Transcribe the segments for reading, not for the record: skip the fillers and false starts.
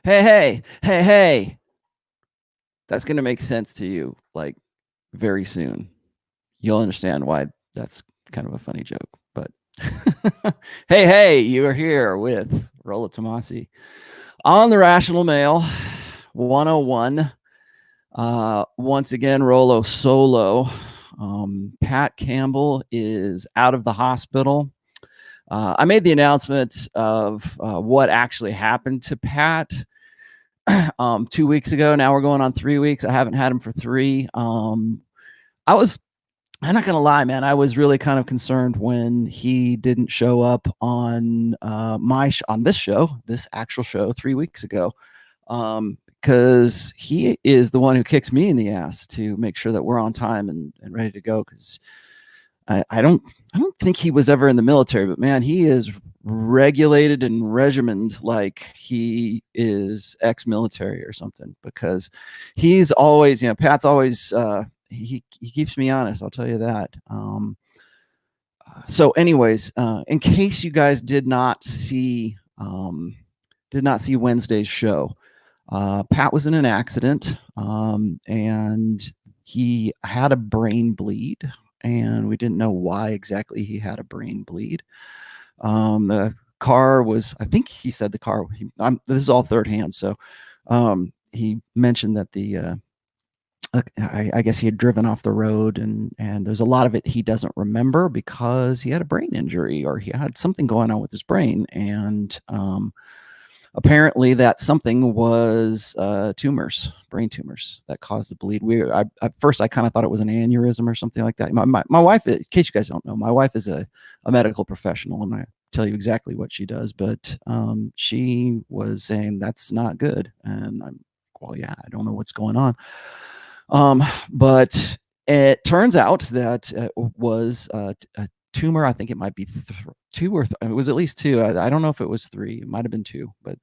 Hey. That's going to make sense to you like very soon. You'll understand why that's kind of a funny joke. But hey, you are here with Rollo Tomassi on the Rational Male 101. Once again, Rollo solo. Pat Campbell is out of the hospital. I made the announcement of what actually happened to Pat 2 weeks ago. Now we're going on 3 weeks. I haven't had him for 3. I'm not gonna lie, man. I was really kind of concerned when he didn't show up on on this actual show 3 weeks ago, because he is the one who kicks me in the ass to make sure that we're on time and ready to go. Because I don't think he was ever in the military, but man, he is regulated and regimented like he is ex-military or something, because he's always, Pat's always he keeps me honest, I'll tell you that. So anyways, in case you guys did not see Wednesday's show, Pat was in an accident, and he had a brain bleed, and we didn't know why exactly he had a brain bleed. The car was, I think he said the car, this is all third hand. So he mentioned that I guess he had driven off the road, and there's a lot of it he doesn't remember because he had a brain injury or he had something going on with his brain. And apparently that something was brain tumors that caused the bleed. At first I kind of thought it was an aneurysm or something like that. My wife, in case you guys don't know, my wife is a medical professional, and I tell you exactly what she does, but she was saying that's not good. And I'm, well, yeah, I don't know what's going on. But it turns out that it was a tumor. I think it might be 2 or it was at least 2. I don't know if it was 3. It might have been 2, but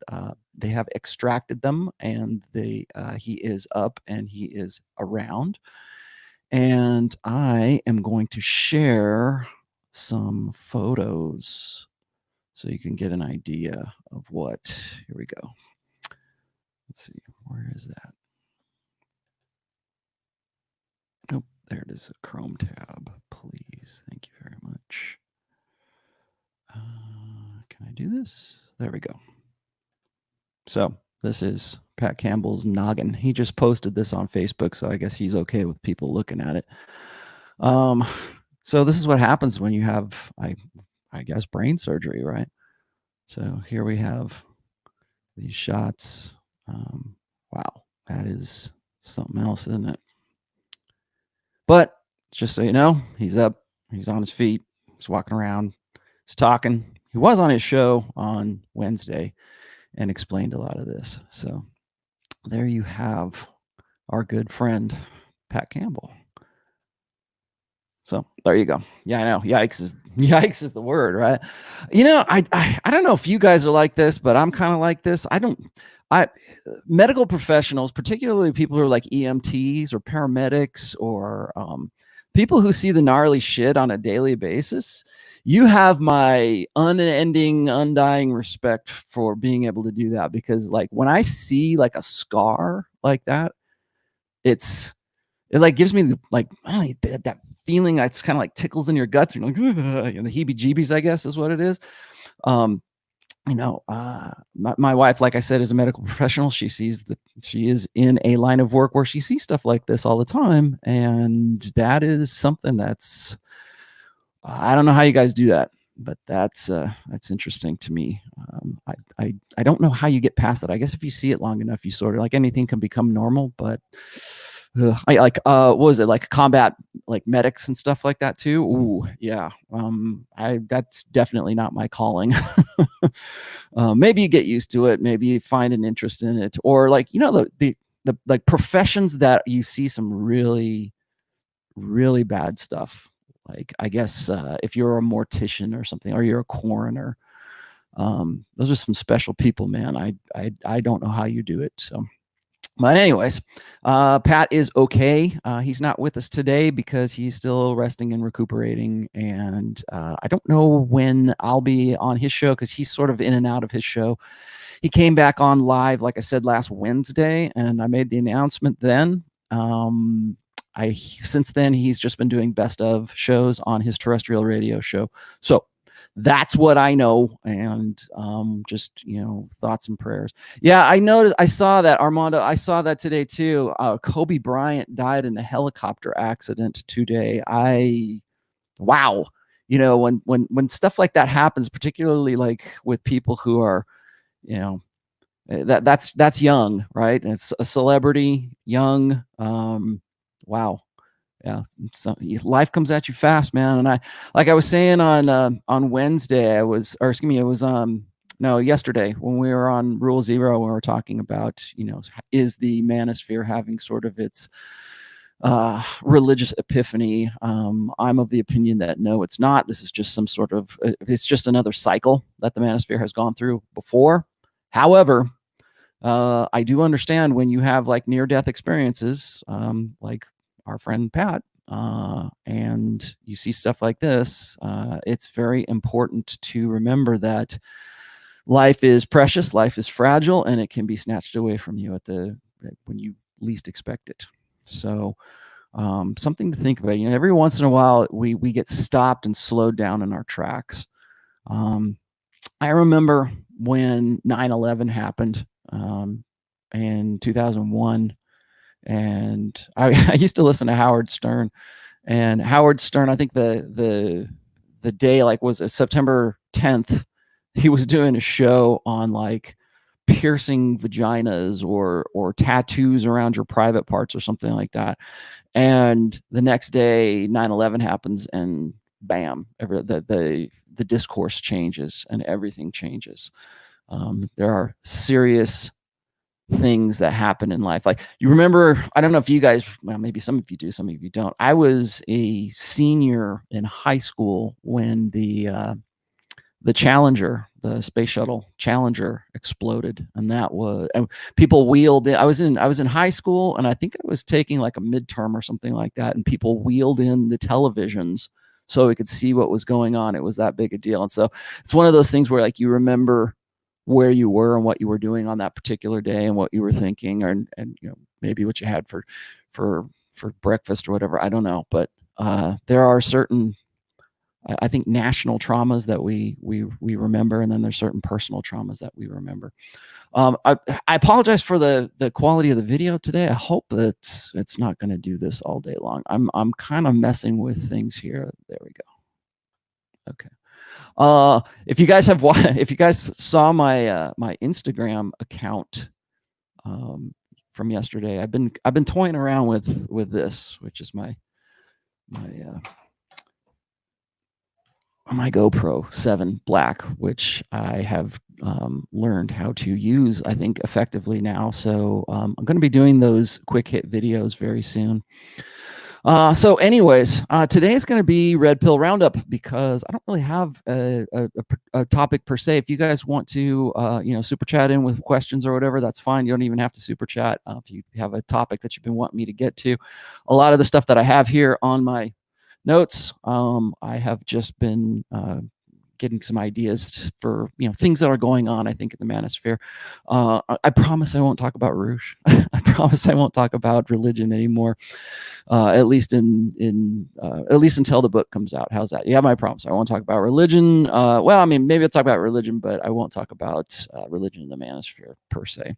they have extracted them, and he is up and he is around. And I am going to share some photos so you can get an idea of what. Here we go. Let's see, where is that? Oh, there it is, a Chrome tab, please. Thank you very much. Can I do this? There we go. So this is Pat Campbell's noggin. He just posted this on Facebook, so I guess he's okay with people looking at it. So this is what happens when you have, I guess, brain surgery, right? So here we have these shots. Wow, that is something else, isn't it? But just so you know, he's up, he's on his feet, he's walking around, he's talking. He was on his show on Wednesday and explained a lot of this. So there you have our good friend, Pat Campbell. So there you go. Yeah, I know. Yikes is the word, right? I don't know if you guys are like this, but I'm kind of like this. Medical professionals, particularly people who are like EMTs or paramedics or people who see the gnarly shit on a daily basis, you have my undying respect for being able to do that. Because like when I see like a scar like that, it like gives me that feeling that's kind of like tickles in your guts. You're like, the heebie-jeebies, I guess is what it is. My wife, like I said, is a medical professional. She is in a line of work where she sees stuff like this all the time. And that is something that's, I don't know how you guys do that, but that's interesting to me. I don't know how you get past it. I guess if you see it long enough, you sort of, like, anything can become normal, but I like, what was it, like combat, like medics and stuff like that too. Ooh, yeah. That's definitely not my calling. Maybe you get used to it. Maybe you find an interest in it, or like, the like professions that you see some really, really bad stuff. Like, I guess, if you're a mortician or something, or you're a coroner, those are some special people, man. I don't know how you do it. So But anyways, Pat is okay. He's not with us today because he's still resting and recuperating. And I don't know when I'll be on his show because he's sort of in and out of his show. He came back on live, like I said, last Wednesday, and I made the announcement then. Since then, he's just been doing best of shows on his terrestrial radio show. So that's what I know, and just, thoughts and prayers. Yeah, I noticed. I saw that, Armando. I saw that today too. Kobe Bryant died in a helicopter accident today. Wow. When stuff like that happens, particularly like with people who are, that's young, right? It's a celebrity, young. Wow. Yeah, so life comes at you fast, man. And like I was saying on Wednesday, it was yesterday when we were on Rule Zero, when we were talking about, is the manosphere having sort of its religious epiphany? I'm of the opinion that no, it's not. This is just it's just another cycle that the manosphere has gone through before. However, I do understand when you have like near-death experiences, like our friend Pat, and you see stuff like this, it's very important to remember that life is precious, life is fragile, and it can be snatched away from you when you least expect it. So something to think about. Every once in a while we get stopped and slowed down in our tracks. I remember when 9/11 happened in 2001. And I used to listen to Howard Stern, and Howard Stern, I think the day was September 10th, he was doing a show on like piercing vaginas or tattoos around your private parts or something like that. And the next day 9/11 happens, and bam, the discourse changes and everything changes. There are serious things that happen in life. Like, you remember, I don't know if you guys, well, maybe some of you do, some of you don't. I was a senior in high school when the Challenger, the space shuttle Challenger, exploded, and people wheeled in. I was in high school, and I think I was taking like a midterm or something like that, and people wheeled in the televisions so we could see what was going on. It was that big a deal. And so it's one of those things where like you remember where you were and what you were doing on that particular day and what you were thinking, and maybe what you had for breakfast or whatever. I don't know, but there are certain, I think, national traumas that we remember, and then there's certain personal traumas that we remember. I apologize for the quality of the video today. I hope that it's not going to do this all day long. I'm kind of messing with things here. There we go. Okay. If you guys saw my my Instagram account from yesterday, I've been toying around with this, which is my GoPro 7 Black, which I have learned how to use, I think, effectively now. So I'm going to be doing those quick hit videos very soon. So anyways, today is going to be Red Pill Roundup, because I don't really have a topic per se. If you guys want to, super chat in with questions or whatever, that's fine. You don't even have to super chat. If you have a topic that you've been wanting me to get to, a lot of the stuff that I have here on my notes, I have just been getting some ideas for things that are going on, I think, in the manosphere. I promise I won't talk about Rouge. I promise I won't talk about religion anymore, at least at least until the book comes out. How's that? Yeah, my promise. I won't talk about religion. Well, I mean, maybe I'll talk about religion, but I won't talk about religion in the manosphere per se.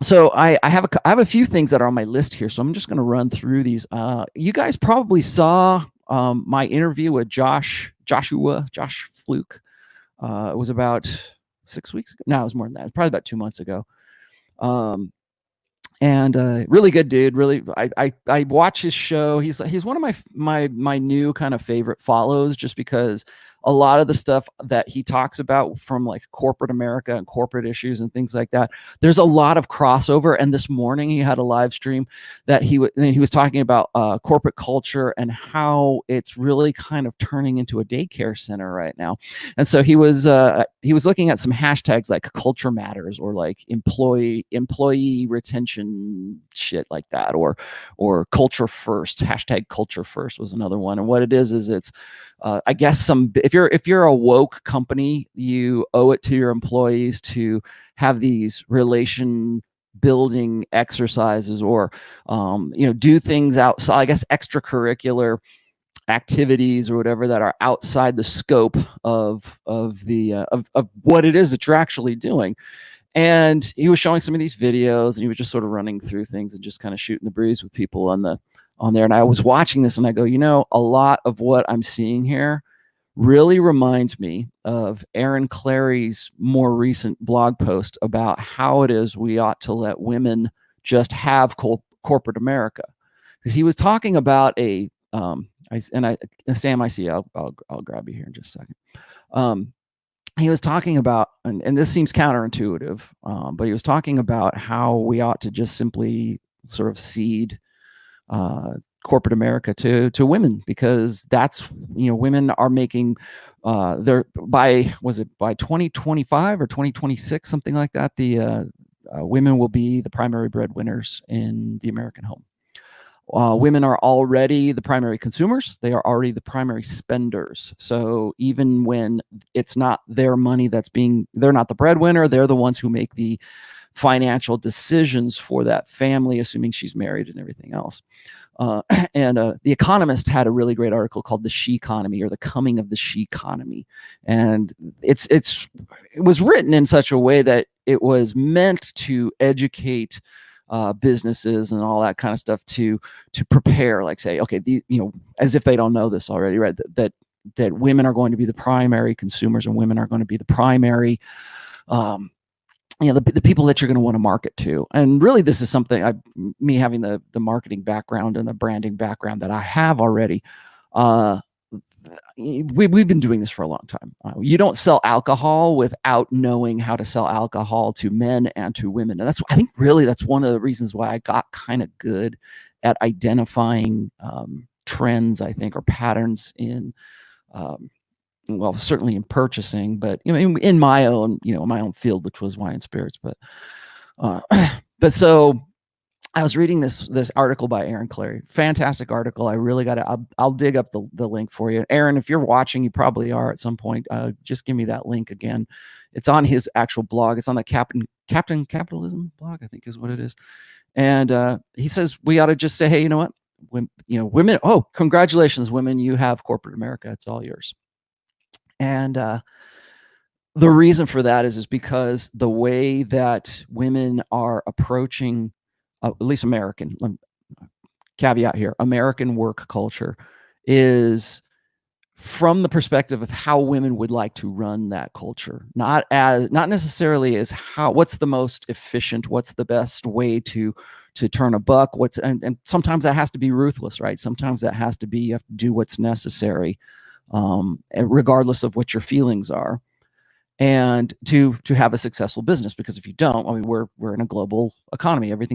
So I have a few things that are on my list here, so I'm just going to run through these. You guys probably saw my interview with Josh Fluke. It was about 6 weeks ago. No, it was more than that. It was probably about 2 months ago. And really good dude. Really, I watch his show. He's one of my new kind of favorite follows, just because a lot of the stuff that he talks about from like corporate America and corporate issues and things like that, there's a lot of crossover. And this morning he had a live stream that he was talking about corporate culture and how it's really kind of turning into a daycare center right now. And so he was looking at some hashtags like culture matters, or like employee retention shit like that, or culture first. Hashtag culture first was another one. And what it is it's I guess if you're a woke company, you owe it to your employees to have these relation building exercises, or do things outside, I guess extracurricular activities or whatever that are outside the scope of what it is that you're actually doing. And he was showing some of these videos, and he was just sort of running through things and just kind of shooting the breeze with people on there. And I was watching this and I go, a lot of what I'm seeing here really reminds me of Aaron Clary's more recent blog post about how it is we ought to let women just have corporate America. Because he was talking about Sam, I see, I'll grab you here in just a second. He was talking about, and this seems counterintuitive, but he was talking about how we ought to just simply sort of cede corporate America to women, because that's, women are making by 2025 or 2026, something like that, the women will be the primary breadwinners in the American home. Women are already the primary consumers. They are already the primary spenders. So even when it's not their money they're not the breadwinner, they're the ones who make the financial decisions for that family, assuming she's married and everything else. And The Economist had a really great article called "The She Economy," or "The Coming of the She Economy," and it was written in such a way that it was meant to educate businesses and all that kind of stuff to prepare, like say, okay, as if they don't know this already, right? That women are going to be the primary consumers, and women are going to be the primary the people that you're going to want to market to. And really, this is something me having the marketing background and the branding background that I have already. We've been doing this for a long time. You don't sell alcohol without knowing how to sell alcohol to men and to women. And I think really that's one of the reasons why I got kind of good at identifying trends, I think, or patterns in well, certainly in purchasing, but in my own, my own field, which was wine and spirits. But so I was reading this article by Aaron Clary, fantastic article. I really I'll dig up the link for you. Aaron, if you're watching, you probably are at some point. Just give me that link again. It's on his actual blog. It's on the Captain Capitalism blog, I think is what it is. And he says we ought to just say, hey, you know what? Women. Oh, congratulations, women! You have corporate America. It's all yours. And the reason for that is because the way that women are approaching, at least American, caveat here, American work culture is from the perspective of how women would like to run that culture, not necessarily as what's the most efficient, what's the best way to turn a buck, and sometimes that has to be ruthless, right? Sometimes that has to be, you have to do what's necessary, regardless of what your feelings are, and to have a successful business. Because if you don't, we're in a global economy. We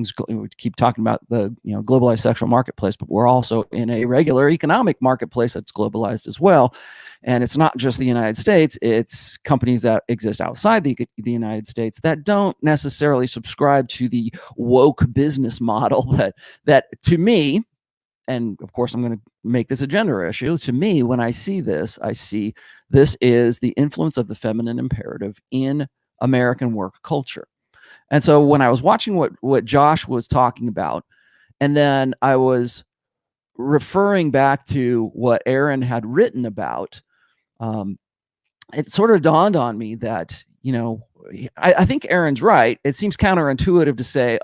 keep talking about the globalized sexual marketplace, but we're also in a regular economic marketplace that's globalized as well. And it's not just the United States; it's companies that exist outside the United States that don't necessarily subscribe to the woke business model that to me. And of course, I'm going to make this a gender issue. To me, when I see this is the influence of the feminine imperative in American work culture. And so when I was watching what Josh was talking about, and then I was referring back to what Aaron had written about, it sort of dawned on me that, I think Aaron's right. It seems counterintuitive to say,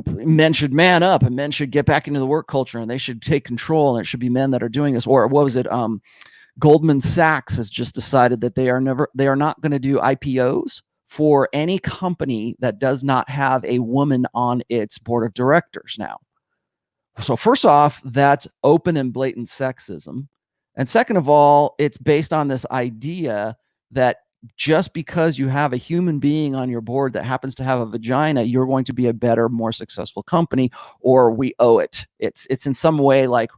men should man up and men should get back into the work culture and they should take control, and it should be men that are doing this. Or what was it? Goldman Sachs has just decided that they are not going to do IPOs for any company that does not have a woman on its board of directors now. So first off, that's open and blatant sexism. And second of all, it's based on this idea that just because you have a human being on your board that happens to have a vagina, you're going to be a better, more successful company, or we owe it. It's in some way like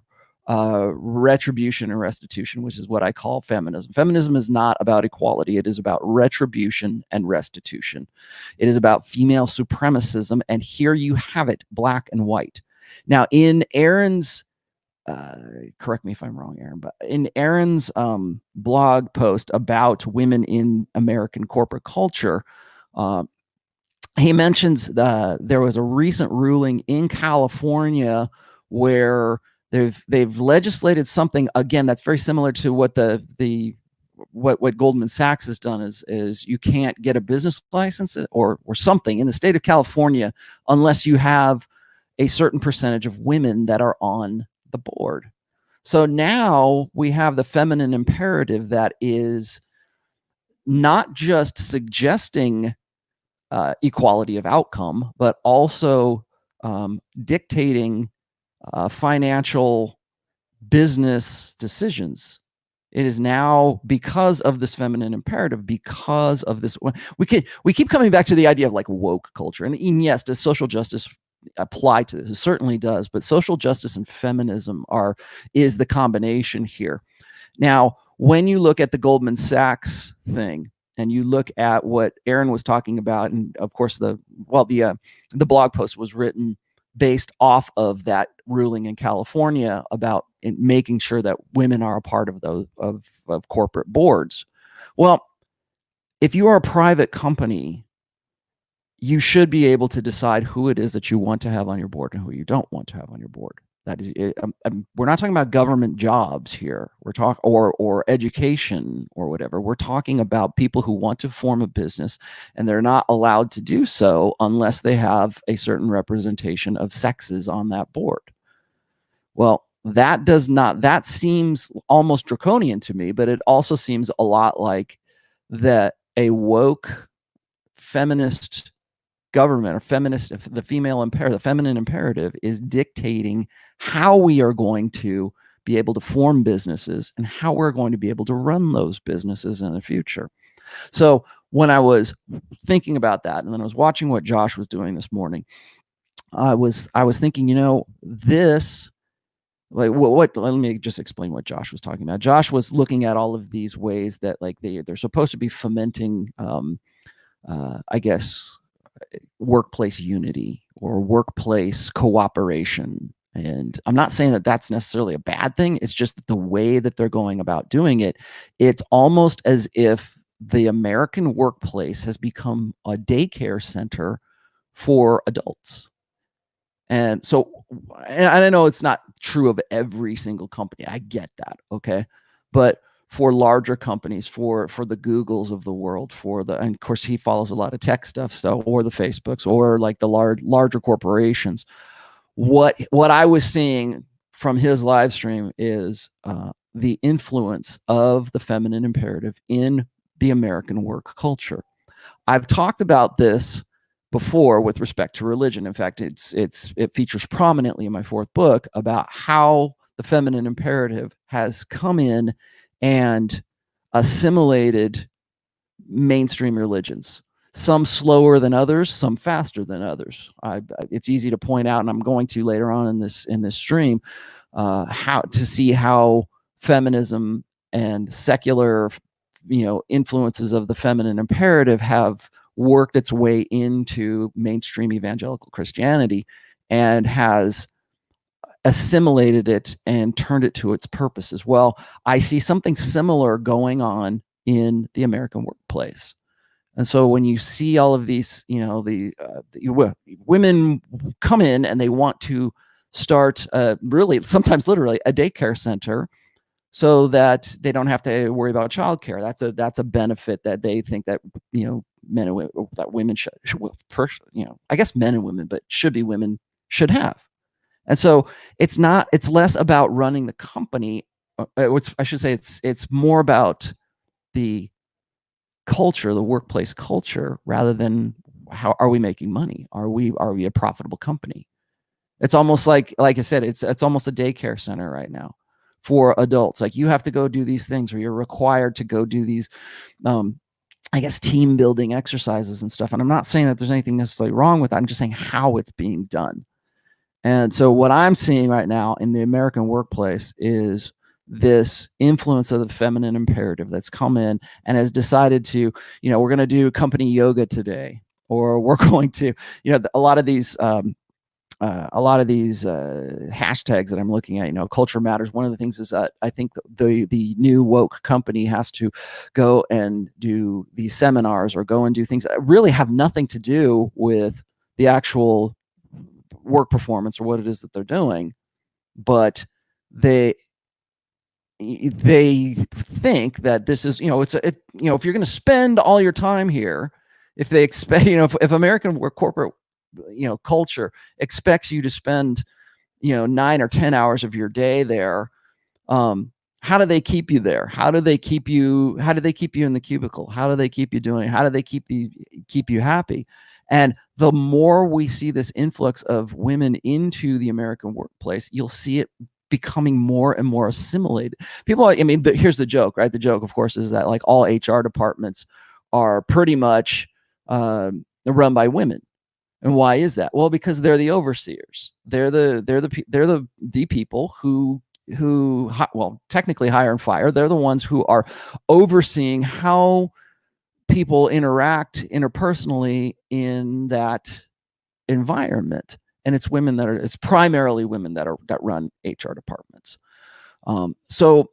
retribution and restitution, which is what I call feminism. Feminism is not about equality. It is about retribution and restitution. It is about female supremacism. And here you have it, black and white. Now, in Aaron's, correct me if I'm wrong, Aaron, but in Aaron's blog post about women in American corporate culture, he mentions there was a recent ruling in California where they've legislated something, again, that's very similar to what what Goldman Sachs has done, is you can't get a business license or something in the state of California unless you have a certain percentage of women that are on the board. So now we have the feminine imperative that is not just suggesting equality of outcome, but also dictating financial business decisions. It is now, because of this feminine imperative, because of this, we keep coming back to the idea of like woke culture. And yes, does social justice apply to this? It certainly does, but social justice and feminism is the combination here. Now, when you look at the Goldman Sachs thing, and you look at what Aaron was talking about, and of course the blog post was written based off of that ruling in California about making sure that women are a part of those of corporate boards. Well, if you are a private company, you should be able to decide who it is that you want to have on your board and who you don't want to have on your board. That is, we're not talking about government jobs here. We're talking or education or whatever. We're talking about people who want to form a business, and they're not allowed to do so unless they have a certain representation of sexes on that board. Well, that seems almost draconian to me, but it also seems a lot like that a woke feminist government or the feminine imperative is dictating how we are going to be able to form businesses and how we're going to be able to run those businesses in the future. So when I was thinking about that, and then I was watching what Josh was doing this morning, I was thinking, this, like, let me just explain what Josh was talking about. Josh was looking at all of these ways that, like, they're supposed to be fomenting, I guess, workplace unity or workplace cooperation. And I'm not saying that that's necessarily a bad thing. It's just that the way that they're going about doing it, it's almost as if the American workplace has become a daycare center for adults. And so, and I know it's not true of every single company. I get that. Okay. But for larger companies, for the Googles of the world, and of course he follows a lot of tech stuff, or the Facebooks, or like the larger corporations. What I was seeing from his live stream is the influence of the feminine imperative in the American work culture. I've talked about this before with respect to religion. In fact, it features prominently in my fourth book about how the feminine imperative has come in and assimilated mainstream religions, some slower than others, some faster than others. It's easy to point out, and I'm going to later on in this stream, how to see how feminism and secular, influences of the feminine imperative have worked its way into mainstream evangelical Christianity and has assimilated it and turned it to its purposes. Well, I see something similar going on in the American workplace. And so when you see all of these, women come in and they want to start really, sometimes literally, a daycare center so that they don't have to worry about childcare. That's a benefit that they think that, men and women, that women should, I guess men and women, but women should have. And so it's less about running the company. I should say it's more about the culture, the workplace culture, rather than how are we making money? Are we a profitable company? It's almost like I said, it's almost a daycare center right now for adults. Like, you have to go do these things, or you're required to go do these, I guess, team building exercises and stuff. And I'm not saying that there's anything necessarily wrong with that. I'm just saying how it's being done. And so what I'm seeing right now in the American workplace is this influence of the feminine imperative that's come in and has decided to, we're going to do company yoga today, or we're going to, a lot of these hashtags that I'm looking at, culture matters. One of the things is that I think the new woke company has to go and do these seminars or go and do things that really have nothing to do with the actual work performance or what it is that they're doing, but they think that this is, if you're going to spend all your time here, if they expect, if American corporate, culture expects you to spend, 9 or 10 hours of your day there, how do they keep you there? How do they keep you in the cubicle? How do they keep you doing? How do they keep you happy? And the more we see this influx of women into the American workplace, you'll see it becoming more and more assimilated. People, here's the joke, right? The joke, of course, is that like all HR departments are pretty much run by women. And why is that? Well, because they're the overseers. They're the people who technically hire and fire. They're the ones who are overseeing how people interact interpersonally in that environment. And it's primarily women that run HR departments. So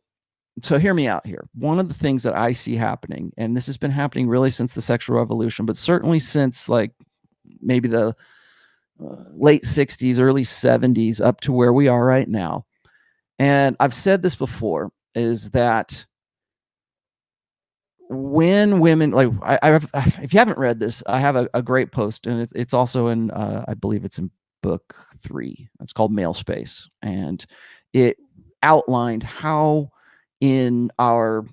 hear me out here. One of the things that I see happening, and this has been happening really since the sexual revolution, but certainly since like maybe the late 60s, early 70s, up to where we are right now. And I've said this before, is that when women, like, if you haven't read this, I have a great post, and it's also in, I believe it's in book 3. It's called Male Space. And it outlined how in our,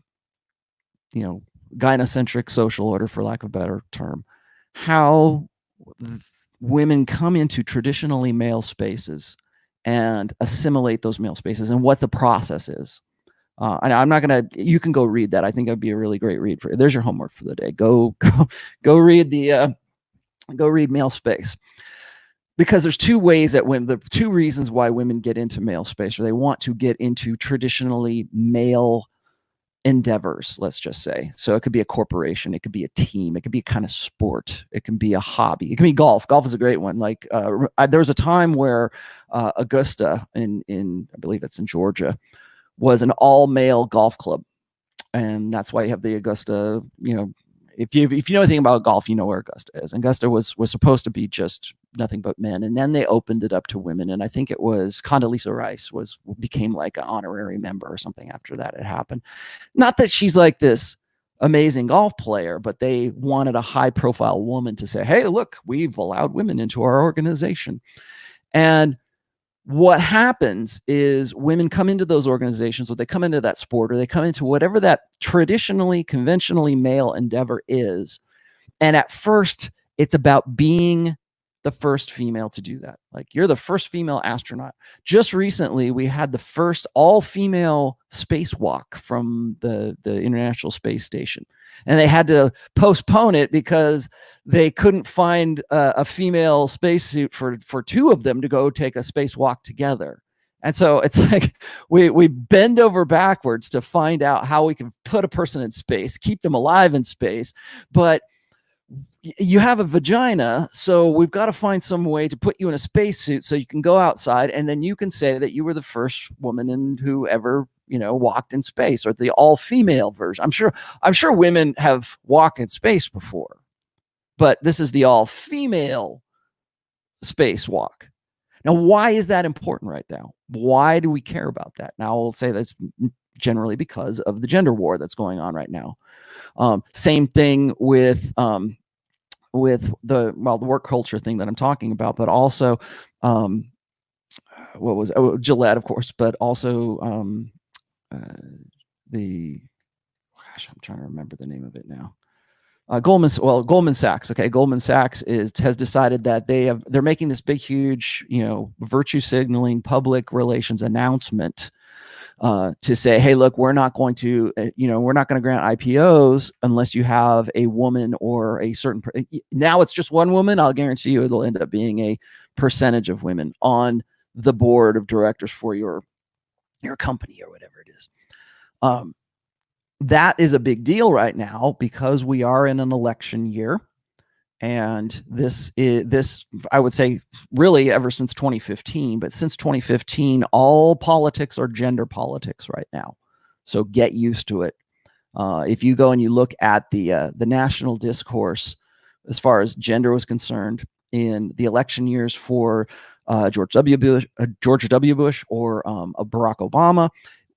gynocentric social order, for lack of a better term, how women come into traditionally male spaces and assimilate those male spaces, and what the process is. And I'm not gonna. You can go read that. I think that'd be a really great read for you. There's your homework for the day. Go read go read Male Space, because there's two ways that the two reasons why women get into male space, or they want to get into traditionally male endeavors, let's just say. So it could be a corporation, it could be a team, it could be a kind of sport, it can be a hobby, it can be golf. Golf is a great one. Like there was a time where Augusta in I believe it's in Georgia was an all-male golf club, and that's why you have the Augusta. If you know anything about golf, you know where Augusta is. Augusta was supposed to be just nothing but men, and then they opened it up to women. And I think it was Condoleezza Rice became like an honorary member or something after that had happened. Not that she's like this amazing golf player, but they wanted a high-profile woman to say, "Hey, look, we've allowed women into our organization." And what happens is women come into those organizations, or they come into that sport, or they come into whatever that traditionally, conventionally male endeavor is. And at first, it's about being the first female to do that. Like, you're the first female astronaut. Just recently, we had the first all-female spacewalk from the International Space Station. And they had to postpone it because they couldn't find a female spacesuit for two of them to go take a spacewalk together. And so it's like we bend over backwards to find out how we can put a person in space, keep them alive in space. But you have a vagina, so we've got to find some way to put you in a spacesuit so you can go outside, and then you can say that you were the first woman in who ever walked in space, or the all-female version. I'm sure women have walked in space before, but this is the all-female spacewalk. Now, why is that important right now? Why do we care about that? Now, I'll say that's generally because of the gender war that's going on right now. Same thing with the work culture thing that I'm talking about, but also Gillette, of course, but also I'm trying to remember the name of it now. Goldman Sachs. Okay, Goldman Sachs has decided that they're making this big, huge, virtue signaling public relations announcement to say, hey, look, we're not going to, we're not going to grant IPOs unless you have a woman or a certain. Now it's just one woman. I'll guarantee you it'll end up being a percentage of women on the board of directors for your company or whatever it is. That is a big deal right now because we are in an election year. And this, I would say, really ever since 2015, but since 2015, all politics are gender politics right now. So get used to it. If you go and you look at the national discourse as far as gender was concerned in the election years for George W. Bush or Barack Obama,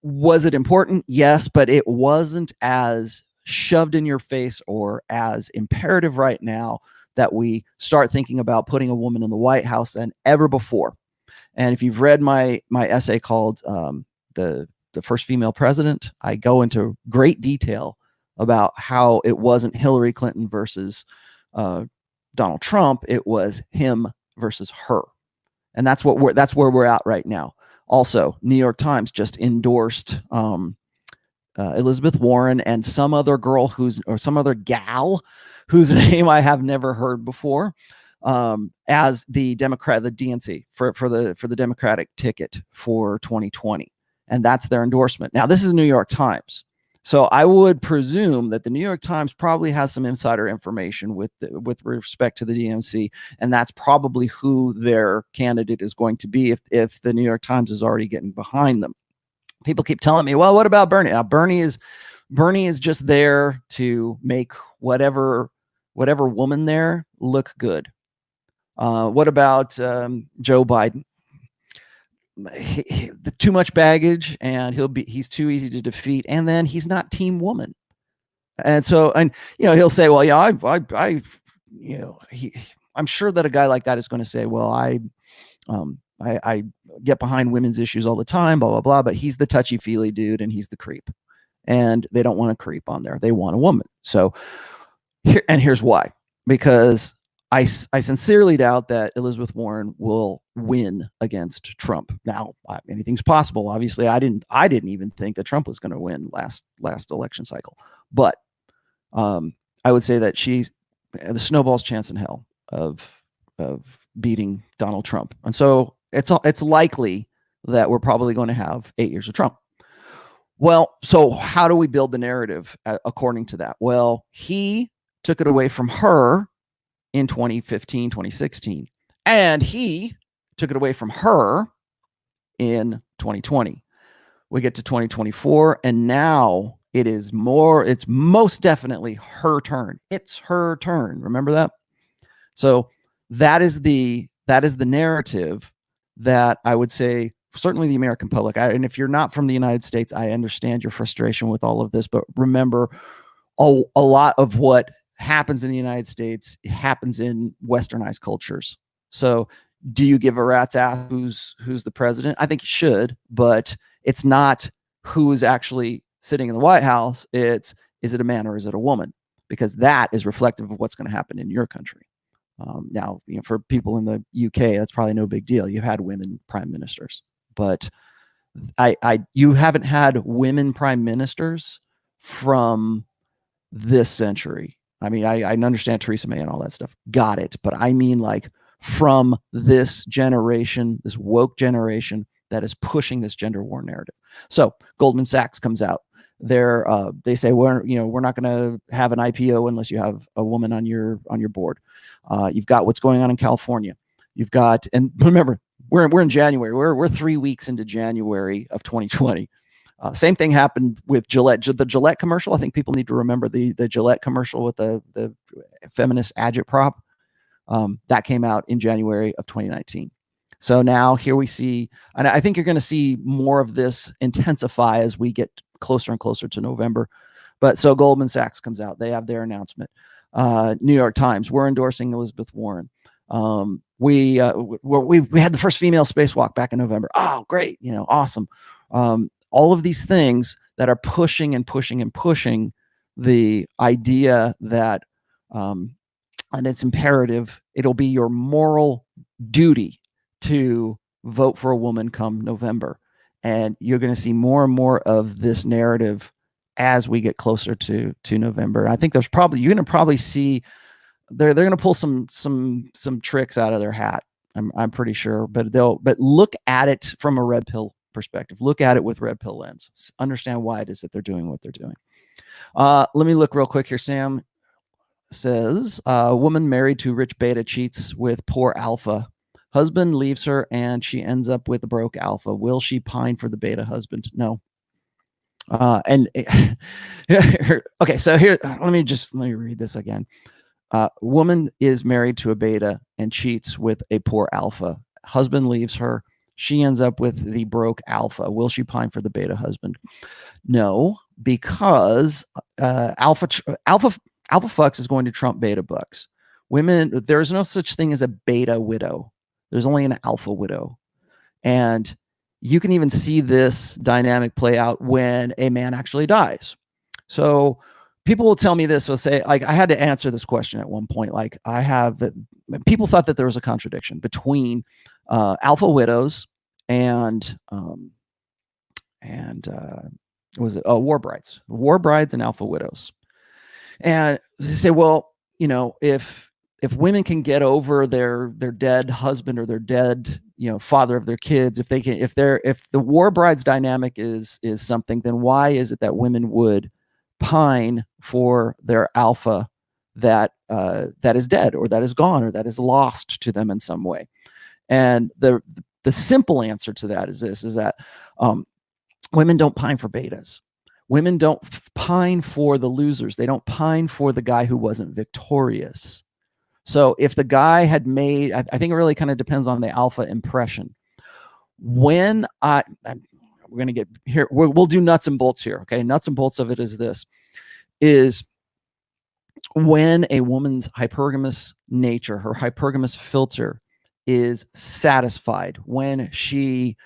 was it important? Yes, but it wasn't as shoved in your face or as imperative right now that we start thinking about putting a woman in the White House than ever before. And if you've read my essay called the First Female President, I go into great detail about how it wasn't Hillary Clinton versus Donald Trump. It was him versus her. And that's where we're at right now. Also, New York Times just endorsed Elizabeth Warren and some other girl some other gal whose name I have never heard before as the DNC for the Democratic ticket for 2020. And that's their endorsement. Now, this is the New York Times. So I would presume that the New York Times probably has some insider information with respect to the DNC, and that's probably who their candidate is going to be if the New York Times is already getting behind them. People keep telling me, well, what about Bernie? Now, Bernie is just there to make whatever woman there look good. What about Joe Biden? Too much baggage, and he's too easy to defeat, and then he's not team woman. And so, he'll say, well, yeah, I'm sure that a guy like that is going to say, well, I get behind women's issues all the time, blah, blah, blah, but he's the touchy-feely dude and he's the creep. And they don't want a creep on there. They want a woman. So here's why. Because I sincerely doubt that Elizabeth Warren will win against Trump. Now, anything's possible. Obviously, I didn't even think that Trump was going to win last election cycle. But I would say that she's the snowball's chance in hell of beating Donald Trump. And so it's likely that we're probably going to have 8 years of Trump. Well, so how do we build the narrative according to that? Well, he took it away from her in 2015, 2016, and he took it away from her in 2020. We get to 2024, and now it's most definitely her turn. It's her turn. Remember that? So that is the narrative that I would say certainly the American public. And if you're not from the United States, I understand your frustration with all of this, but remember, a lot of what happens in the United States happens in westernized cultures. So do you give a rat's ass who's the president? I think you should, but it's not who is actually sitting in the White House. Is it a man or is it a woman? Because that is reflective of what's going to happen in your country. Now, for people in the UK, that's probably no big deal. You've had women prime ministers, but you haven't had women prime ministers from this century. I mean, I understand Theresa May and all that stuff. Got it. But I mean, like, from this generation, this woke generation that is pushing this gender war narrative. So Goldman Sachs comes out. They say we're not going to have an IPO unless you have a woman on your board. You've got what's going on in California. You've got, and remember, we're in January. We're 3 weeks into January of 2020. Same thing happened with Gillette. The Gillette commercial. I think people need to remember the Gillette commercial with the feminist agitprop. That came out in January of 2019. So now here we see, and I think you're going to see more of this intensify as we get closer and closer to November. But so Goldman Sachs comes out. They have their announcement. New York Times, we're endorsing Elizabeth Warren. We had the first female spacewalk back in November. Oh, great. Awesome. All of these things that are pushing and pushing and pushing the idea that and it's imperative. It'll be your moral duty to vote for a woman come November. And you're going to see more and more of this narrative as we get closer to November. I think you're going to probably see they're going to pull some tricks out of their hat. I'm pretty sure, but look at it from a red pill perspective. Look at it with red pill lens. Understand why it is that they're doing what they're doing. Let me look real quick here. Sam says, a woman married to rich beta cheats with poor alpha. Husband leaves her and she ends up with a broke alpha. Will she pine for the beta husband? No. Okay, so here, let me read this again. Woman is married to a beta and cheats with a poor alpha. Husband leaves her. She ends up with the broke alpha. Will she pine for the beta husband? No, because alpha fucks is going to trump beta bucks. Women, there's no such thing as a beta widow. There's only an alpha widow. And you can even see this dynamic play out when a man actually dies. So people will tell me this, will say, like, I had to answer this question at one point. Like, people thought that there was a contradiction between alpha widows and war brides and alpha widows. And they say, well, if women can get over their dead husband or their dead, father of their kids, if the war brides dynamic is something, then why is it that women would pine for their alpha that is dead or that is gone or that is lost to them in some way? And the simple answer to that is that women don't pine for betas. Women don't pine for the losers. They don't pine for the guy who wasn't victorious. So if the guy had made, I think it really kind of depends on the alpha impression. When we're going to get here, we'll do nuts and bolts here. Okay. Nuts and bolts of it is when a woman's hypergamous nature, her hypergamous filter is satisfied, when she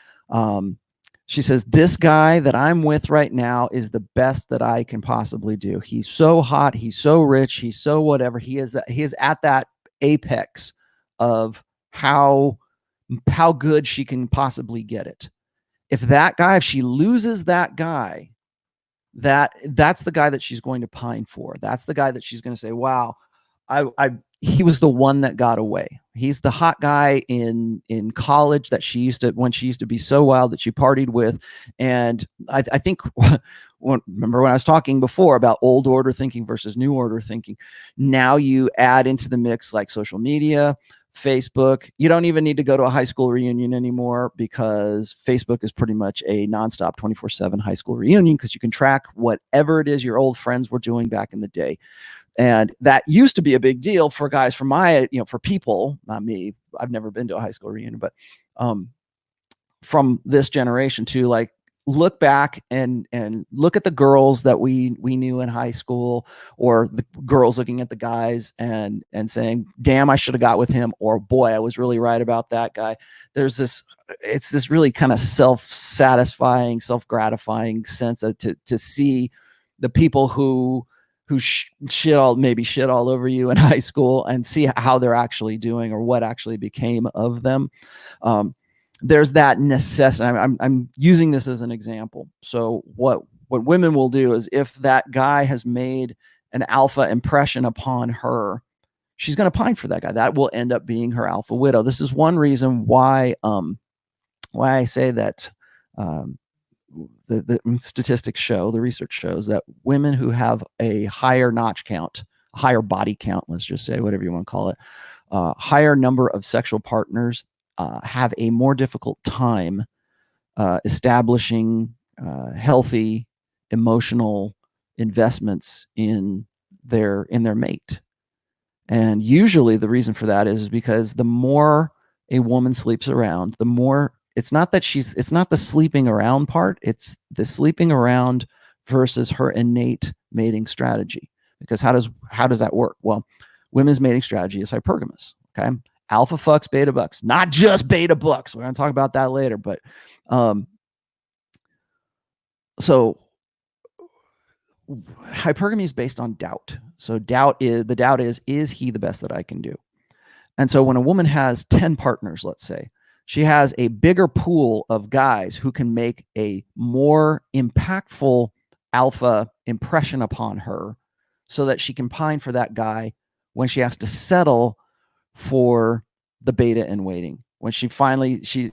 says, this guy that I'm with right now is the best that I can possibly do. He's so hot. He's so rich. He's so whatever. He is at that apex of how good she can possibly get it. If she loses that guy, that's the guy that she's going to pine for. That's the guy that she's going to say, wow, he was the one that got away. He's the hot guy in college that when she used to be so wild that she partied with. And I think, remember when I was talking before about old order thinking versus new order thinking, now you add into the mix like social media, Facebook. You don't even need to go to a high school reunion anymore because Facebook is pretty much a nonstop 24/7 high school reunion because you can track whatever it is your old friends were doing back in the day. And that used to be a big deal for guys from for people, not me. I've never been to a high school reunion, but from this generation to like look back and look at the girls that we knew in high school, or the girls looking at the guys and saying, damn, I should have got with him, or boy, I was really right about that guy. It's this really kind of self-satisfying, self-gratifying sense to see the people who shit all over you in high school and see how they're actually doing or what actually became of them. There's that necessity. I'm using this as an example. So what women will do is if that guy has made an alpha impression upon her, she's going to pine for that guy. That will end up being her alpha widow. This is one reason why I say that the statistics show, the research shows that women who have a higher notch count, higher body count, let's just say, whatever you want to call it, higher number of sexual partners, have a more difficult time establishing healthy emotional investments in their mate. And usually the reason for that is because the more a woman sleeps around, the more it's not the sleeping around part, it's the sleeping around versus her innate mating strategy. Because how does that work? Well, women's mating strategy is hypergamous. Okay. Alpha fucks, beta bucks, not just beta bucks. We're going to talk about that later. But so hypergamy is based on doubt. So the doubt is he the best that I can do? And so when a woman has 10 partners, let's say, she has a bigger pool of guys who can make a more impactful alpha impression upon her so that she can pine for that guy when she has to settle for the beta in waiting. When she finally, she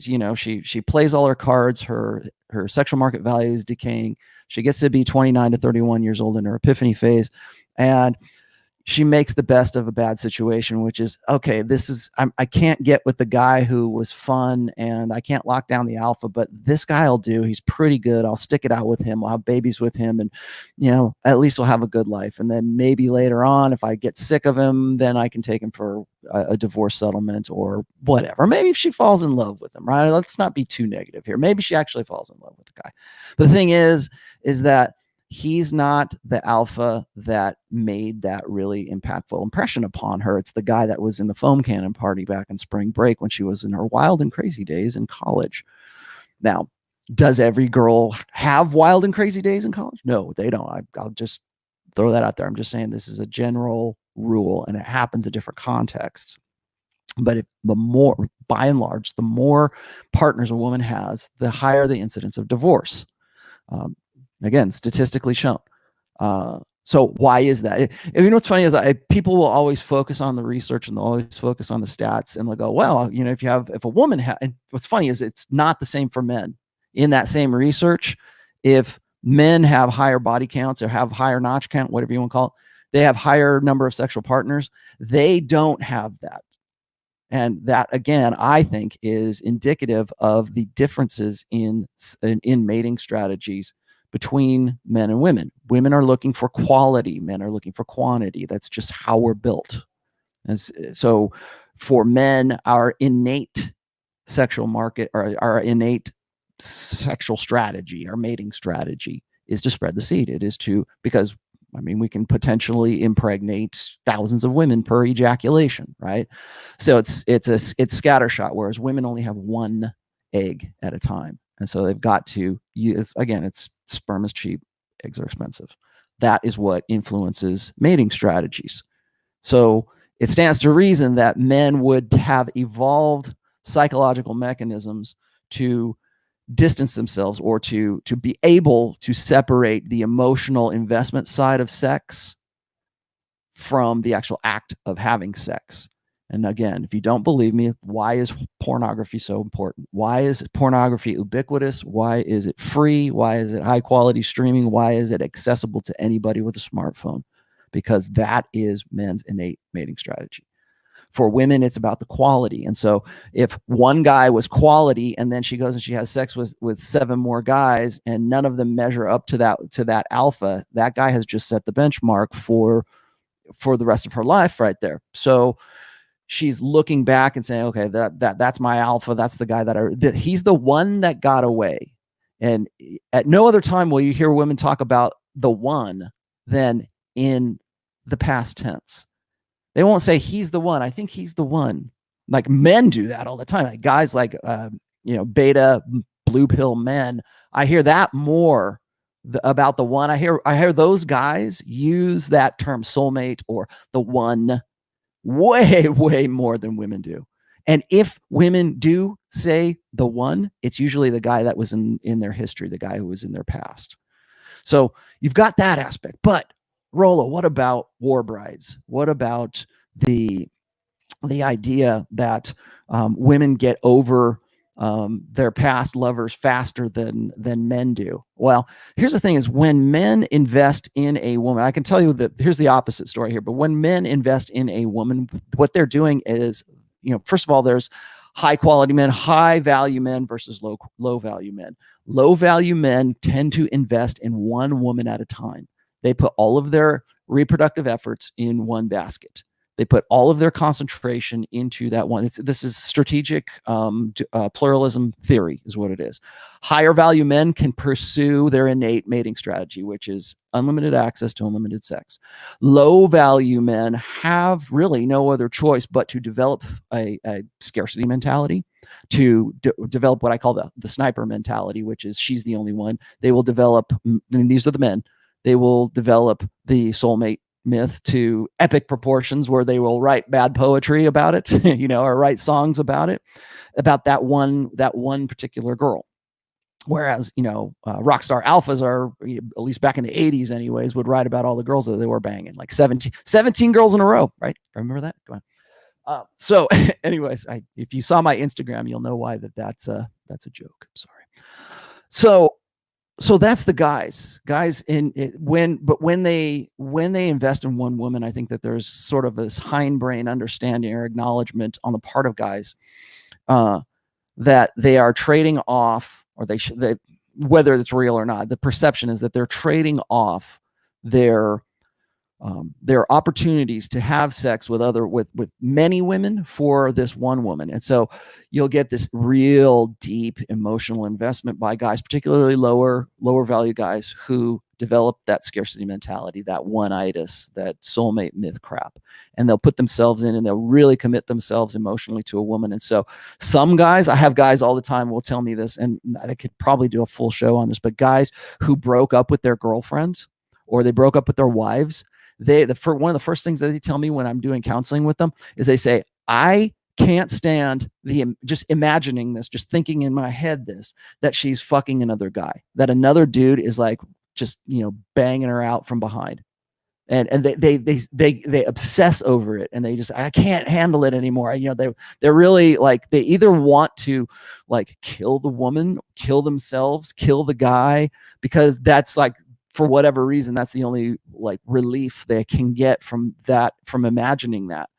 plays all her cards, her sexual market value is decaying. She gets to be 29 to 31 years old in her epiphany phase. And she makes the best of a bad situation, which is, okay, I can't get with the guy who was fun and I can't lock down the alpha, but this guy will do. He's pretty good. I'll stick it out with him. I'll have babies with him and, at least we'll have a good life. And then maybe later on, if I get sick of him, then I can take him for a divorce settlement or whatever. Maybe if she falls in love with him, right? Let's not be too negative here. Maybe she actually falls in love with the guy. But the thing is that he's not the alpha that made that really impactful impression upon her. It's the guy that was in the foam cannon party back in spring break when she was in her wild and crazy days in college. Now, does every girl have wild and crazy days in college? No, they don't. I'll just throw that out there. I'm just saying this is a general rule and it happens in different contexts. But by and large, the more partners a woman has, the higher the incidence of divorce. Again, statistically shown. So why is that? What's funny is people will always focus on the research and they'll always focus on the stats and they'll go, well, if a woman and what's funny is it's not the same for men. In that same research, if men have higher body counts or have higher notch count, whatever you want to call it, they have higher number of sexual partners. They don't have that. And that, again, I think is indicative of the differences in mating strategies between men and women. Women are looking for quality. Men are looking for quantity. That's just how we're built. And so for men, our innate sexual market or our innate sexual strategy, our mating strategy is to spread the seed. It is because we can potentially impregnate thousands of women per ejaculation, right? So it's scattershot, whereas women only have one egg at a time. And so they've got to use, again, sperm is cheap, eggs are expensive. That is what influences mating strategies. So it stands to reason that men would have evolved psychological mechanisms to distance themselves or to be able to separate the emotional investment side of sex from the actual act of having sex. And again, if you don't believe me, why is pornography so important? Why is pornography ubiquitous? Why is it free? Why is it high quality streaming? Why is it accessible to anybody with a smartphone? Because that is men's innate mating strategy. For women, it's about the quality. And so if one guy was quality and then she goes and she has sex with 7 more guys and none of them measure up to that alpha, that guy has just set the benchmark for the rest of her life right there. So she's looking back and saying, okay, that's my alpha. That's the guy he's the one that got away. And at no other time will you hear women talk about the one than in the past tense. They won't say he's the one. I think he's the one. Like men do that all the time. Like guys like, beta blue pill men. I hear that more about the one. I hear those guys use that term soulmate or the one way, way more than women do. And if women do say the one, it's usually the guy that was in their history, the guy who was in their past. So you've got that aspect. But Rollo, what about war brides? What about the idea that women get over their past lovers faster than men do? Well, here's the thing is when men invest in a woman, I can tell you that here's the opposite story here, but when men invest in a woman, what they're doing is, first of all, there's high quality men, high value men versus low value men. Low value men tend to invest in one woman at a time. They put all of their reproductive efforts in one basket. They put all of their concentration into that one. This is strategic pluralism theory is what it is. Higher value men can pursue their innate mating strategy, which is unlimited access to unlimited sex. Low value men have really no other choice but to develop a scarcity mentality, to develop what I call the sniper mentality, which is she's the only one. They will develop, and these are the men, They will develop the soulmate myth to epic proportions where they will write bad poetry about it, or write songs about it, about that one particular girl. Whereas, rock star alphas are, at least back in the 80s anyways, would write about all the girls that they were banging, like 17 girls in a row, right? Remember that? Go on. So anyways, if you saw my Instagram, you'll know why that's a joke. I'm sorry. So that's the guys when they invest in one woman, I think that there's sort of this hindbrain understanding or acknowledgement on the part of guys that they are trading off, or they whether it's real or not, the perception is that they're trading off their opportunities to have sex with many women for this one woman. And so you'll get this real deep emotional investment by guys, particularly lower value guys, who develop that scarcity mentality, that one-itis, that soulmate myth crap. And they'll put themselves in and they'll really commit themselves emotionally to a woman. And so some guys, I have guys all the time will tell me this, and I could probably do a full show on this, but guys who broke up with their girlfriends or they broke up with their wives, one of the first things that they tell me when I'm doing counseling with them is they say, I can't stand just imagining this, just thinking in my head that she's fucking another guy, that another dude is like just, banging her out from behind. And they obsess over it, and I can't handle it anymore. They're really like, they either want to like kill the woman, kill themselves, kill the guy, because that's like, for whatever reason, that's the only like relief they can get from imagining that.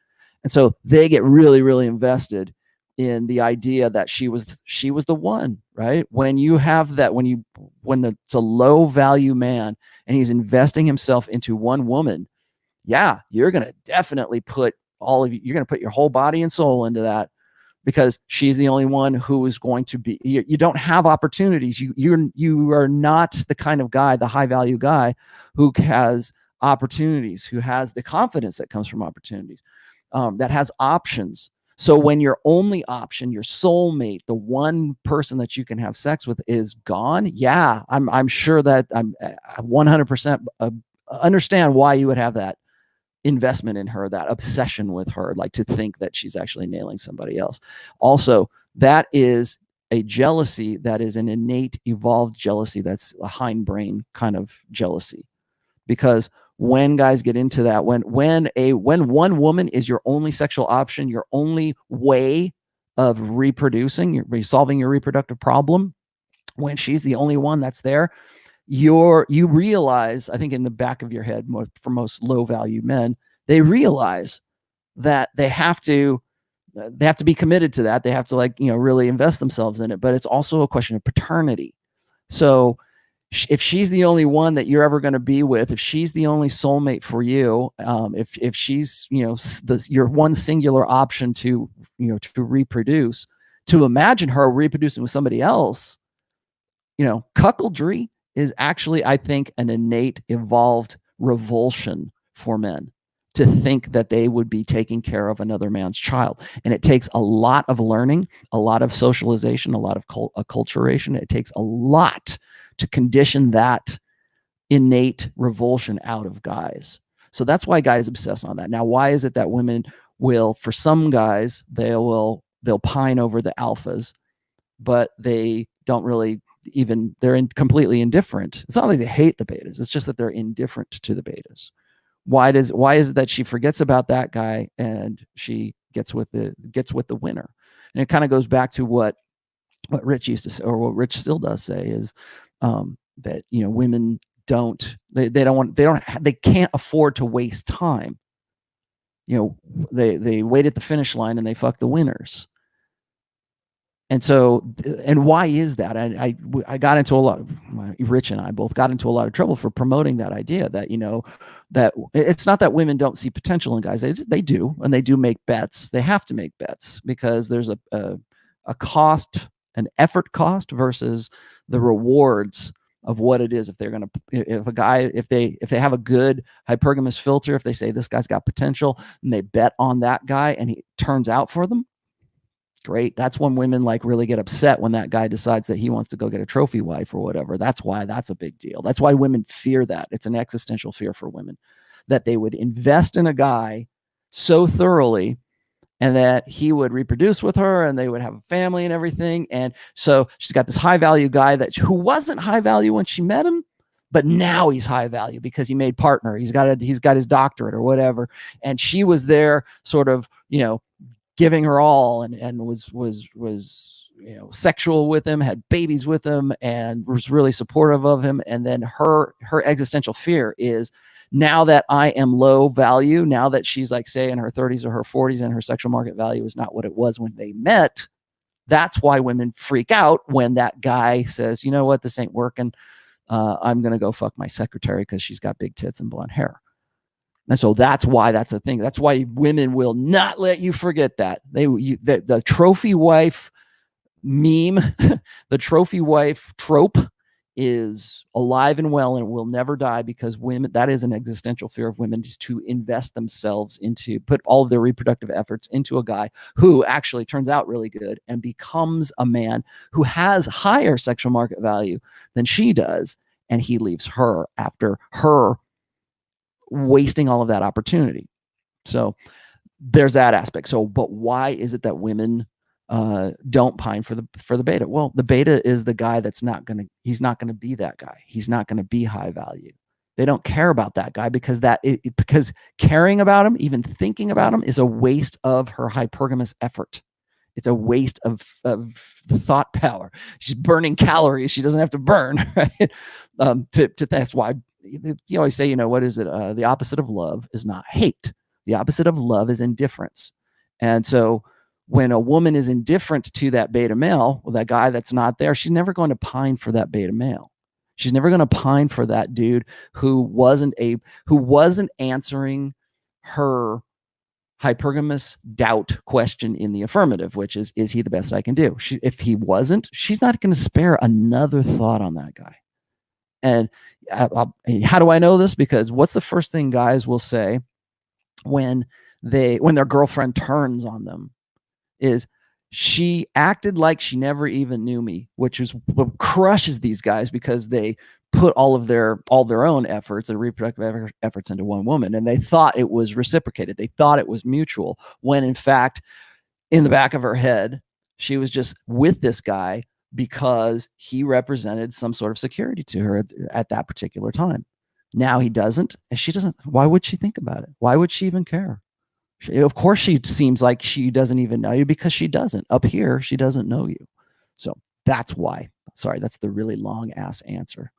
And so they get really, really invested in the idea that she was the one, right? When you have that, when it's a low value man and he's investing himself into one woman, yeah, you're going to definitely you're going to put your whole body and soul into that, because she's the only one who is going to be, you don't have opportunities. You are not the kind of guy, the high value guy who has opportunities, who has the confidence that comes from opportunities, that has options. So when your only option, your soulmate, the one person that you can have sex with, is gone, yeah, I'm sure that I'm 100% understand why you would have that investment in her, that obsession with her, like to think that she's actually nailing somebody else. Also, that is a jealousy that is an innate, evolved jealousy. That's a hindbrain kind of jealousy, because when guys get into that, when one woman is your only sexual option, your only way of reproducing, you're solving your reproductive problem, when she's the only one that's there, you realize, I think in the back of your head, for most low value men, they realize that they have to be committed to that. They have to really invest themselves in it. But it's also a question of paternity. So if she's the only one that you're ever going to be with, if she's the only soulmate for you, if she's your one singular option to reproduce, to imagine her reproducing with somebody else, cuckoldry is actually, I think, an innate, evolved revulsion for men, to think that they would be taking care of another man's child. And it takes a lot of learning, a lot of socialization, a lot of acculturation. It takes a lot to condition that innate revulsion out of guys. So that's why guys obsess on that. Now, why is it that women will, for some guys, they'll pine over the alphas, but they don't really they're completely indifferent. It's not like they hate the betas. It's just that they're indifferent to the betas. Why is it that she forgets about that guy and she gets with the winner? And it kind of goes back to what Rich used to say, or what Rich still does say, is that women they can't afford to waste time. They wait at the finish line and they fuck the winners. And so, and why is that? I got into Rich and I both got into a lot of trouble for promoting that idea that, that it's not that women don't see potential in guys. They do, and they do make bets. They have to make bets, because there's a cost, an effort cost versus the rewards of what it is. If they have a good hypergamous filter, if they say this guy's got potential and they bet on that guy and he turns out for them, Great. That's when women like really get upset when that guy decides that he wants to go get a trophy wife or whatever. That's why that's a big deal. That's why women fear that. It's an existential fear for women, that they would invest in a guy so thoroughly and that he would reproduce with her and they would have a family and everything. And so she's got this high value guy who wasn't high value when she met him, but now he's high value because he made partner. He's got his doctorate or whatever. And she was there sort of, giving her all and was sexual with him, had babies with him, and was really supportive of him. And then her existential fear is, now that I am low value, now that she's like, say, in her 30s or her 40s and her sexual market value is not what it was when they met, that's why women freak out when that guy says, you know what, this ain't working. I'm going to go fuck my secretary because she's got big tits and blonde hair. And so that's why that's a thing. That's why women will not let you forget that. The trophy wife meme, the trophy wife trope is alive and well and will never die, because women, that is an existential fear of women, is to invest themselves into, put all of their reproductive efforts into a guy who actually turns out really good and becomes a man who has higher sexual market value than she does. And he leaves her after her wasting all of that opportunity. So there's that aspect. So, but why is it that women don't pine for the beta? Well, the beta is the guy he's not gonna be that guy. He's not gonna be high value. They don't care about that guy because because caring about him, even thinking about him, is a waste of her hypergamous effort. It's a waste of the thought power. She's burning calories she doesn't have to burn, right? That's why you always say, what is it? The opposite of love is not hate. The opposite of love is indifference. And so when a woman is indifferent to that beta male, or that guy that's not there, she's never going to pine for that beta male. She's never going to pine for that dude who wasn't answering her hypergamous doubt question in the affirmative, which is he the best I can do? If he wasn't, she's not going to spare another thought on that guy. And how do I know this? Because what's the first thing guys will say when their girlfriend turns on them is, she acted like she never even knew me, which is what crushes these guys, because they put all their own efforts and reproductive efforts into one woman, and they thought it was reciprocated. They thought it was mutual, when in fact, in the back of her head, she was just with this guy because he represented some sort of security to her at that particular time. Now he doesn't, and she doesn't. Why would she think about it? Why would she even care? Of course, she seems like she doesn't even know you, because she doesn't. Up here, she doesn't know you. So that's why. Sorry, that's the really long ass answer.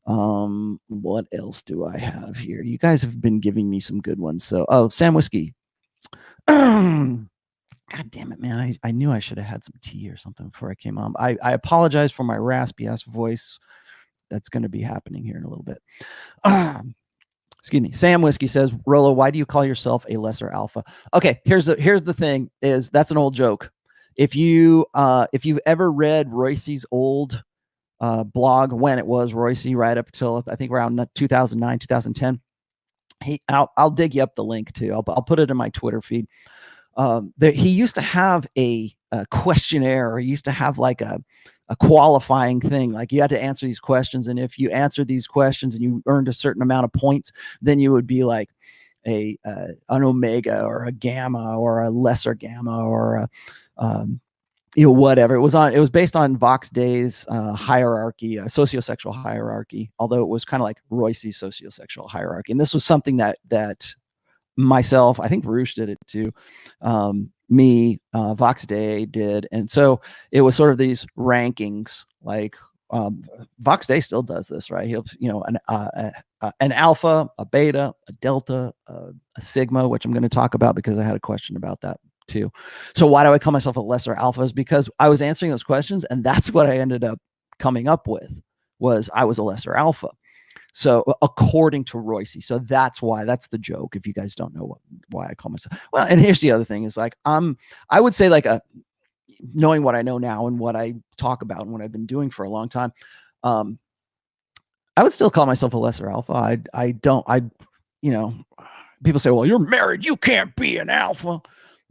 What else do I have here? You guys have been giving me some good ones. So, Sam Whiskey. God damn it, man. I knew I should have had some tea or something before I came on. I apologize for my raspy ass voice. That's going to be happening here in a little bit. Excuse me. Sam Whiskey says, Rollo, why do you call yourself a lesser alpha? Okay, here's the thing, is that's an old joke. If you've ever read Royce's old blog, when it was Royce, right up till I think around 2009, 2010, I'll dig you up the link too. I'll put it in my Twitter feed. He used to have a questionnaire, or he used to have like a qualifying thing. Like, you had to answer these questions, and if you answered these questions and you earned a certain amount of points, then you would be like an omega or a gamma or a lesser gamma or whatever. It was based on Vox Day's hierarchy, socio-sexual hierarchy, although it was kind of like Royce's socio-sexual hierarchy. And this was something that myself, I think Roosh did it too, Vox Day did. And so it was sort of these rankings, like Vox Day still does this, right? He'll, an alpha, a beta, a delta, a sigma, which I'm going to talk about because I had a question about that too. So why do I call myself a lesser alpha? Is because I was answering those questions, and that's what I ended up coming up with, was I was a lesser alpha. So according to Royce, so that's why, that's the joke. If you guys don't know why I call myself, well, and here's the other thing is, like, I would say, like, knowing what I know now and what I talk about and what I've been doing for a long time, I would still call myself a lesser alpha. People say, well, you're married, you can't be an alpha.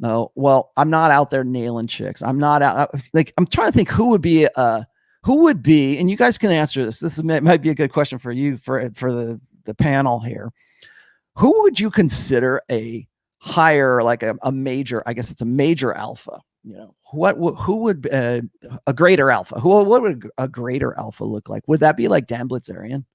No. Well, I'm not out there nailing chicks. I'm not out. I'm trying to think who would be, and you guys can answer this. This might be a good question for you, for the panel here. Who would you consider a higher, like a major, I guess it's a major alpha, who would a greater alpha? What would a greater alpha look like? Would that be like Dan Blitzerian?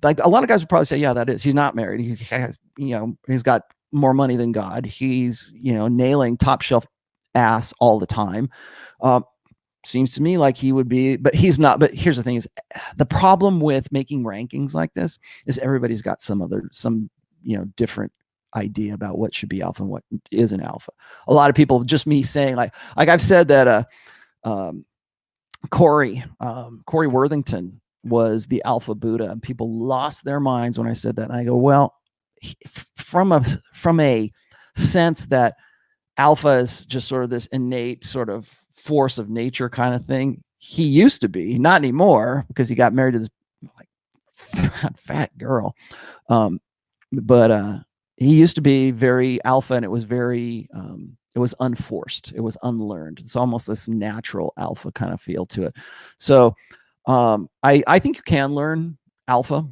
Like a lot of guys would probably say, yeah, that is. He's not married. He has, he's got more money than God. He's, nailing top shelf ass all the time. Seems to me like he would be, but he's not. But here's the thing: is the problem with making rankings like this is everybody's got some different idea about what should be alpha and what isn't alpha. A lot of people, just me saying, like I've said that Corey Worthington was the alpha Buddha, and people lost their minds when I said that. And I go, well, from a sense that alpha is just sort of this innate sort of force of nature kind of thing. He used to be, not anymore, because he got married to this like fat girl. But he used to be very alpha, and it was very, it was unforced. It was unlearned. It's almost this natural alpha kind of feel to it. So I think you can learn alpha.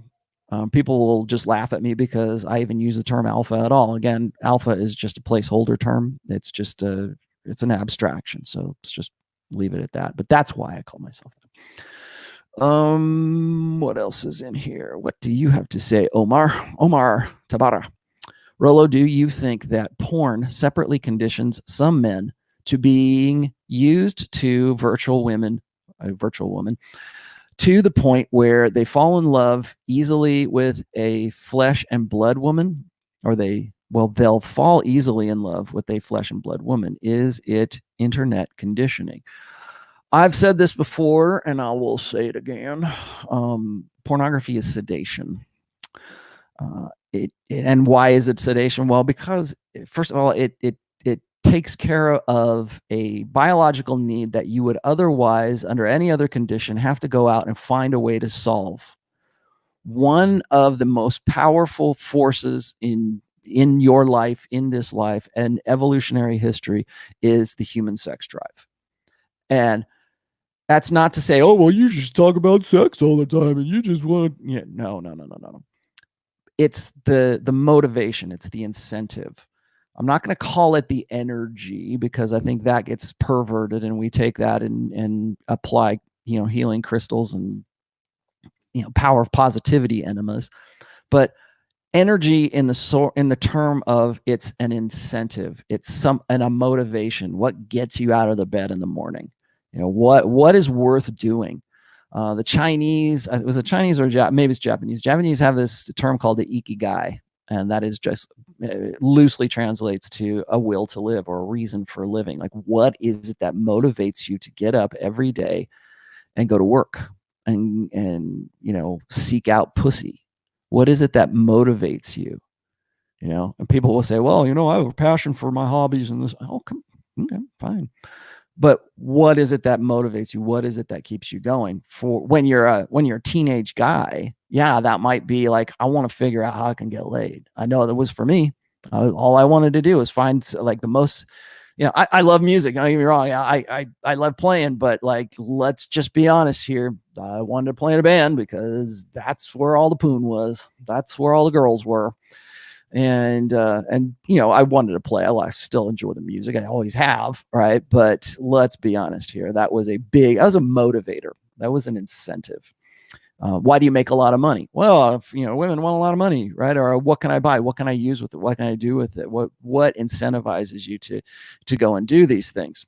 People will just laugh at me because I even use the term alpha at all. Again, alpha is just a placeholder term. It's just it's an abstraction. So let's just leave it at that. But that's why I call myself that. What else is in here? What do you have to say, Omar Tabara? Rollo, do you think that porn separately conditions some men to being used to virtual women to the point where they fall in love easily with a flesh and blood woman, or they'll fall easily in love with a flesh and blood woman? Is it internet conditioning? I've said this before, and I will say it again. Pornography is sedation. And why is it sedation? Well, because first of all, it takes care of a biological need that you would otherwise, under any other condition, have to go out and find a way to solve. One of the most powerful forces in your life, in this life, and evolutionary history is the human sex drive. And that's not to say, oh, well, you just talk about sex all the time and you just want to, no. It's the motivation. It's the incentive. I'm not going to call it the energy, because I think that gets perverted, and we take that and apply, healing crystals and, power of positivity enemas. But energy in the term of, it's an incentive. It's a motivation. What gets you out of the bed in the morning? What is worth doing? The Chinese, it was a Chinese or maybe it's Japanese. Japanese have this term called the ikigai, and that is just loosely translates to a will to live, or a reason for living. Like, what is it that motivates you to get up every day and go to work and seek out pussy? What is it that motivates you? And people will say, well, I have a passion for my hobbies and this. Oh, okay, fine. But what is it that motivates you? What is it that keeps you going? For when you're a teenage guy, yeah, that might be like, I want to figure out how I can get laid. I know that was for me. All I wanted to do was find like the most, I love music. Don't get me wrong. I love playing, but like, let's just be honest here. I wanted to play in a band because that's where all the poon was. That's where all the girls were. And I wanted to play. I still enjoy the music. I always have, right? But let's be honest here. That was a motivator. That was an incentive. Why do you make a lot of money? Well, if, women want a lot of money, right? Or what can I buy? What can I use with it? What can I do with it? What incentivizes you to go and do these things?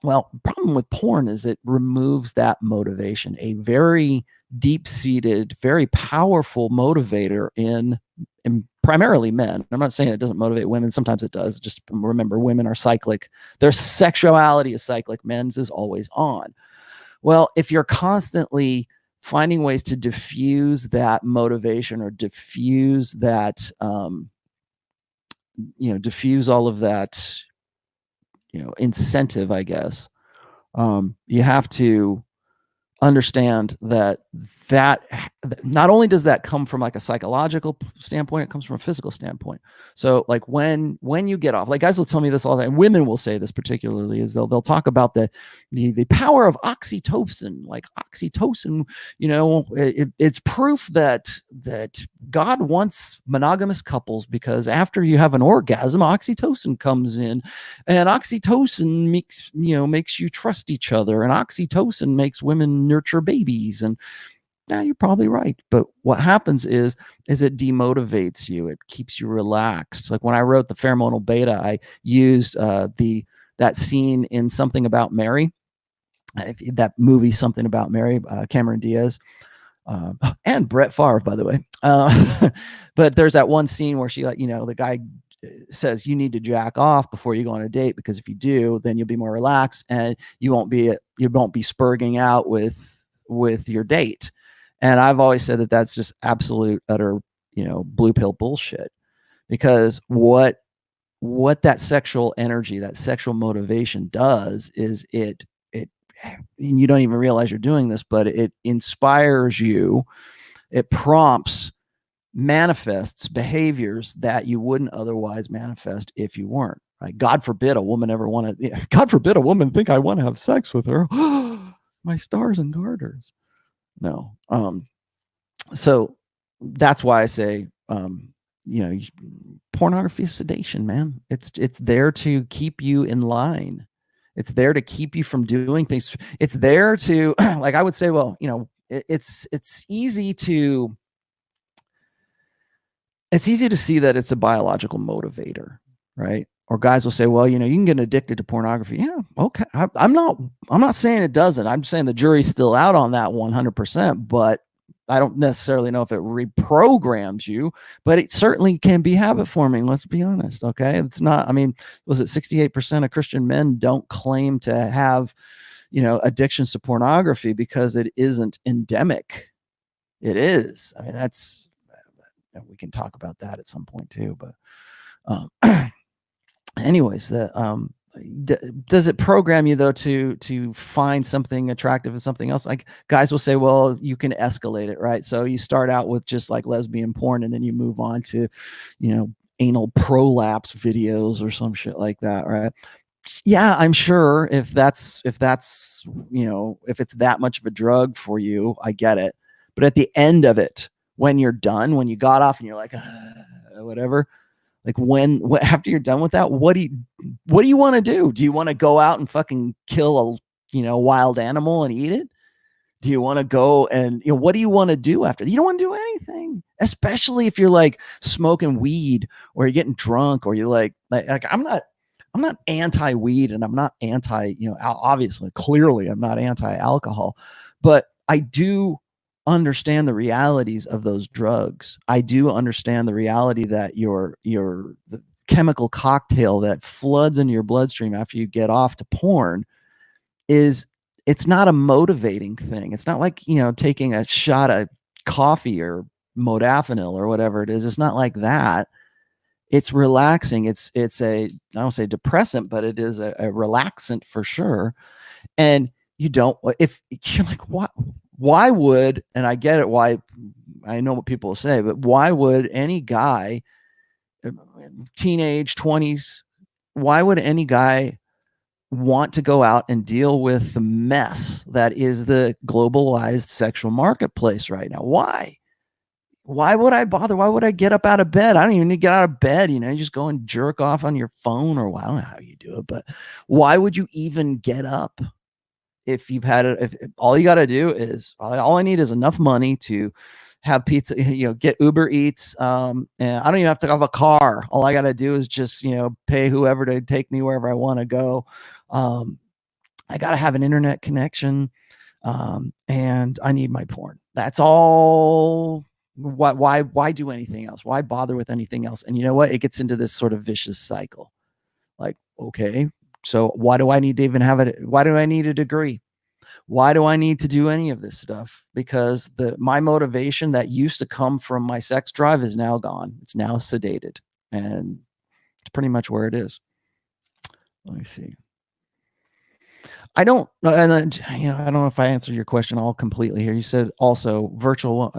Well, the problem with porn is it removes that motivation, a very deep-seated, very powerful motivator in primarily men. I'm not saying it doesn't motivate women. Sometimes it does. Just remember, women are cyclic. Their sexuality is cyclic. Men's is always on. Well, if you're constantly finding ways to diffuse that motivation, or diffuse that, diffuse all of that, incentive, I guess, you have to understand that that not only does that come from like a psychological standpoint, it comes from a physical standpoint. So like when you get off, like guys will tell me this all the time, and women will say this particularly, is they'll talk about the power of oxytocin. Like oxytocin, it's proof that God wants monogamous couples, because after you have an orgasm, oxytocin comes in, and oxytocin makes you trust each other, and oxytocin makes women nurture babies. And yeah, you're probably right. But what happens is it demotivates you. It keeps you relaxed. Like when I wrote the pheromonal beta, I used that scene in Something About Mary, that movie, Something About Mary, Cameron Diaz, and Brett Favre, by the way. But there's that one scene where she, like, the guy says you need to jack off before you go on a date, because if you do, then you'll be more relaxed and you won't be spurging out with your date. And I've always said that that's just absolute utter blue pill bullshit, because what that sexual energy, that sexual motivation does is it and you don't even realize you're doing this, but it inspires you, it prompts, manifests behaviors that you wouldn't otherwise manifest if you weren't. Right? God forbid a woman think I want to have sex with her. My stars and garters. No. So that's why I say, pornography is sedation, man. It's there to keep you in line. It's there to keep you from doing things. It's there to, like, I would say, well, it's easy to see that it's a biological motivator, right? Or guys will say, well, you can get addicted to pornography. Yeah, okay. I'm not saying it doesn't. I'm saying the jury's still out on that 100%, but I don't necessarily know if it reprograms you, but it certainly can be habit forming. Let's be honest. Okay. It's not, was it 68% of Christian men don't claim to have, addictions to pornography because it isn't endemic. It is. We can talk about that at some point too, but, anyways, does it program you though to find something attractive as something else? Like guys will say, well, you can escalate it, right? So you start out with just like lesbian porn, and then you move on to, anal prolapse videos or some shit like that, right? Yeah, I'm sure if it's that much of a drug for you, I get it. But at the end of it, when you're done, when you got off and you're like, whatever, like after you're done with that, what do you want to do? Do you want to go out and fucking kill a wild animal and eat it? Do you want to go and, what do you want to do after? You don't want to do anything, especially if you're like smoking weed or you're getting drunk, or you're like I'm not anti-weed, and I'm not anti, obviously, clearly I'm not anti-alcohol, but I do understand the realities of those drugs. I do understand the reality that the chemical cocktail that floods into your bloodstream after you get off to porn it's not a motivating thing. It's not like, taking a shot of coffee or modafinil or whatever it is. It's not like that. It's relaxing. It's I don't say depressant, but it is a relaxant for sure. And if you're like, why would, and I get it, why, I know what people will say, but why would any guy, teenage 20s, why would any guy want to go out and deal with the mess that is the globalized sexual marketplace right now? Why would I bother? Why would I get up out of bed? I don't even need to get out of bed. You just go and jerk off on your phone, or I don't know how you do it, but why would you even get up? If you've had it, if all you got to do is, all I need is enough money to have pizza, get Uber Eats. And I don't even have to have a car. All I got to do is just, pay whoever to take me wherever I want to go. I got to have an internet connection. And I need my porn. That's all. Why do anything else? Why bother with anything else? And you know what? It gets into this sort of vicious cycle. Like, okay, so why do I need to even have it? Why do I need a degree? Why do I need to do any of this stuff? Because my motivation that used to come from my sex drive is now gone. It's now sedated, and it's pretty much where it is. Let me see. I don't know, and then, I don't know if I answered your question all completely here. You said also virtual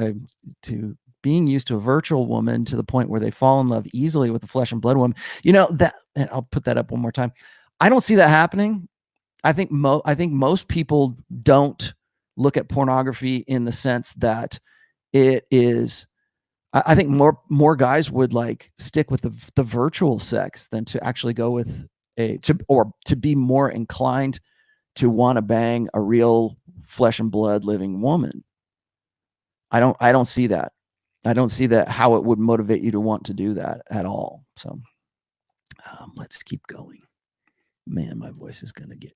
to being used to a virtual woman to the point where they fall in love easily with a flesh and blood woman. That, and I'll put that up one more time. I don't see that happening. I think most people don't look at pornography in the sense that it is. I think more guys would like stick with the virtual sex than to actually go with to be more inclined to want to bang a real flesh and blood living woman. I don't see that. I don't see that how it would motivate you to want to do that at all. So let's keep going. Man, my voice is going to get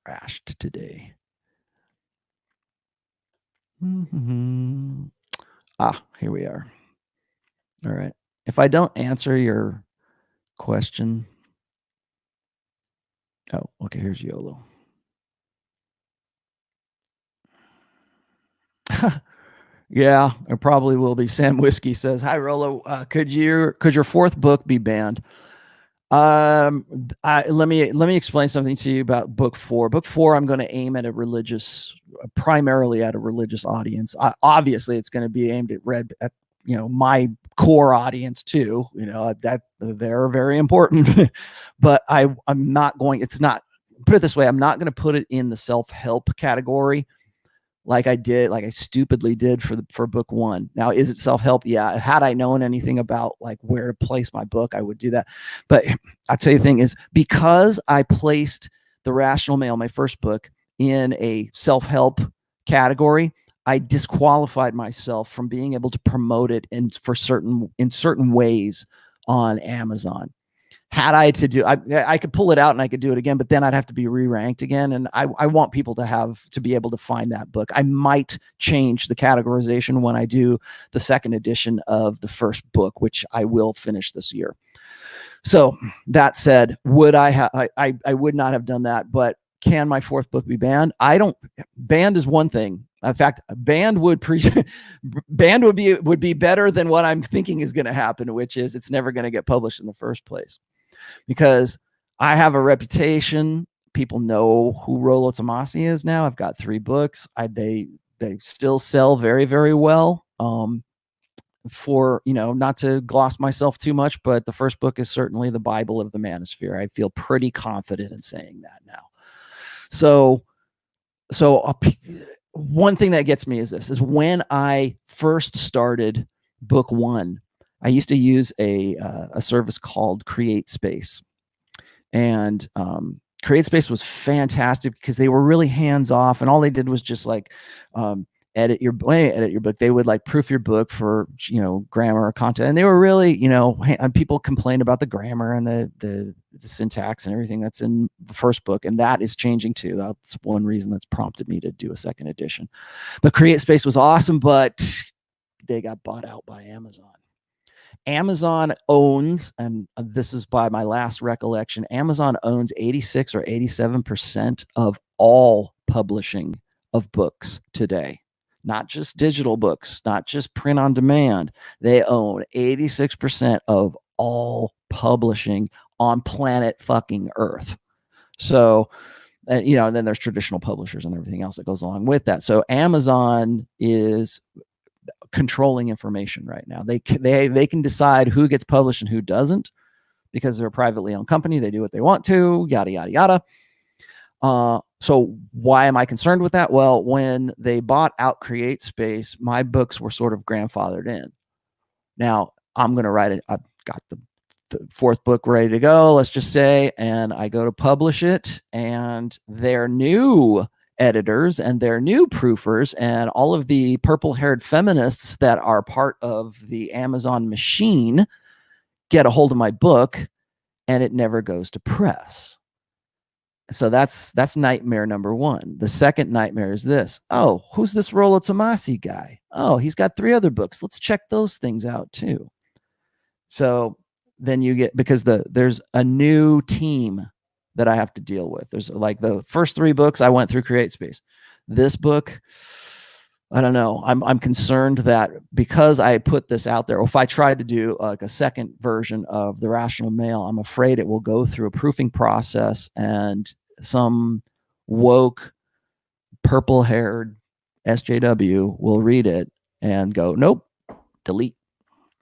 thrashed today. Here we are. All right. If I don't answer your question. Oh, okay. Here's YOLO. Yeah, it probably will be. Sam Whiskey says, "Hi, Rollo. Could your fourth book be banned?" Let me explain something to you about book 4. Book 4, I'm going to aim at primarily at a religious audience. Obviously, it's going to be aimed at my core audience too. That they're very important, but I'm not going. It's not. Put it this way: I'm not going to put it in the self-help category. Like I stupidly did for book 1. Now, is it self-help? Yeah. Had I known anything about like where to place my book, I would do that. But I'll tell you the thing is, because I placed The Rational Male, my first book, in a self-help category, I disqualified myself from being able to promote it in certain ways on Amazon. Had I to do, I could pull it out and I could do it again, but then I'd have to be re-ranked again. And I want people to be able to find that book. I might change the categorization when I do the second edition of the first book, which I will finish this year. So that said, I would not have done that, but can my fourth book be banned? Banned is one thing. In fact, banned would be better than what I'm thinking is going to happen, which is it's never going to get published in the first place. Because I have a reputation. People know who Rollo Tomassi is now. I've got 3 books. They still sell very, very well. For, not to gloss myself too much, but the first book is certainly the Bible of the manosphere. I feel pretty confident in saying that now. So one thing that gets me is when I first started book 1, I used to use a service called Create Space, and Create Space was fantastic because they were really hands off, and all they did was just like edit your book. They would like proof your book for grammar or content, and they were really and people complain about the grammar and the syntax and everything that's in the first book, and that is changing too. That's one reason that's prompted me to do a second edition. But Create Space was awesome, but they got bought out by Amazon. Amazon owns, and this is by my last recollection, Amazon owns 86 or 87% of all publishing of books today. Not just digital books, not just print on demand. They own 86% of all publishing on planet fucking Earth. So, and then there's traditional publishers and everything else that goes along with that. So Amazon is controlling information right now. They can decide who gets published and who doesn't, because they're a privately owned company. They do what they want to, yada, yada, yada. So why am I concerned with that? Well, when they bought out Create Space, my books were sort of grandfathered in. Now I'm going to write it. I've got the fourth book ready to go, let's just say, and I go to publish it, and their new editors and their new proofers and all of the purple-haired feminists that are part of the Amazon machine get a hold of my book, and it never goes to press. So that's nightmare number 1. The second nightmare is this. Oh, who's this Rollo Tomassi guy? Oh, he's got 3 other books. Let's check those things out too. So then you get, because there's a new team that I have to deal with. There's like the first 3 books I went through Create Space. This book, I don't know. I'm concerned that because I put this out there, or if I tried to do like a second version of The Rational Male, I'm afraid it will go through a proofing process, and some woke, purple-haired SJW will read it and go, nope, delete.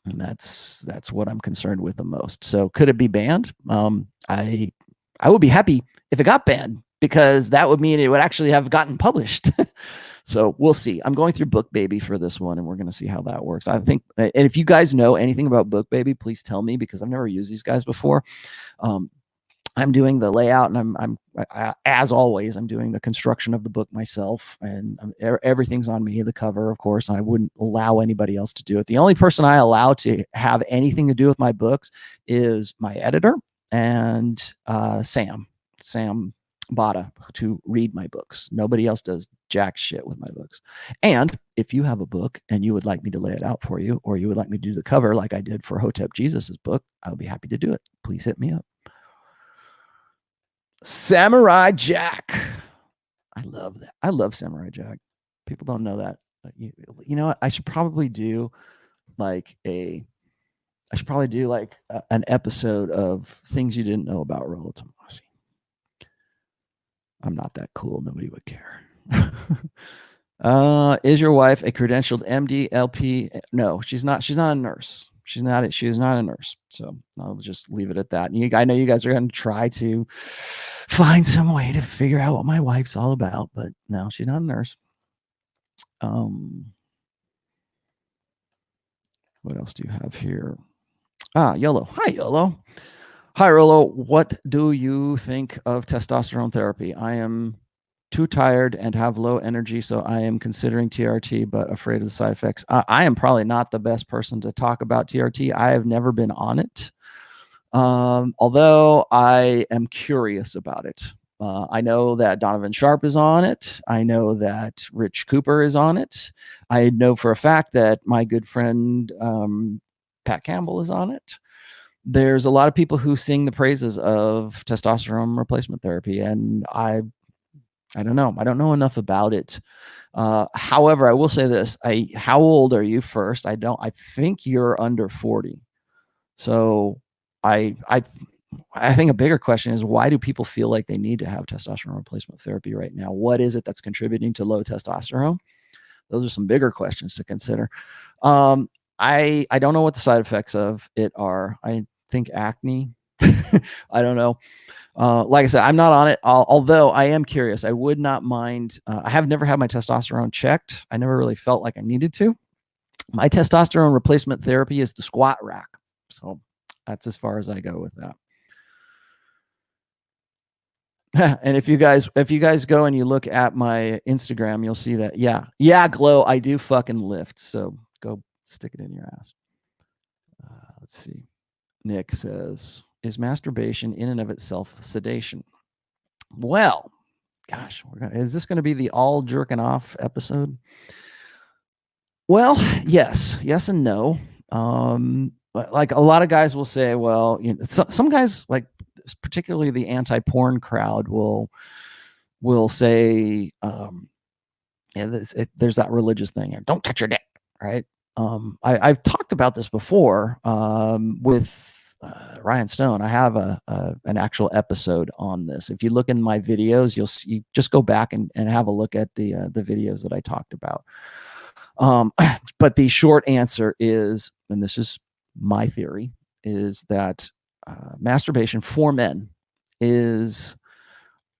And that's what I'm concerned with the most. So could it be banned? I would be happy if it got banned, because that would mean it would actually have gotten published. So we'll see. I'm going through Book Baby for this one, and we're going to see how that works. I think, and if you guys know anything about Book Baby, please tell me, because I've never used these guys before. I'm doing the layout, and I'm as always, I'm doing the construction of the book myself, and everything's on me. The cover, of course, and I wouldn't allow anybody else to do it. The only person I allow to have anything to do with my books is my editor and Sam Bada, to read my books. Nobody else does jack shit with my books. And if you have a book and you would like me to lay it out for you, or you would like me to do the cover like I did for Hotep Jesus's book, I'll be happy to do it. Please hit me up. Samurai Jack. I love that. I love Samurai Jack. People don't know that. You know what? I should probably do like an episode of things you didn't know about Rollo Tomassi. I'm not that cool. Nobody would care. Is your wife a credentialed MD, LP? No, she's not. She's not a nurse. She is not a nurse. So I'll just leave it at that. I know you guys are going to try to find some way to figure out what my wife's all about, but no, she's not a nurse. What else do you have here? YOLO. Hi, YOLO. Hi, Rollo. What do you think of testosterone therapy? I am too tired and have low energy, so I am considering TRT, but afraid of the side effects. I am probably not the best person to talk about TRT. I have never been on it, although I am curious about it. I know that Donovan Sharp is on it. I know that Rich Cooper is on it. I know for a fact that my good friend Pat Campbell is on it. There's a lot of people who sing the praises of testosterone replacement therapy, and I don't know. I don't know enough about it. However, I will say this. How old are you first? I think you're under 40. So I think a bigger question is, why do people feel like they need to have testosterone replacement therapy right now? What is it that's contributing to low testosterone? Those are some bigger questions to consider. I don't know what the side effects of it are. I think acne. I don't know. Like I said, I'm not on it, although I am curious. I would not mind. I have never had my testosterone checked. I never really felt like I needed to. My testosterone replacement therapy is the squat rack. So that's as far as I go with that. And if you guys go and you look at my Instagram, you'll see that, yeah, Glow, I do fucking lift. So go stick it in your ass. Let's see. Nick says, is masturbation in and of itself sedation? Well, gosh, is this going to be the all jerking off episode? Well, yes and no. Like a lot of guys will say, well, some guys, like particularly the anti-porn crowd, will say, there's that religious thing, don't touch your dick, right? I've talked about this before with Ryan Stone. I have an actual episode on this. If you look in my videos, you'll see. Just go back and have a look at the videos that I talked about. But the short answer is, and this is my theory, is that masturbation for men is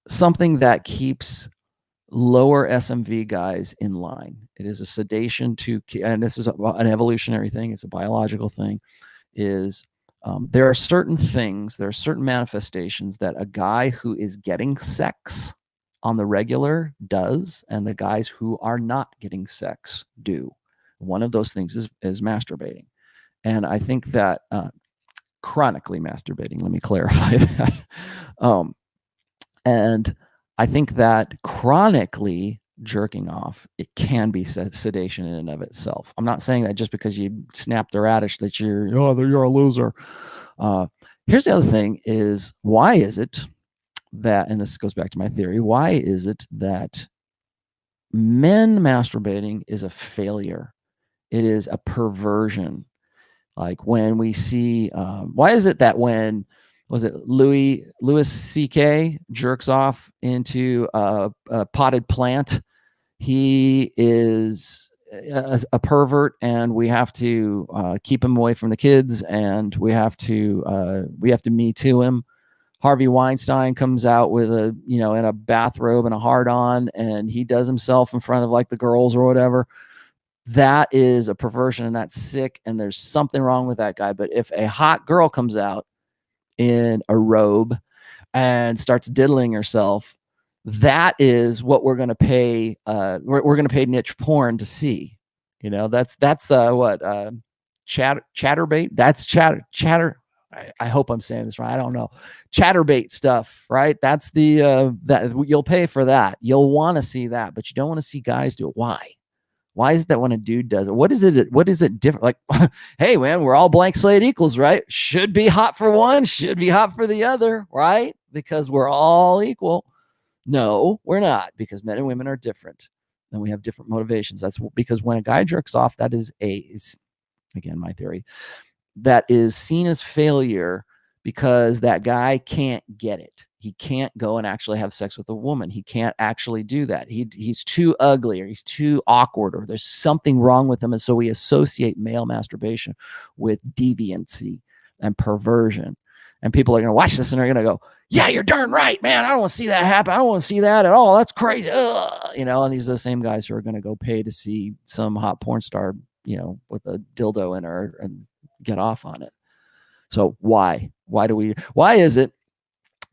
something that keeps lower SMV guys in line. It is a sedation and this is an evolutionary thing. It's a biological thing. There are certain manifestations that a guy who is getting sex on the regular does, and the guys who are not getting sex do. One of those things is masturbating. And I think that chronically masturbating, let me clarify that. And I think that chronically jerking off, it can be sedation in and of itself. I'm not saying that just because you snap the radish that you're a loser. Here's the other thing is, why is it that, and this goes back to my theory, why is it that men masturbating is a failure? It is a perversion. Like when we see, why is it that when was it Louis C.K. jerks off into a potted plant. He is a pervert, and we have to keep him away from the kids, and we have to Me Too him. Harvey Weinstein comes out with a, in a bathrobe and a hard on, and he does himself in front of like the girls or whatever. That is a perversion, and that's sick, and there's something wrong with that guy. But if a hot girl comes out in a robe and starts diddling herself, that is what we're going to pay. We're going to pay niche porn to see. That's what chatterbait. That's chatter. I hope I'm saying this right. I don't know. Chatterbait stuff, right? That's the that you'll pay for that. You'll want to see that, but you don't want to see guys do it. Why? Why is it that when a dude does it? What is it different? Like, hey man, we're all blank slate equals, right? Should be hot for one, should be hot for the other, right? Because we're all equal. No, we're not, because men and women are different, and we have different motivations. That's because when a guy jerks off, that is again, my theory, that is seen as failure, because that guy can't get it. He can't go and actually have sex with a woman. He can't actually do that. He's too ugly, or he's too awkward, or there's something wrong with him. And so we associate male masturbation with deviancy and perversion. And people are going to watch this and they're going to go, yeah, you're darn right, man. I don't want to see that happen. I don't want to see that at all. That's crazy. And these are the same guys who are going to go pay to see some hot porn star, with a dildo in her and get off on it. So why is it?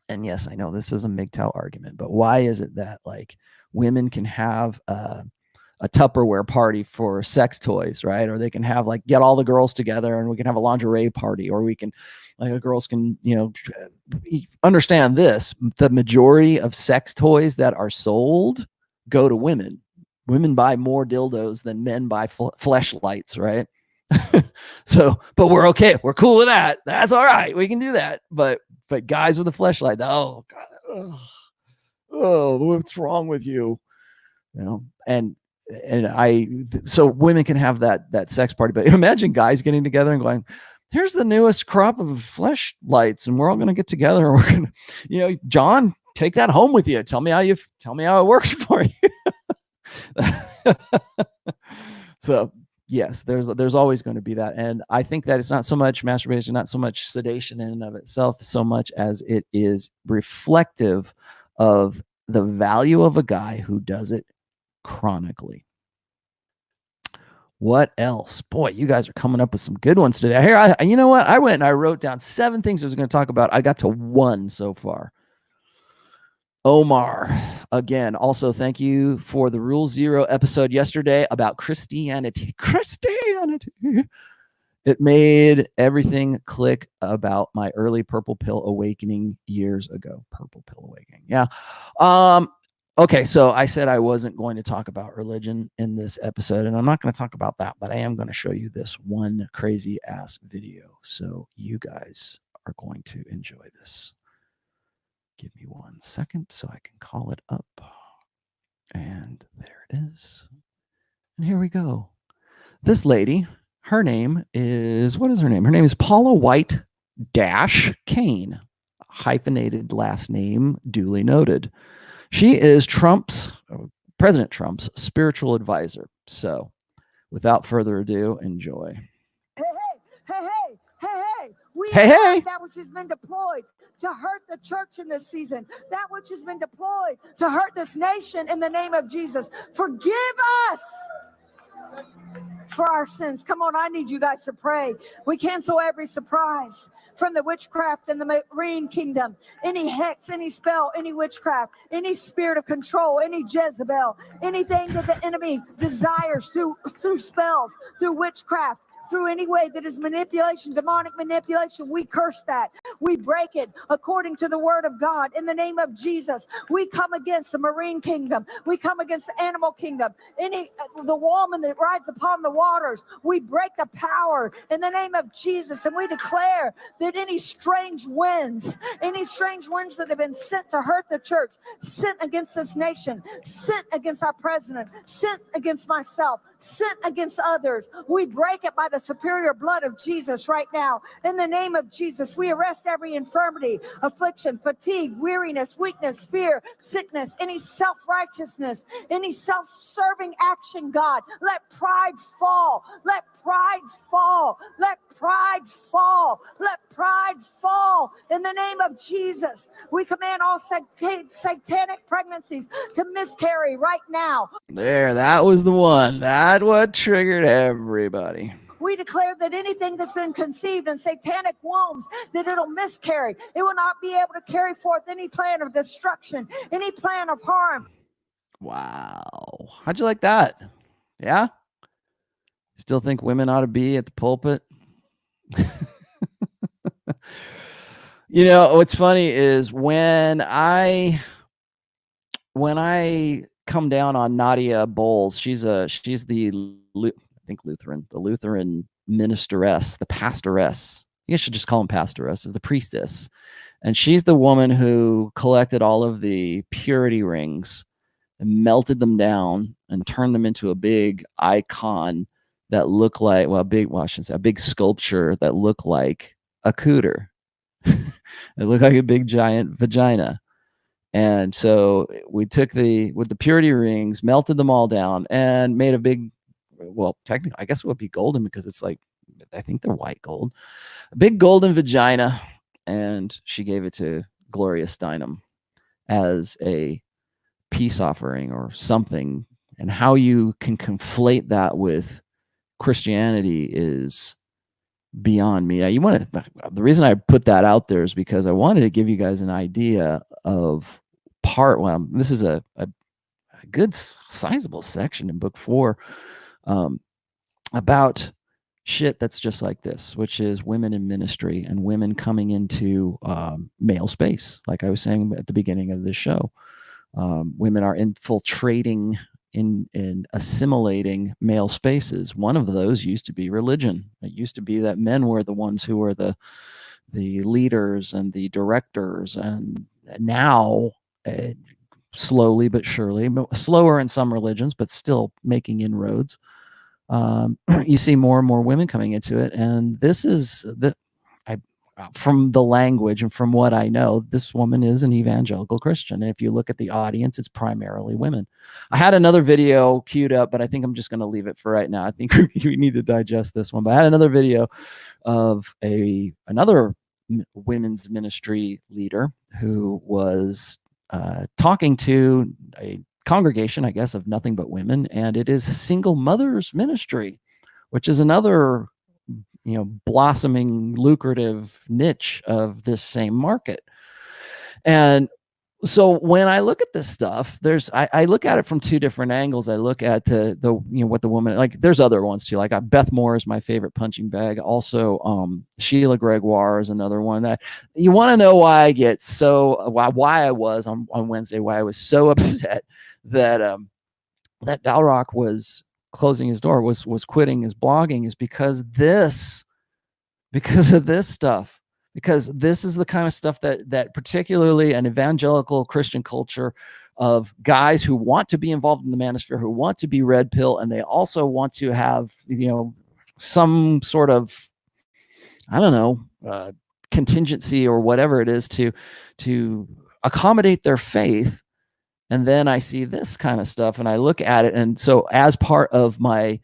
And yes, I know this is a MGTOW argument, but why is it that like women can have a Tupperware party for sex toys, right? Or they can have like, get all the girls together and we can have a lingerie party, or we can, like, the girls can, understand this. The majority of sex toys that are sold go to women. Women buy more dildos than men buy fleshlights, right? So, but we're okay. We're cool with that. That's all right. We can do that. But guys with a fleshlight, oh God, oh, what's wrong with you? So women can have that sex party. But imagine guys getting together and going, here's the newest crop of fleshlights, and we're all going to get together, and we're going to, John, take that home with you. Tell me how it works for you. So yes, there's always going to be that. And I think that it's not so much masturbation, not so much sedation in and of itself, so much as it is reflective of the value of a guy who does it chronically. What else? Boy, you guys are coming up with some good ones today. Here, you know what? I went and I wrote down 7 things I was going to talk about. I got to 1 so far. Omar, again, also thank you for the Rule Zero episode yesterday about Christianity. It made everything click about my early purple pill awakening years ago. Purple pill awakening. Yeah. Okay, so I said I wasn't going to talk about religion in this episode, and I'm not going to talk about that, but I am going to show you this one crazy ass video. So you guys are going to enjoy this. Give me 1 second so I can call it up. And there it is. And here we go. This lady, her name is, what is her name? Her name is Paula White Kane, hyphenated last name, duly noted. She is President Trump's spiritual advisor. So without further ado, enjoy. Hey. That which has been deployed to hurt the church in this season, that which has been deployed to hurt this nation, in the name of Jesus, forgive us for our sins. Come on, I need you guys to pray. We cancel every surprise from the witchcraft and the marine kingdom. Any hex, any spell, any witchcraft, any spirit of control, any Jezebel, anything that the enemy desires through spells, through witchcraft, through any way that is manipulation, demonic manipulation, we curse that. We break it according to the word of God. In the name of Jesus, we come against the marine kingdom. We come against the animal kingdom. The woman that rides upon the waters, we break the power in the name of Jesus. And we declare that any strange winds that have been sent to hurt the church, sent against this nation, sent against our president, sent against myself, sent against others, we break it by the superior blood of Jesus right now. In the name of Jesus, we arrest every infirmity, affliction, fatigue, weariness, weakness, fear, sickness, any self-righteousness, any self-serving action, God. Let pride fall. Let pride fall. Let pride fall. Let pride fall. In the name of Jesus, we command all satanic pregnancies to miscarry right now. There, that was the one. That what triggered everybody. We declare that anything that's been conceived in satanic wombs, that it'll miscarry. It will not be able to carry forth any plan of destruction, any plan of harm. Wow. How'd you like that? Yeah? Still think women ought to be at the pulpit? You know, what's funny is when I come down on Nadia Bowles, she's the Lutheran, the Lutheran ministeress, the pastoress. I guess you should just call them pastoress, is the priestess. And she's the woman who collected all of the purity rings and melted them down and turned them into a big icon that looked like, I shouldn't say, a big sculpture that looked like a cooter. It looked like a big giant vagina. And so we took with the purity rings, melted them all down, and made a big, well, technically, I guess it would be golden because it's like, I think they're white gold, a big golden vagina. And she gave it to Gloria Steinem as a peace offering or something. And how you can conflate that with Christianity is beyond me. Now, the reason I put that out there is because I wanted to give you guys an idea of this is a good sizable section in book 4 about shit that's just like this, which is women in ministry and women coming into male space. Like I was saying at the beginning of this show, women are infiltrating in assimilating male spaces. One of those used to be religion. It used to be that men were the ones who were the leaders and the directors, and now slowly but surely, slower in some religions, but still making inroads, you see more and more women coming into it. And this is from the language and from what I know, this woman is an evangelical Christian. And if you look at the audience, it's primarily women. I had another video queued up, but I think I'm just going to leave it for right now. I think we need to digest this one. But I had another video of another women's ministry leader who was talking to a congregation, I guess, of nothing but women. And it is single mothers ministry, which is another blossoming, lucrative niche of this same market. And so when I look at this stuff, I look at it from two different angles. I look at the what the woman, like, there's other ones too. Like Beth Moore is my favorite punching bag. Also, Sheila Gregoire is another one. That you want to know why I get why I was on Wednesday, why I was so upset that that Dalrock was closing his door, was quitting his blogging, is because of this stuff. Because this is the kind of stuff that particularly an evangelical Christian culture of guys who want to be involved in the manosphere, who want to be red pill, and they also want to have some sort of, I don't know, contingency or whatever it is to accommodate their faith. And then I see this kind of stuff and I look at it. And so as part of my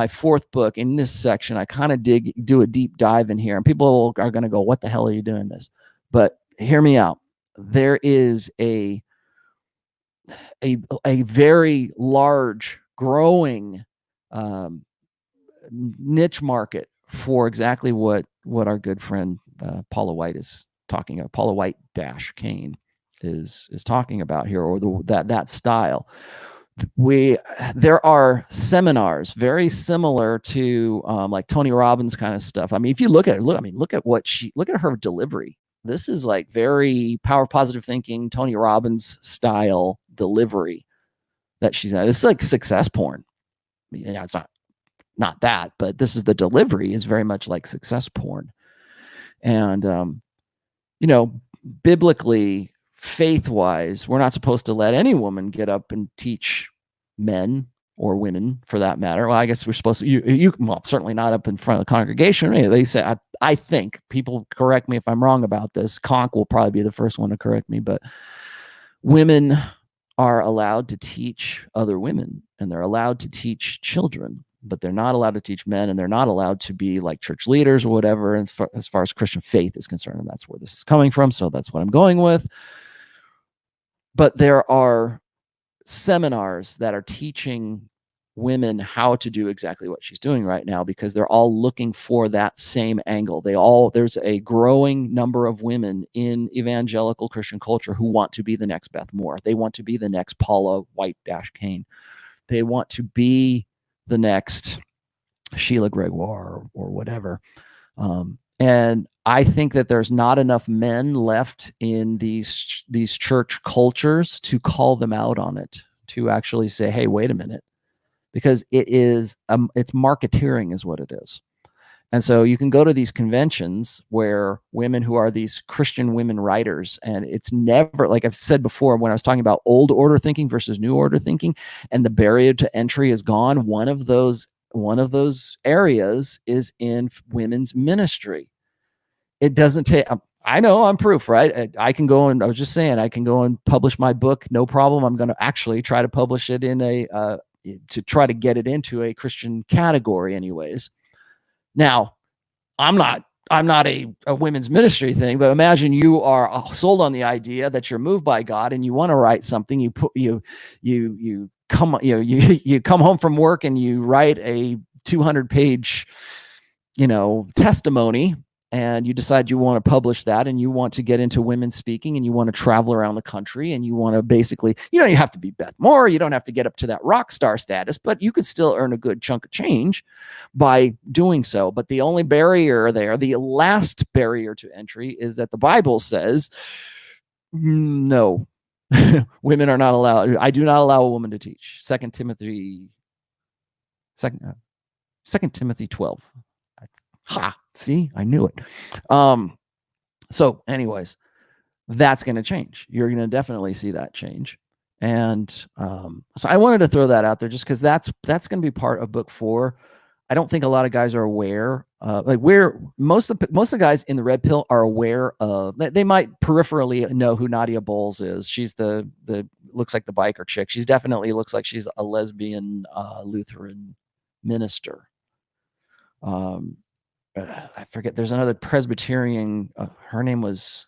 fourth book in this section, I kind of do a deep dive in here, and people are going to go, what the hell are you doing this? But hear me out. There is a very large growing niche market for exactly what our good friend Paula White is talking about. Paula White - Kane is talking about here, or that style. There are seminars very similar to like Tony Robbins kind of stuff. I mean, if you look at it, look at her delivery. This is like very power positive thinking, Tony Robbins style delivery that she's at. It's like success porn. It's not that, but this is the delivery is very much like success porn. And biblically, faith-wise, we're not supposed to let any woman get up and teach men or women for that matter. Well, I guess we're supposed to, well, certainly not up in front of the congregation. They say, I think, people correct me if I'm wrong about this. Conk will probably be the first one to correct me, but women are allowed to teach other women, and they're allowed to teach children, but they're not allowed to teach men, and they're not allowed to be like church leaders or whatever as far as Christian faith is concerned. And that's where this is coming from. So that's what I'm going with. But there are seminars that are teaching women how to do exactly what she's doing right now, because they're all looking for that same angle. There's a growing number of women in evangelical Christian culture who want to be the next Beth Moore. They want to be the next Paula White-Kane. They want to be the next Sheila Gregoire or whatever. And I think that there's not enough men left in these church cultures to call them out on it, to actually say, hey, wait a minute, because it's marketeering is what it is. And so you can go to these conventions where women who are these Christian women writers, and it's never, like I've said before, when I was talking about old order thinking versus new order thinking, and the barrier to entry is gone, one of those areas is in women's ministry. It doesn't take, I know I'm proof, right? I can go and I was just saying, I can go and publish my book, no problem. I'm going to actually try to publish it in to try to get it into a Christian category anyways. Now, I'm not a women's ministry thing, but imagine you are sold on the idea that you're moved by God and you want to write something. You come home from work and you write a 200-page, testimony, and you decide you want to publish that, and you want to get into women speaking, and you want to travel around the country, and you want to basically, you have to be Beth Moore. You don't have to get up to that rock star status, but you could still earn a good chunk of change by doing so. But the only barrier there, the last barrier to entry, is that the Bible says, no, women are not allowed. I do not allow a woman to teach. 2 Timothy 12. Ha, see, I knew it. So anyways, that's going to change. You're going to definitely see that change. And so I wanted to throw that out there just because that's going to be part of book 4. I don't think a lot of guys are aware, most of the guys in the red pill are aware of, they might peripherally know who Nadia Bowles is. She's the looks like the biker chick. She's definitely looks like she's a lesbian Lutheran minister. I forget, there's another Presbyterian, her name was,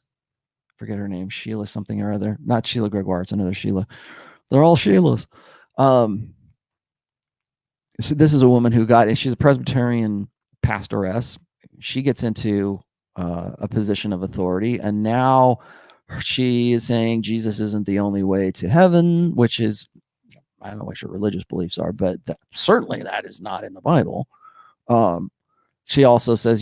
I forget her name, Sheila something or other, not Sheila Gregoire, it's another Sheila. They're all Sheilas. So this is a woman who she's a Presbyterian pastoress. She gets into a position of authority, and now she is saying Jesus isn't the only way to heaven, which is, I don't know what your religious beliefs are, but certainly that is not in the Bible. She also says,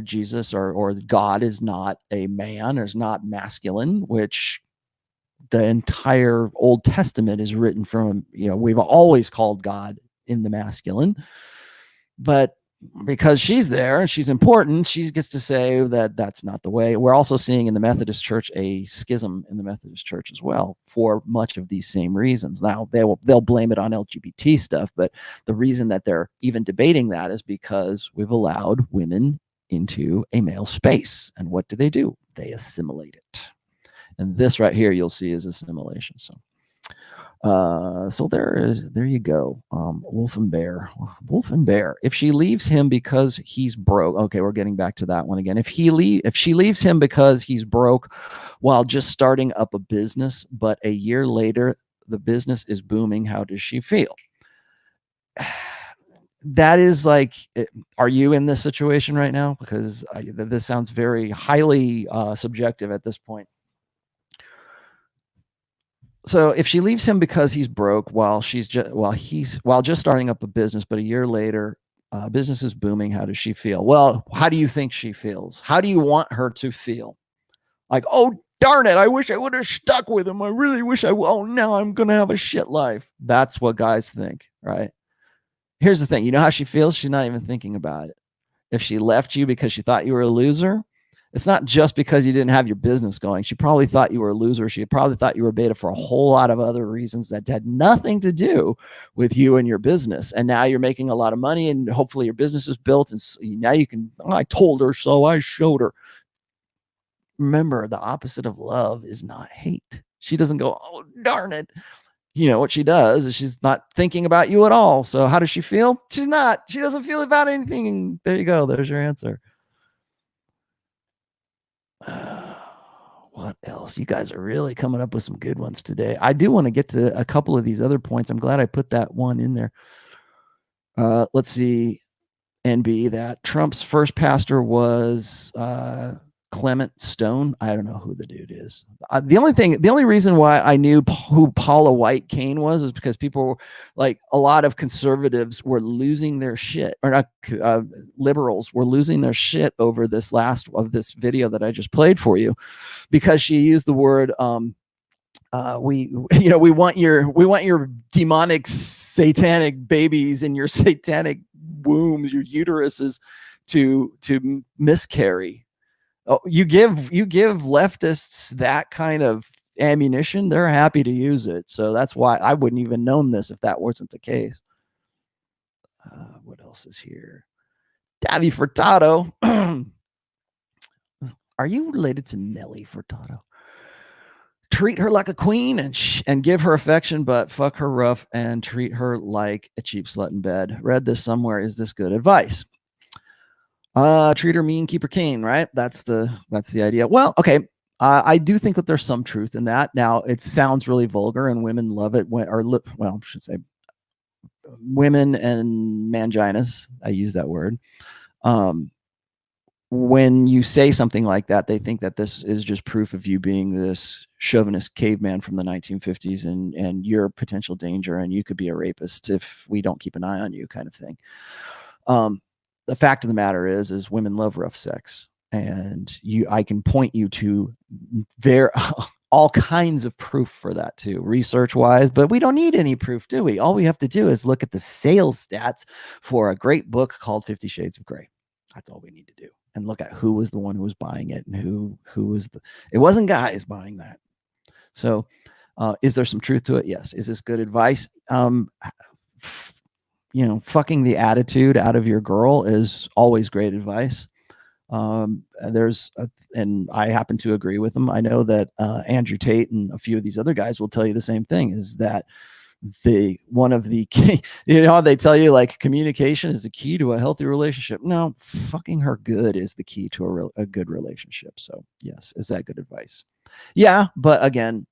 Jesus or God is not a man, or is not masculine, which the entire Old Testament is written from, we've always called God in the masculine, but because she's there and she's important, she gets to say that that's not the way. We're also seeing in the Methodist Church a schism in the Methodist Church as well for much of these same reasons. Now they'll blame it on LGBT stuff, but the reason that they're even debating that is because we've allowed women into a male space, and what do? They assimilate it, and this right here you'll see is assimilation. So there you go. Wolf and Bear. If she leaves him because he's broke. Okay, we're getting back to that one again. If she leaves him because he's broke while just starting up a business, but a year later the business is booming, how does she feel? That is like, are you in this situation right now? Because this sounds very highly subjective at this point. So if she leaves him because he's broke while just starting up a business, but a year later, business is booming, how does she feel? Well, how do you think she feels? How do you want her to feel? Like, oh, darn it, I wish I would have stuck with him. I really wish oh, now I'm going to have a shit life. That's what guys think, right? Here's the thing. You know how she feels? She's not even thinking about it. If she left you because she thought you were a loser, It's not just because you didn't have your business going. She probably thought you were a loser. She probably thought you were beta for a whole lot of other reasons that had nothing to do with you and your business. And now you're making a lot of money, and hopefully your business is built. And now you can, I told her, so I showed her. Remember, the opposite of love is not hate. She doesn't go, oh, darn it. You know, what she does is she's not thinking about you at all. So how does she feel? She's not. She doesn't feel about anything. There you go. There's your answer. What else? You guys are really coming up with some good ones today. I do want to get to a couple of these other points. I'm glad I put that one in there. Let's see. NB, that Trump's first pastor was Clement Stone. I don't know who the dude is. The only reason why I knew who Paula White Cain was because people were, like, a lot of conservatives were losing their shit, or not, liberals were losing their shit over this last of this video that I just played for you, because she used the word we want your demonic satanic babies in your satanic wombs, your uteruses to miscarry. Oh, you give leftists that kind of ammunition, they're happy to use it. So that's why I wouldn't even known this if that wasn't the case. What else is here? Davy Furtado. Are you related to Nelly Furtado? Treat her like a queen and give her affection, but fuck her rough and treat her like a cheap slut in bed. Read this somewhere. Is this good advice? Treat her mean, keep her keen, right? That's the idea. Well, okay. I do think that there's some truth in that. Now, it sounds really vulgar and women love it I should say women and manginas. I use that word. When you say something like that, they think that this is just proof of you being this chauvinist caveman from the 1950s and you're a potential danger and you could be a rapist if we don't keep an eye on you, kind of thing. The fact of the matter is women love rough sex, and I can point you to all kinds of proof for that too, research wise, but we don't need any proof, do we? All we have to do is look at the sales stats for a great book called 50 Shades of Grey. That's all we need to do. And look at who was the one who was buying it and who was it wasn't guys buying that. So is there some truth to it? Yes. Is this good advice? Fucking the attitude out of your girl is always great advice. And I happen to agree with them. I know that Andrew Tate and a few of these other guys will tell you the same thing, is that one of the key, they tell you, like, communication is the key to a healthy relationship. No, fucking her good is the key to a good relationship. So yes, is that good advice? Yeah, but again,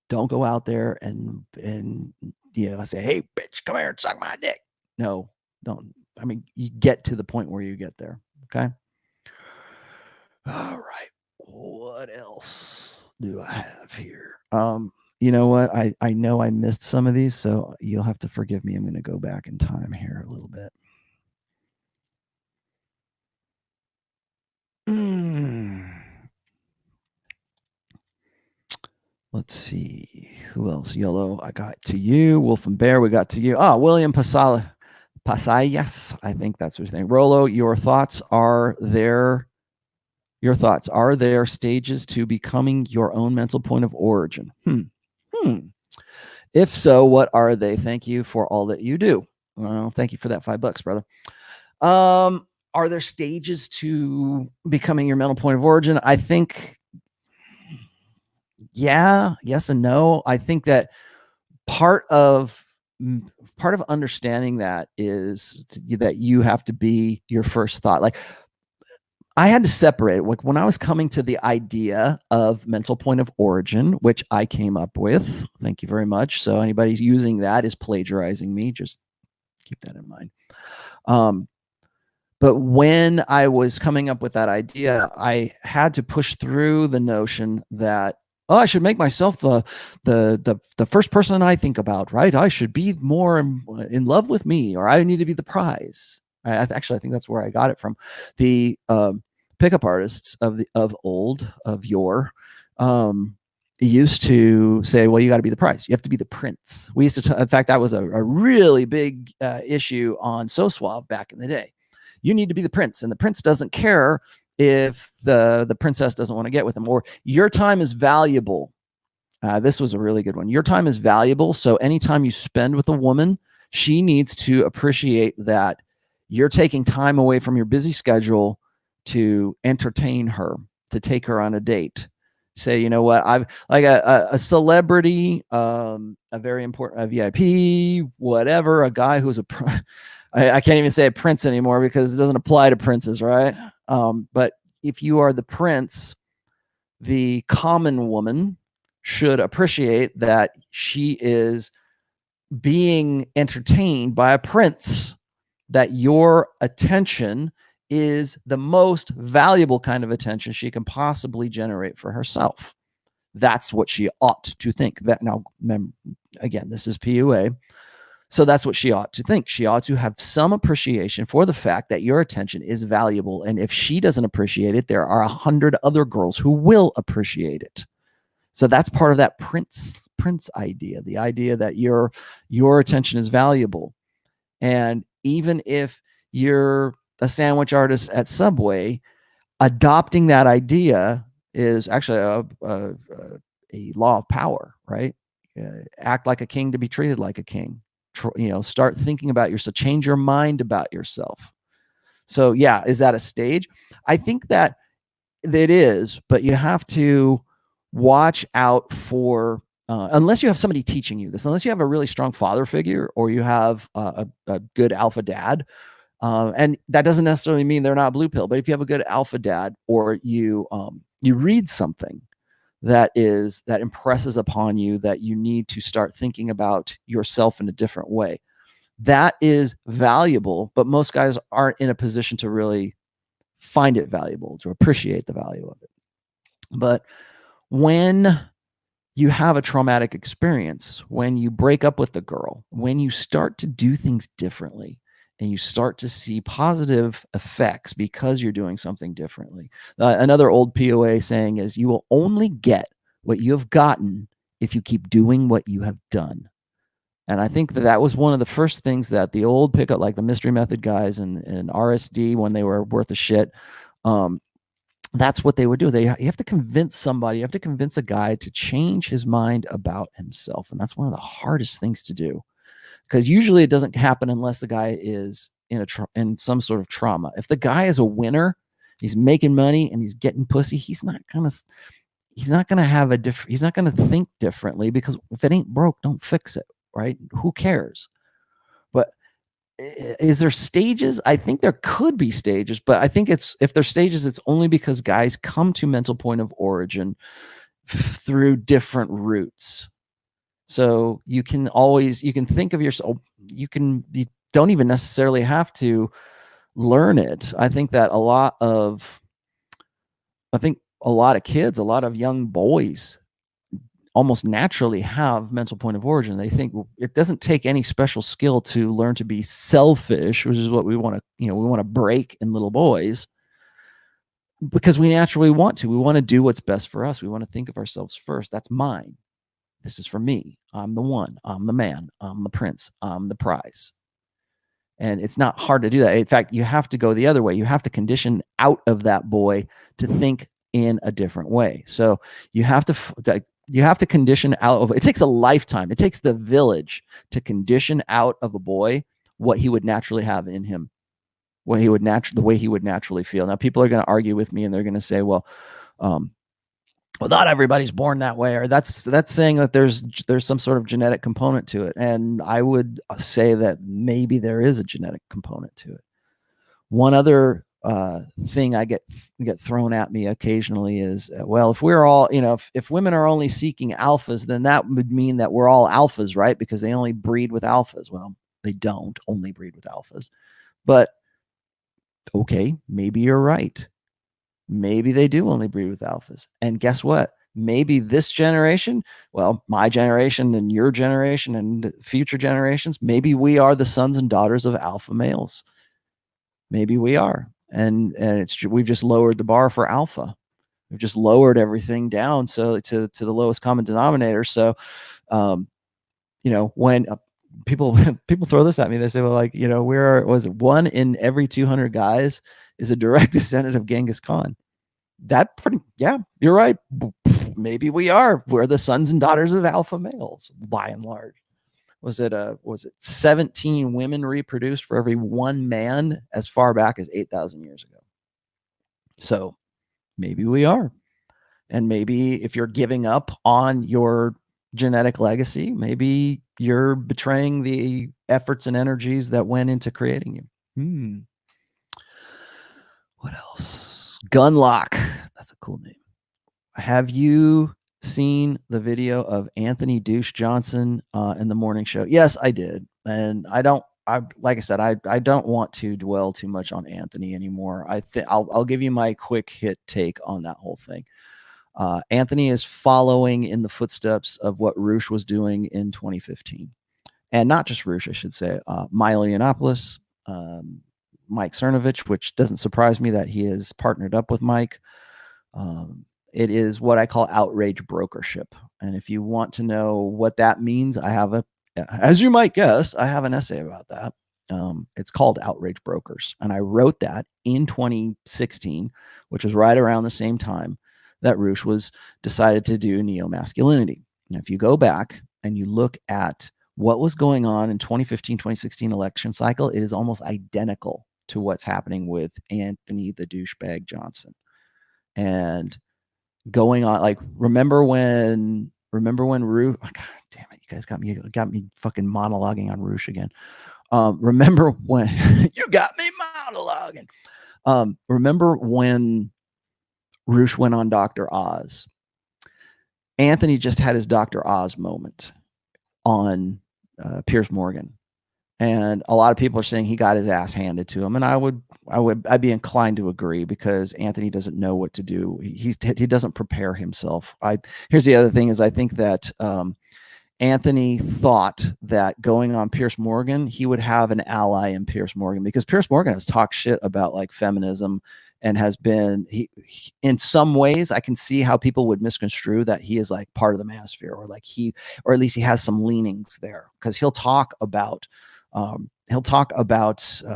don't go out there and say, hey bitch, come here and suck my dick. No, don't. I mean, you get to the point where you get there. Okay. All right. What else do I have here? You know what? I know I missed some of these, so you'll have to forgive me. I'm going to go back in time here a little bit. Let's see. Who else? Yellow, I got to you. Wolf and Bear, we got to you. William Pasayas. I think that's what you're saying. Rollo, your thoughts are there. Your thoughts, are there stages to becoming your own mental point of origin? If so, what are they? Thank you for all that you do. Well, thank you for that $5, brother. Are there stages to becoming your mental point of origin? I think, yeah, yes and no. I think that part of understanding that is that you have to be your first thought. Like, I had to separate, like, when I was coming to the idea of mental point of origin, which I came up with. Thank you very much. So anybody using that is plagiarizing me. Just keep that in mind. But when I was coming up with that idea, I had to push through the notion that, I should make myself the first person I think about, right? I should be more in love with me, or I need to be the prize. I think that's where I got it from. The pickup artists of yore used to say, well, you got to be the prize. You have to be the prince. We used to, in fact, that was a really big issue on So Suave back in the day. You need to be the prince, and the prince doesn't care if the princess doesn't want to get with him, or your time is valuable. This was a really good one. Your time is valuable. So anytime you spend with a woman, she needs to appreciate that you're taking time away from your busy schedule to entertain her, to take her on a date. Say, you know what, I've like a celebrity, a very important, a VIP, whatever, a guy who's I can't even say a prince anymore because it doesn't apply to princes, right? But if you are the prince, the common woman should appreciate that she is being entertained by a prince, that your attention is the most valuable kind of attention she can possibly generate for herself. That's what she ought to think. That now, again, this is PUA. So that's what she ought to think. She ought to have some appreciation for the fact that your attention is valuable. And if she doesn't appreciate it, there are 100 other girls who will appreciate it. So that's part of that prince idea, the idea that your attention is valuable. And even if you're a sandwich artist at Subway, adopting that idea is actually a law of power, right? Act like a king to be treated like a king. Start thinking about yourself, change your mind about yourself. So yeah, is that a stage? I think that it is, but you have to watch out for, unless you have somebody teaching you this, unless you have a really strong father figure, or you have a good alpha dad, and that doesn't necessarily mean they're not blue pill, but if you have a good alpha dad, or you read something that impresses upon you that you need to start thinking about yourself in a different way, that is valuable. But most guys aren't in a position to really find it valuable, to appreciate the value of it. But when you have a traumatic experience, when you break up with the girl, when you start to do things differently, and you start to see positive effects because you're doing something differently. Another old POA saying is, you will only get what you have gotten if you keep doing what you have done. And I think that was one of the first things that the old pickup, like the Mystery Method guys and RSD, when they were worth a shit, that's what they would do. You have to convince somebody, you have to convince a guy to change his mind about himself. And that's one of the hardest things to do, because usually it doesn't happen unless the guy is in some sort of trauma. If the guy is a winner, he's making money and he's getting pussy, he's not gonna think differently, because if it ain't broke, don't fix it, right? Who cares? But is there stages? I think there could be stages, but I think if there's stages, it's only because guys come to mental point of origin through different routes. So you can think of yourself, you don't even necessarily have to learn it. I think that a lot of kids, a lot of young boys almost naturally have mental point of origin. They think it doesn't take any special skill to learn to be selfish, which is what we want to break in little boys, because we naturally want to. We want to do what's best for us. We want to think of ourselves first. That's mine. This is for me. I'm the one. I'm the man. I'm the prince. I'm the prize. And it's not hard to do that. In fact, you have to go the other way. You have to condition out of that boy to think in a different way. So you have to condition out of it. Takes a lifetime. It takes the village to condition out of a boy what he would naturally have in him, the way he would naturally feel. Now, people are going to argue with me, and they're going to say, well, not everybody's born that way, or that's saying that there's some sort of genetic component to it. And I would say that maybe there is a genetic component to it. One other thing I get thrown at me occasionally is, well, if we're all, if women are only seeking alphas, then that would mean that we're all alphas, right? Because they only breed with alphas. Well, they don't only breed with alphas, but okay, maybe you're right. Maybe they do only breed with alphas. And guess what? Maybe this generation, well, my generation and your generation and future generations, maybe we are the sons and daughters of alpha males. Maybe we are. And we've just lowered the bar for alpha. We've just lowered everything down to the lowest common denominator. So, when people throw this at me, they say, well, like, was it 1 in every 200 guys is a direct descendant of Genghis Khan. Yeah, you're right. Maybe we are. We're the sons and daughters of alpha males, by and large. Was it 17 women reproduced for every one man as far back as 8,000 years ago? So maybe we are. And maybe if you're giving up on your genetic legacy, maybe you're betraying the efforts and energies that went into creating you. What else? Gunlock. That's a cool name. Have you seen the video of Anthony Douche Johnson in the morning show? Yes, I did. And like I said, I don't want to dwell too much on Anthony anymore. I'll give you my quick hit take on that whole thing. Anthony is following in the footsteps of what Roosh was doing in 2015. And not just Roosh, I should say, Milo Yiannopoulos, Mike Cernovich, which doesn't surprise me that he is partnered up with Mike. It is what I call outrage brokership. And if you want to know what that means, as you might guess, I have an essay about that. It's called Outrage Brokers. And I wrote that in 2016, which was right around the same time that Roosh was decided to do neo-masculinity. Now, if you go back and you look at what was going on in 2015, 2016 election cycle, it is almost identical to what's happening with Anthony the douchebag Johnson. And going on, like, remember when Roosh, oh, God damn it, you guys got me fucking monologuing on Roosh again. Remember when you got me monologuing? Remember when Roosh went on Dr. Oz? Anthony just had his Dr. Oz moment on Piers Morgan. And a lot of people are saying he got his ass handed to him. And I'd be inclined to agree, because Anthony doesn't know what to do. He doesn't prepare himself. Here's the other thing is, I think that Anthony thought that going on Piers Morgan, he would have an ally in Piers Morgan, because Piers Morgan has talked shit about like feminism and has been, he in some ways I can see how people would misconstrue that he is like part of the manosphere, or at least he has some leanings there, because he'll talk about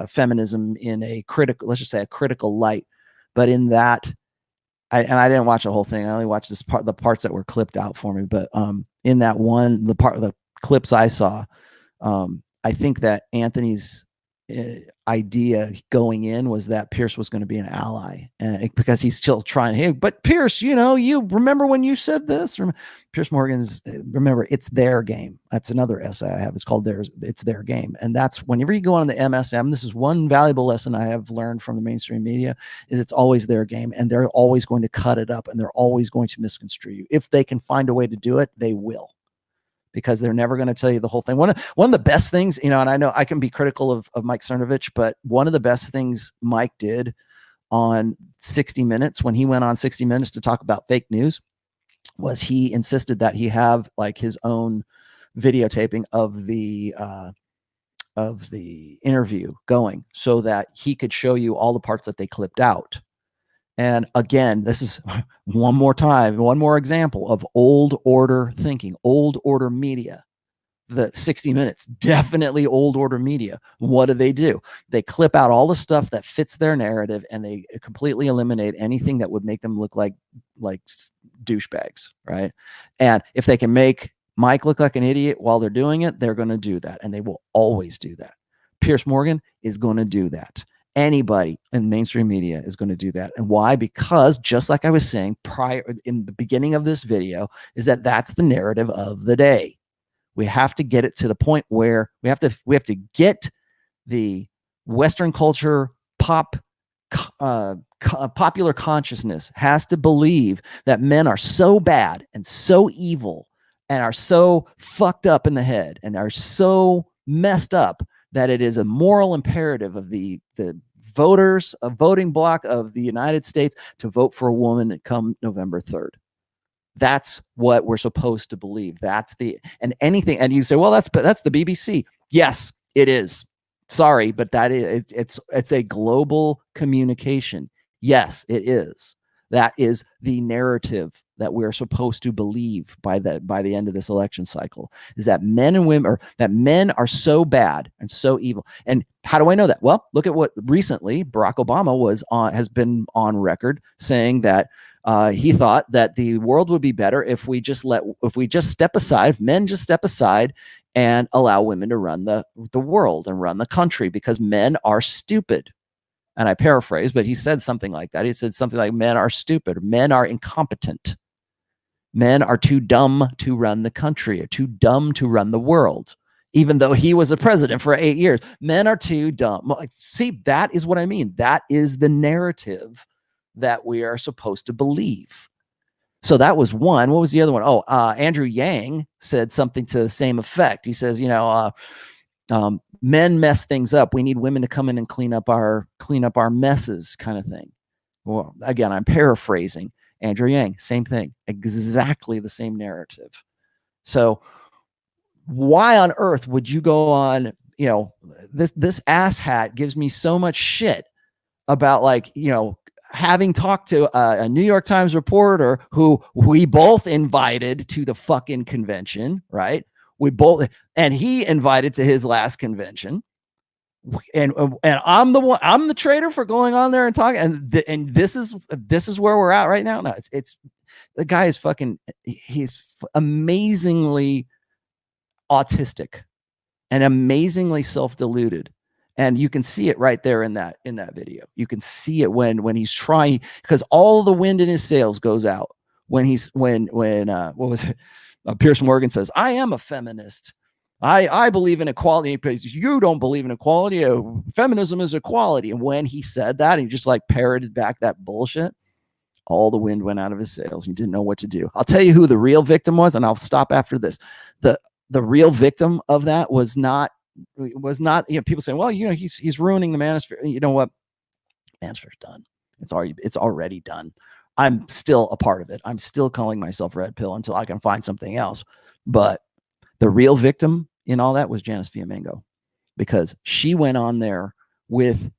feminism in a critical, let's just say a critical light. But in that, I didn't watch the whole thing. I only watched the parts that were clipped out for me. But in that one, the clips I saw, I think that Anthony's idea going in was that Pierce was going to be an ally, because he's still trying. Hey, but Pierce, you remember when you said this? Piers Morgan's, remember, it's their game. That's another essay I have. It's called It's Their Game. And that's whenever you go on the MSM, this is one valuable lesson I have learned from the mainstream media, is it's always their game, and they're always going to cut it up, and they're always going to misconstrue you. If they can find a way to do it, they will, because they're never going to tell you the whole thing. One of the best things, and I know I can be critical of Mike Cernovich, but one of the best things Mike did on 60 Minutes, when he went on 60 Minutes to talk about fake news, was he insisted that he have like his own videotaping of the interview going, so that he could show you all the parts that they clipped out. And again, this is one more example of old order thinking, old order media. The 60 Minutes, definitely old order media. What do? They clip out all the stuff that fits their narrative, and they completely eliminate anything that would make them look like douchebags, right? And if they can make Mike look like an idiot while they're doing it, they're going to do that, and they will always do that. Piers Morgan is going to do that. Anybody in mainstream media is going to do that. And why? Because just like I was saying prior in the beginning of this video, is that that's the narrative of the day. We have to get it to the point where we have to get the Western culture popular consciousness has to believe that men are so bad and so evil and are so fucked up in the head and are so messed up that it is a moral imperative of the voters, a voting bloc of the United States, to vote for a woman come November 3rd. That's what we're supposed to believe. And you say, well, that's the BBC. Yes, it is. Sorry, but it's a global communication. Yes, it is. That is the narrative that we're supposed to believe by the end of this election cycle, is that men and women, or that men are so bad and so evil. And how do I know that? Well, look at what recently Barack Obama has been on record saying that he thought that the world would be better if we just step aside, men just step aside and allow women to run the world and run the country, because men are stupid. And I paraphrase, but he said something like that. He said something like, men are stupid, men are incompetent, men are too dumb to run the country, or too dumb to run the world. Even though he was a president for 8 years, men are too dumb. See, that is what I mean. That is the narrative that we are supposed to believe. So that was one. What was the other one? Oh, Andrew Yang said something to the same effect. He says, men mess things up. We need women to come in and clean up our messes, kind of thing. Well, again, I'm paraphrasing Andrew Yang. Same thing, exactly the same narrative. So why on earth would you go on? This asshat gives me so much shit about, having talked to a New York Times reporter who we both invited to the fucking convention, right? And he invited to his last convention, and I'm the traitor for going on there and talking. And this is where we're at right now. No, it's the guy is he's amazingly autistic and amazingly self-deluded. And you can see it right there in that video. You can see it when he's trying, because all the wind in his sails goes out when what was it? Pierce Morgan says, "I am a feminist. I believe in equality." Because you don't believe in equality. Feminism is equality. And when he said that, he just parroted back that bullshit. All the wind went out of his sails. He didn't know what to do. I'll tell you who the real victim was, and I'll stop after this. The real victim of that was not, people saying, well, he's ruining the manosphere. You know what? Manosphere's done. It's already done. I'm still a part of it. I'm still calling myself Red Pill until I can find something else. But the real victim in all that was Janice Fiamengo, because she went on there with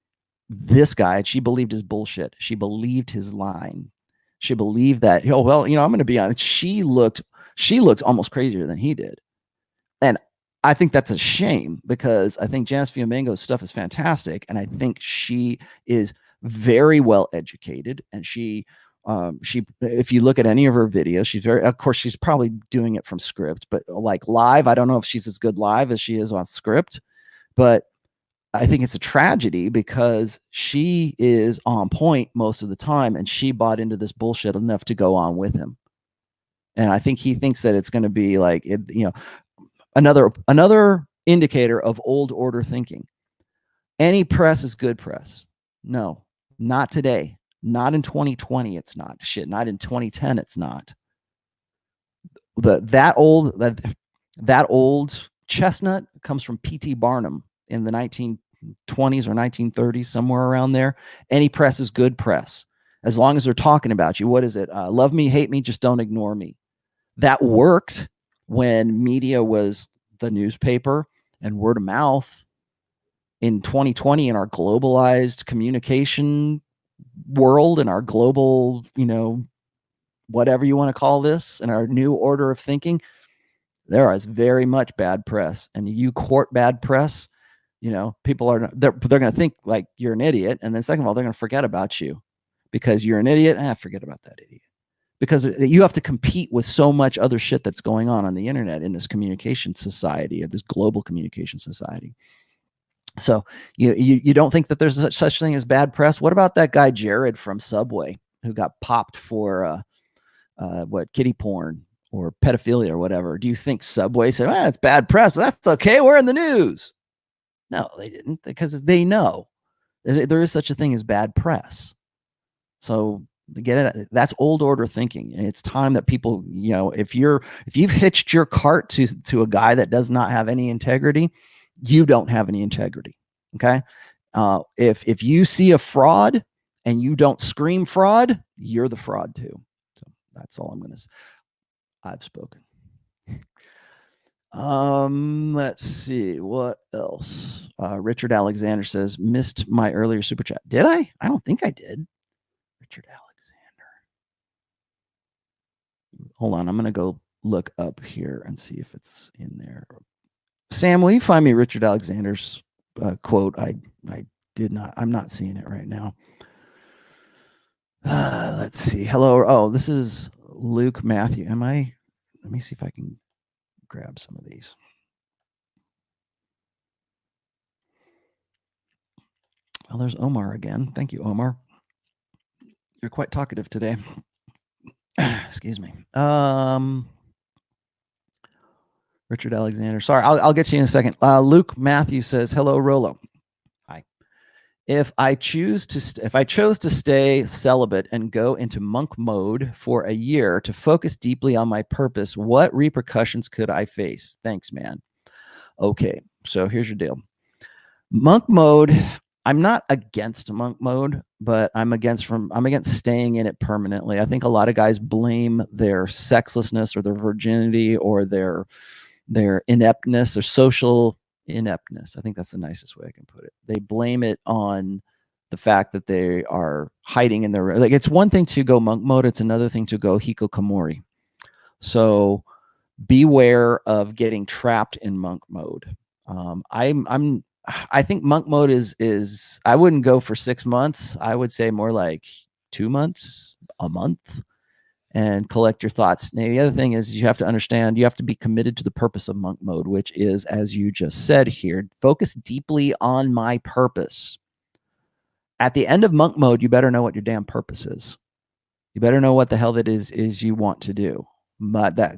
this guy and she believed his bullshit. She believed his line. She believed that, I'm going to be honest. She looked almost crazier than he did. And I think that's a shame, because I think Janice Fiamengo's stuff is fantastic. And I think she is very well educated. And she, if you look at any of her videos, of course, she's probably doing it from script, but live, I don't know if she's as good live as she is on script, but I think it's a tragedy because she is on point most of the time. And she bought into this bullshit enough to go on with him. And I think he thinks that it's going to be another indicator of old order thinking. Any press is good press. No, not today. Not in 2020. It's not. Shit, not in 2010. It's not. That old chestnut comes from P.T. Barnum in the 1920s or 1930s, somewhere around there. Any press is good press, as long as they're talking about you. What is it? Love me, hate me, just don't ignore me. That worked when media was the newspaper and word of mouth. In 2020, in our globalized communication world, in our global, whatever you want to call this, in our new order of thinking, there is very much bad press. And you court bad press, people they're going to think like you're an idiot. And then second of all, they're going to forget about you because you're an idiot. Forget about that idiot. Because you have to compete with so much other shit that's going on the internet in this communication society, or this global communication society. So you don't think that there's such thing as bad press? What about that guy Jared from Subway who got popped for kitty porn or pedophilia or whatever? Do you think Subway said, it's bad press, but that's okay, we're in the news? No, they didn't, because they know there is such a thing as bad press. So get it? That's old order thinking, and it's time that people, if you've hitched your cart to a guy that does not have any integrity, you don't have any integrity. Okay. If you see a fraud and you don't scream fraud, you're the fraud too. So that's all I'm going to say. I've spoken. Let's see what else. Richard Alexander says, missed my earlier super chat. Did I? I don't think I did. Richard Alexander. hold on. I'm going to go look up here and see if it's in there. Sam, will you find me Richard Alexander's quote? I did not. I'm not seeing it right now. Let's see. Hello. Oh, this is Luke Matthew. Am I? Let me see if I can grab some of these. Well, there's Omar again. Thank you, Omar. You're quite talkative today. Excuse me. Richard Alexander. Sorry, I'll get to you in a second. Luke Matthew says, "Hello, Rollo. Hi. If I chose to stay celibate and go into monk mode for a year to focus deeply on my purpose, what repercussions could I face? Thanks, man." Okay, so here's your deal. Monk mode. I'm not against monk mode, but I'm against staying in it permanently. I think a lot of guys blame their sexlessness or their virginity or their ineptness or social ineptness. I think that's the nicest way I can put it. They blame it on the fact that they are hiding in their, like, it's one thing to go monk mode. It's another thing to go hikikomori. So beware of getting trapped in monk mode. I think monk mode is I wouldn't go for 6 months. I would say more like 2 months, a month, and collect your thoughts. Now, the other thing is you have to understand, you have to be committed to the purpose of monk mode, which is, as you just said here, focus deeply on my purpose. At the end of monk mode, you better know what your damn purpose is. You better know what the hell that is you want to do. But that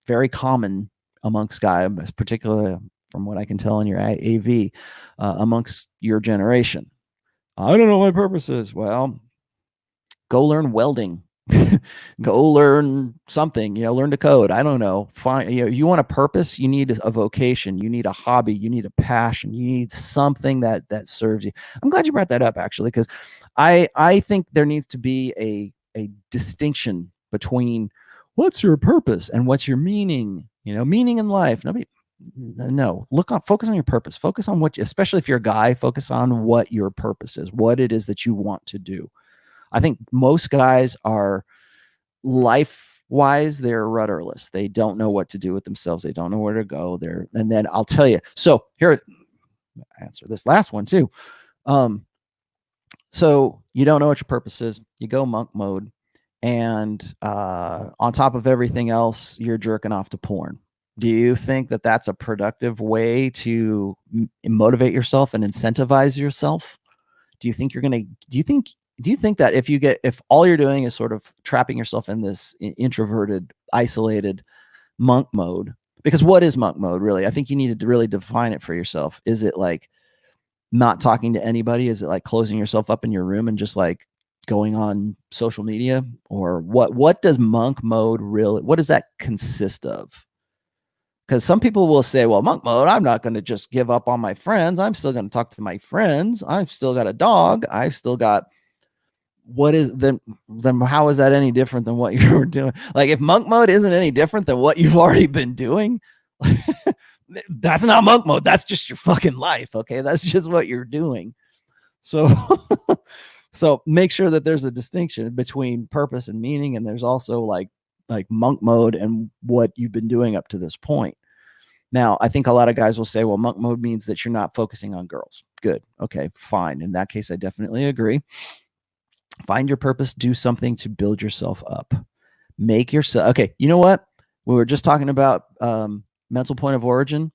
very common amongst guys, particularly from what I can tell in your AV, amongst your generation. I don't know what my purpose is. Well, go learn welding. Go learn something, learn to code. I don't know. Find, you want a purpose, you need a vocation, you need a hobby, you need a passion, you need something that serves you. I'm glad you brought that up, actually, because I think there needs to be a distinction between what's your purpose and what's your meaning, meaning in life. Focus on your purpose. Focus on what, especially if you're a guy, focus on what your purpose is, what it is that you want to do. I think most guys are life-wise, they're rudderless. They don't know what to do with themselves. They don't know where to go. And then I'll tell you. So here, I answer this last one too. So you don't know what your purpose is. You go monk mode, and on top of everything else, you're jerking off to porn. Do you think that that's a productive way to motivate yourself and incentivize yourself? Do you think that if all you're doing is sort of trapping yourself in this introverted, isolated monk mode, because what is monk mode really? I think you need to really define it for yourself. Is it like not talking to anybody? Is it like closing yourself up in your room and just like going on social media? Or what does monk mode really, what does that consist of? Because some people will say, well, monk mode, I'm not going to just give up on my friends. I'm still going to talk to my friends. I've still got a dog. I've still got, what is then how is that any different than what you were doing? Like, if monk mode isn't any different than what you've already been doing, that's not monk mode. That's just your fucking life. Okay. That's just what you're doing. So, so make sure that there's a distinction between purpose and meaning. And there's also like monk mode and what you've been doing up to this point. Now, I think a lot of guys will say, well, monk mode means that you're not focusing on girls. Good. Okay, fine. In that case, I definitely agree. Find your purpose. Do something to build yourself up. Make yourself, okay, you know what? We were just talking about mental point of origin.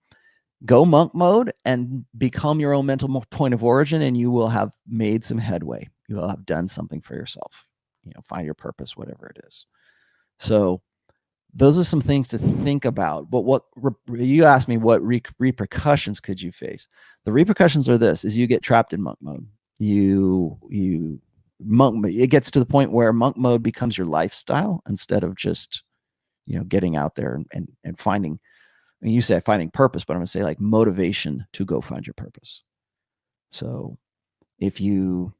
Go monk mode and become your own mental point of origin, and you will have made some headway. You will have done something for yourself. Find your purpose, whatever it is. So those are some things to think about. But what you asked me, what repercussions could you face? The repercussions are this: is you get trapped in monk mode. It gets to the point where monk mode becomes your lifestyle instead of just, getting out there and finding. I mean, you say finding purpose, but I'm gonna say like motivation to go find your purpose. So if you,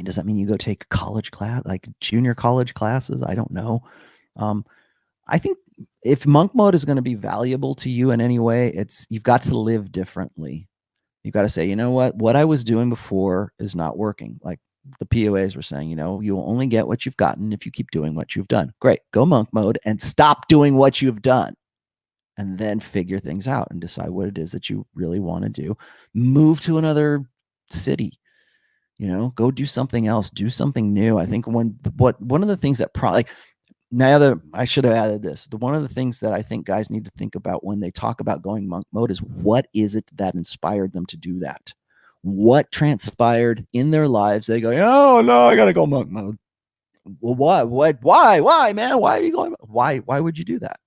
does that mean you go take college class, like junior college classes? I don't know. I think if monk mode is going to be valuable to you in any way, you've got to live differently. You've got to say, you know what I was doing before is not working. Like the POAs were saying, you know, you will only get what you've gotten if you keep doing what you've done. Great. Go monk mode and stop doing what you've done. And then figure things out and decide what it is that you really want to do. Move to another city, you know, go do something else, do something new. I think one of the things that probably, I should have added this. One of the things that I think guys need to think about when they talk about going monk mode is, what is it that inspired them to do that? What transpired in their lives? They go, oh no, I got to go monk mode. Well, why, man? Why are you going? Why would you do that?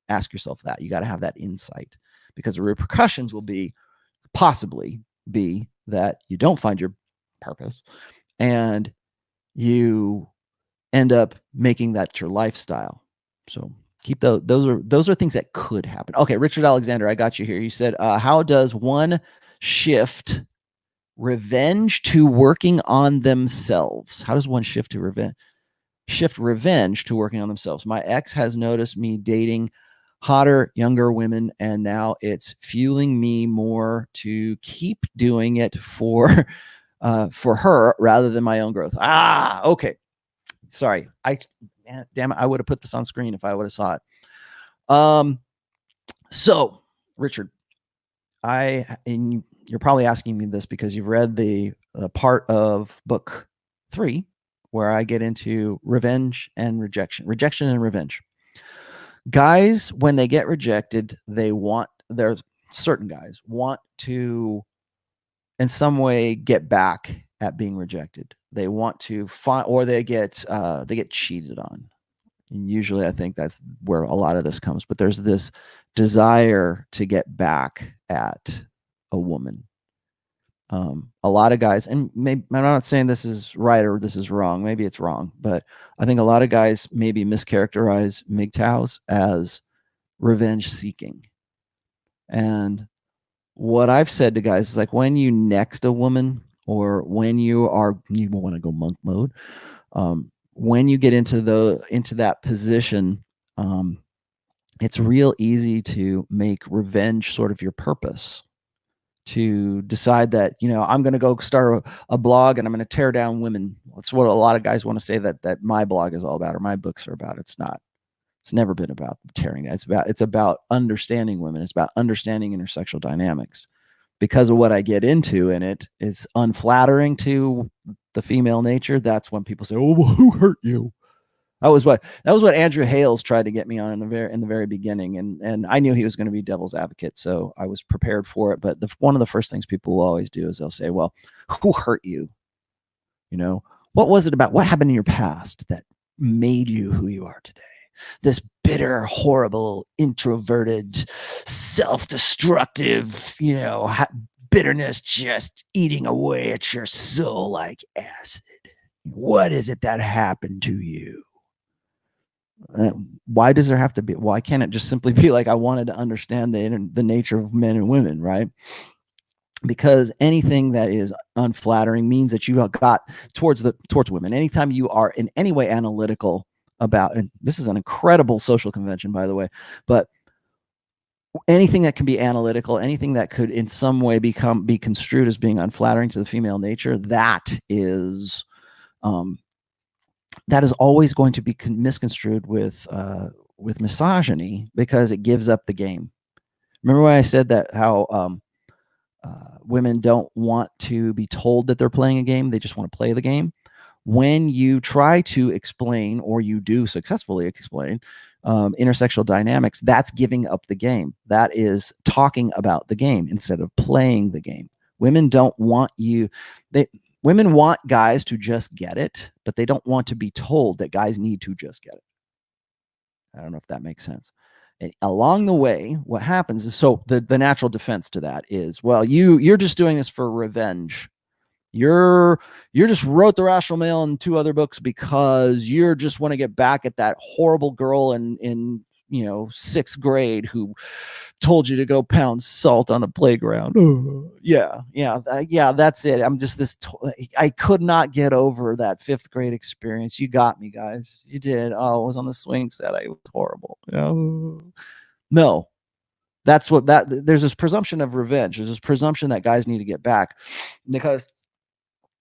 Ask yourself that. You got to have that insight, because the repercussions will possibly be that you don't find your purpose and you end up making that your lifestyle. So keep those are things that could happen. Okay, Richard Alexander, I got you here. You said, how does one shift revenge to working on themselves? How does one shift revenge to working on themselves? My ex has noticed me dating hotter, younger women, and now it's fueling me more to keep doing it for her rather than my own growth. Okay. Sorry. Damn it. I would have put this on screen if I would have saw it. So Richard, and you're probably asking me this because you've read the part of book 3 where I get into revenge and rejection and revenge. Guys, when they get rejected, there's certain guys want to in some way get back at being rejected. They want to find, or they get cheated on. And usually I think that's where a lot of this comes, but there's this desire to get back at a woman. A lot of guys, and maybe I'm not saying this is right or this is wrong. Maybe it's wrong, but I think a lot of guys maybe mischaracterize MGTOWs as revenge seeking. And what I've said to guys is, like, when you next a woman, or when you want to go monk mode, when you get into that position, it's real easy to make revenge sort of your purpose. To decide that, you know, I'm going to go start a blog and I'm going to tear down women. That's what a lot of guys want to say that my blog is all about, or my books are about. It's not. It's never been about tearing down. It's about understanding women. It's about understanding intersexual dynamics. Because of what I get into in it, it's unflattering to the female nature. That's when people say, "Oh, well, who hurt you?" That was what Andrew Hales tried to get me on in the very beginning, and I knew he was going to be devil's advocate, so I was prepared for it. But one of the first things people will always do is they'll say, "Well, who hurt you? You know, what was it about? What happened in your past that made you who you are today? This bitter, horrible, introverted, self-destructive, you know, bitterness just eating away at your soul like acid. What is it that happened to you?" Why does there have to be? Why can't it just simply be like, I wanted to understand the nature of men and women, right? Because anything that is unflattering means that you got towards women. Anytime you are in any way analytical about, and this is an incredible social convention, by the way, but anything that can be analytical, anything that could in some way be construed as being unflattering to the female nature, that is always going to be misconstrued with misogyny, because it gives up the game. Remember when I said that how women don't want to be told that they're playing a game, they just want to play the game? When you try to explain, or you do successfully explain, intersexual dynamics, that's giving up the game. That is talking about the game instead of playing the game. Women don't want you. Women want guys to just get it, but they don't want to be told that guys need to just get it. I don't know if that makes sense. And along the way, what happens is, so the natural defense to that is, well, you're just doing this for revenge. You just wrote The Rational Male and 2 other books because you just want to get back at that horrible girl in 6th grade who told you to go pound salt on a playground. Yeah, that's it. I'm just I could not get over that 5th grade experience. You got me, guys. You did. Oh, I was on the swing set. It was horrible. No, there's this presumption of revenge. There's this presumption that guys need to get back, because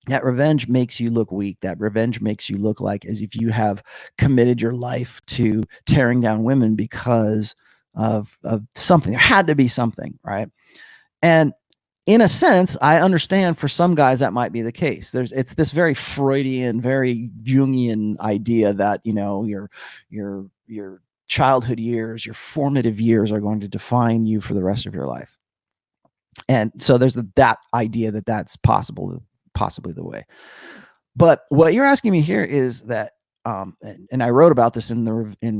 That revenge makes you look weak. That revenge makes you look like as if you have committed your life to tearing down women because of something. There had to be something, right? And in a sense, I understand for some guys that might be the case. It's this very Freudian, very Jungian idea that, you know, your childhood years, your formative years are going to define you for the rest of your life. And so there's that idea that that's possibly the way. But what you're asking me here is that, and I wrote about this in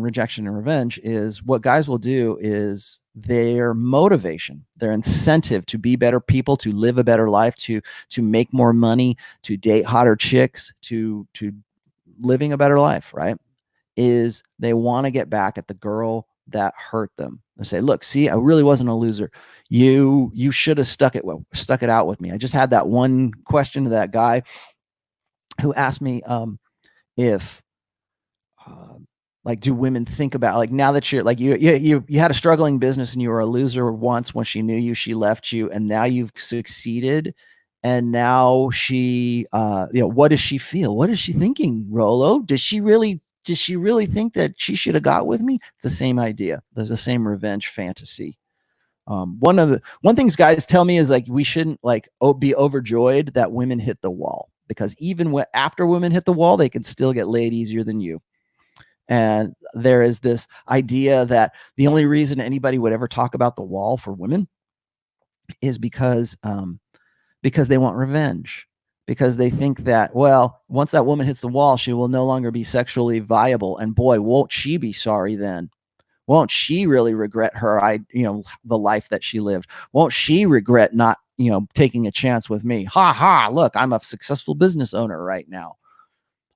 Rejection and Revenge, is what guys will do is their motivation, their incentive to be better people, to live a better life, to make more money, to date hotter chicks, to living a better life, right? Is they want to get back at the girl that hurt them. They say, look, see, I really wasn't a loser. You should have stuck it out with me. I just had that one question to that guy who asked me if like, do women think about, like, now that you're like, you had a struggling business and you were a loser once when she knew you, she left you, and now you've succeeded, and now she what does she feel? What is she thinking, Rollo? Does she really think that she should have got with me? It's the same idea. There's the same revenge fantasy. One things guys tell me is like, we shouldn't like be overjoyed that women hit the wall, because even after women hit the wall, they can still get laid easier than you. And there is this idea that the only reason anybody would ever talk about the wall for women is because they want revenge, because they think that, well, once that woman hits the wall, she will no longer be sexually viable. And boy, won't she be sorry then? Won't she really regret the life that she lived? Won't she regret not, taking a chance with me? Ha ha, look, I'm a successful business owner right now.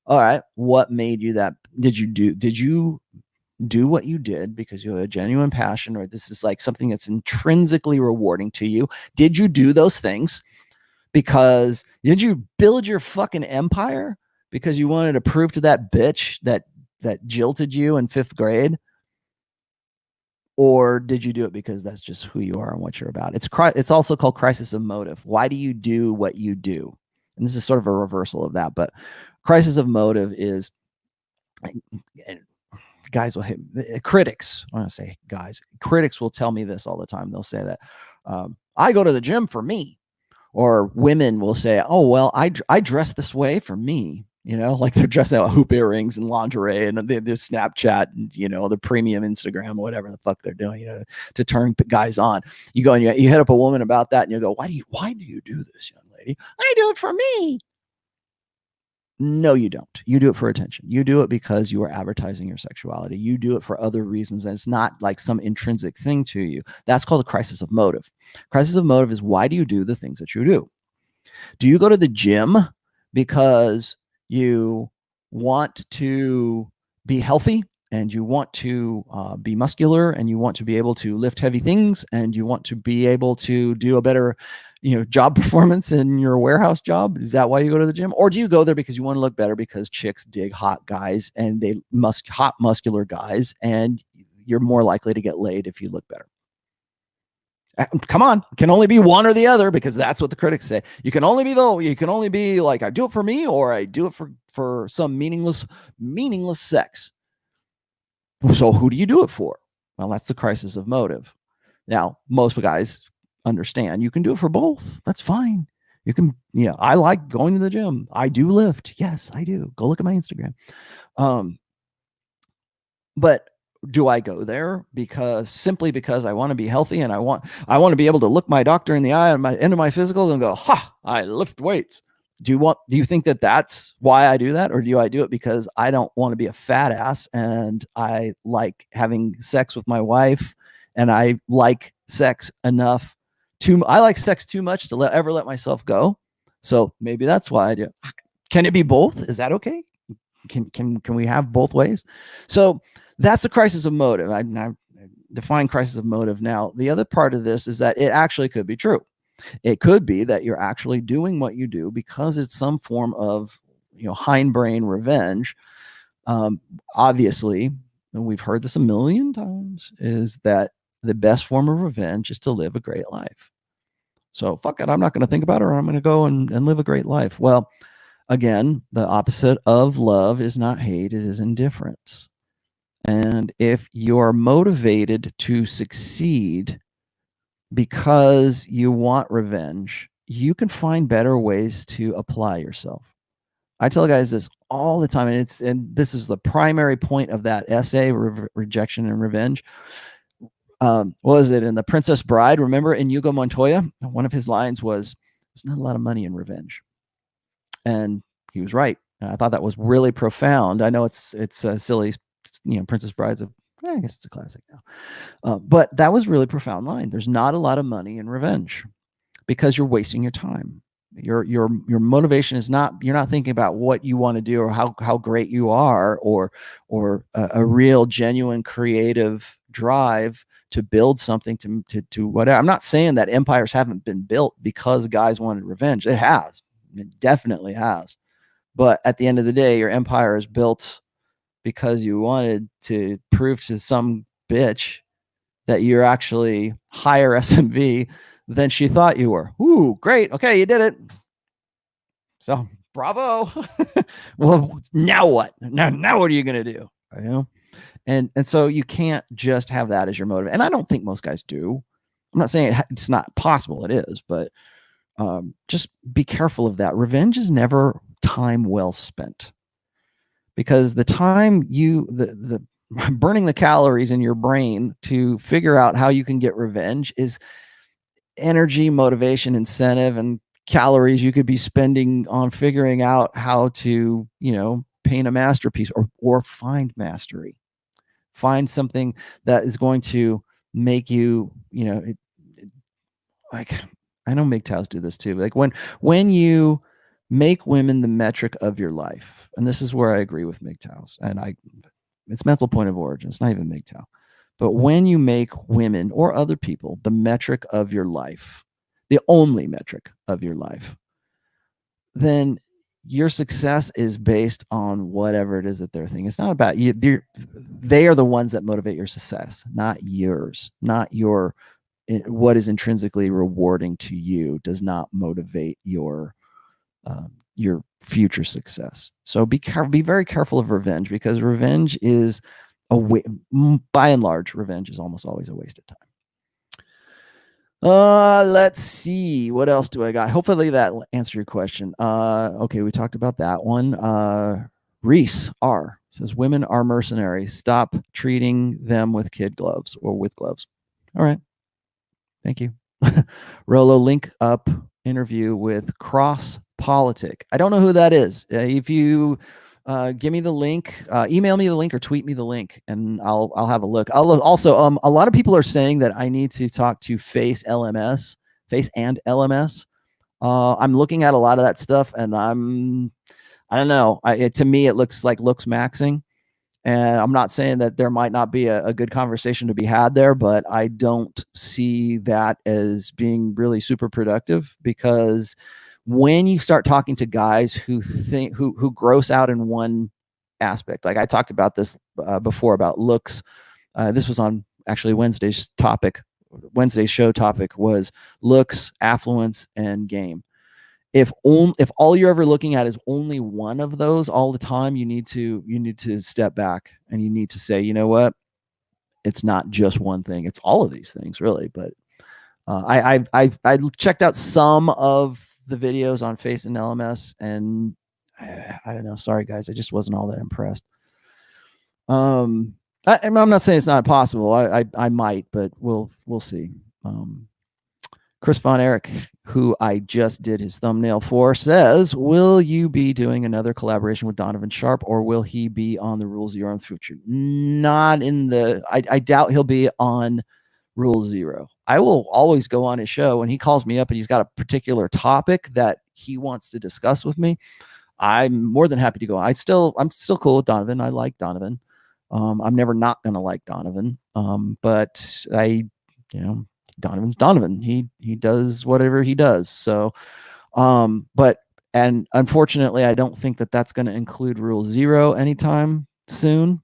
All right, what made you that? Did you do what you did because you have a genuine passion, or this is like something that's intrinsically rewarding to you? Did you do those things because did you build your fucking empire because you wanted to prove to that bitch that jilted you in 5th grade? Or did you do it because that's just who you are and what you're about? It's also called crisis of motive. Why do you do what you do? And this is sort of a reversal of that, but crisis of motive is, and guys will hit critics. I want to say guys, critics will tell me this all the time. They'll say that I go to the gym for me, or women will say, oh, well, I dress this way for me. Like they're dressed out hoop earrings and lingerie and their Snapchat and, the premium Instagram, whatever the fuck they're doing, to turn guys on. You go and you hit up a woman about that and you go, why do you do this, young lady? I do it for me. No, you don't. You do it for attention. You do it because you are advertising your sexuality. You do it for other reasons. And it's not like some intrinsic thing to you. That's called a crisis of motive. Crisis of motive is, why do you do the things that you do? Do you go to the gym because you want to be healthy and you want to be muscular and you want to be able to lift heavy things and you want to be able to do a better job performance in your warehouse job? Is that why you go to the gym? Or do you go there because you want to look better, because chicks dig hot guys and they hot muscular guys, and you're more likely to get laid if you look better? Come on, it can only be one or the other, because that's what the critics say. You can only be like, I do it for me, or I do it for some meaningless sex. So who do you do it for? Well, that's the crisis of motive. Now, most guys understand you can do it for both. That's fine. You can, I like going to the gym. I do lift. Yes, I do. Go look at my Instagram. But do I go there simply because I want to be healthy and I want to be able to look my doctor in the eye and into my physical and go, ha, I lift weights? Do you think that that's why I do that? Or do I do it because I don't want to be a fat ass and I like having sex with my wife and I like sex enough I like sex too much to ever let myself go? So maybe that's why I do it. Can it be both? Is that okay? Can we have both ways? So that's a crisis of motive. I define crisis of motive. Now, the other part of this is that it actually could be true. It could be that you're actually doing what you do because it's some form of, hindbrain revenge. Obviously, and we've heard this a million times, is that the best form of revenge is to live a great life. So fuck it, I'm not going to think about it, or I'm going to go and live a great life. Well, again, the opposite of love is not hate, it is indifference. And if you're motivated to succeed because you want revenge, you can find better ways to apply yourself. I tell guys this all the time, and this is the primary point of that essay, Rejection and Revenge. What was it in The Princess Bride? Remember, Inigo Montoya, one of his lines was, "There's not a lot of money in revenge," and he was right. And I thought that was really profound. I know it's a silly, Princess Bride's I guess it's a classic now, but that was really profound line. There's not a lot of money in revenge because you're wasting your time. Your motivation is not, you're not thinking about what you want to do or how great you are, or a real genuine creative drive to build something to whatever. I'm not saying that empires haven't been built because guys wanted revenge. It has. It definitely has. But at the end of the day, your empire is built because you wanted to prove to some bitch that you're actually higher SMV than she thought you were. Ooh, great. Okay, you did it. So bravo. Well, now what? Now what are you going to do? You know? And so you can't just have that as your motive. And I don't think most guys do. I'm not saying it's not possible. It is, but just be careful of that. Revenge is never time well spent, because the time the burning the calories in your brain to figure out how you can get revenge is energy, motivation, incentive, and calories you could be spending on figuring out how to, paint a masterpiece or find mastery. Find something that is going to make you, like, I know MGTOWs do this too. Like when you make women the metric of your life, and this is where I agree with MGTOWs, and it's mental point of origin. It's not even MGTOW. But when you make women or other people the metric of your life, the only metric of your life, then your success is based on whatever it is that they're thinking. It's not about you. They are the ones that motivate your success, not yours, not what is intrinsically rewarding to you does not motivate your future success. So be very careful of revenge, because revenge is by and large, revenge is almost always a waste of time. Let's see. What else do I got? Hopefully that answered your question. Okay, we talked about that one. Reese R says, women are mercenaries. Stop treating them with kid gloves or with gloves. All right. Thank you. Rollo, link up interview with Cross Politic. I don't know who that is. If you give me the link, email me the link or tweet me the link, and I'll have a look. Also, a lot of people are saying that I need to talk to Face and LMS. I'm looking at a lot of that stuff, and I don't know. To me, it looks like lookmaxing. And I'm not saying that there might not be a good conversation to be had there, but I don't see that as being really super productive, because when you start talking to guys who gross out in one aspect, like I talked about this before about looks. This was on actually Wednesday's show topic was looks, affluence, and game. If all you're ever looking at is only one of those all the time, you need to step back, and you need to say, you know what? It's not just one thing. It's all of these things, really. But I checked out some of the videos on Face and LMS, and I don't know. Sorry, guys. I just wasn't all that impressed. I'm not saying it's not possible. I might, but we'll see. Chris Von Erich, who I just did his thumbnail for, says, will you be doing another collaboration with Donovan Sharp, or will he be on the Rule Zero in the future? Not in the, I doubt he'll be on Rule Zero. I will always go on his show when he calls me up and he's got a particular topic that he wants to discuss with me. I'm more than happy to go on. I'm still cool with Donovan. I like Donovan. I'm never not going to like Donovan. But Donovan's Donovan. He does whatever he does. So, and unfortunately, I don't think that that's going to include Rule Zero anytime soon.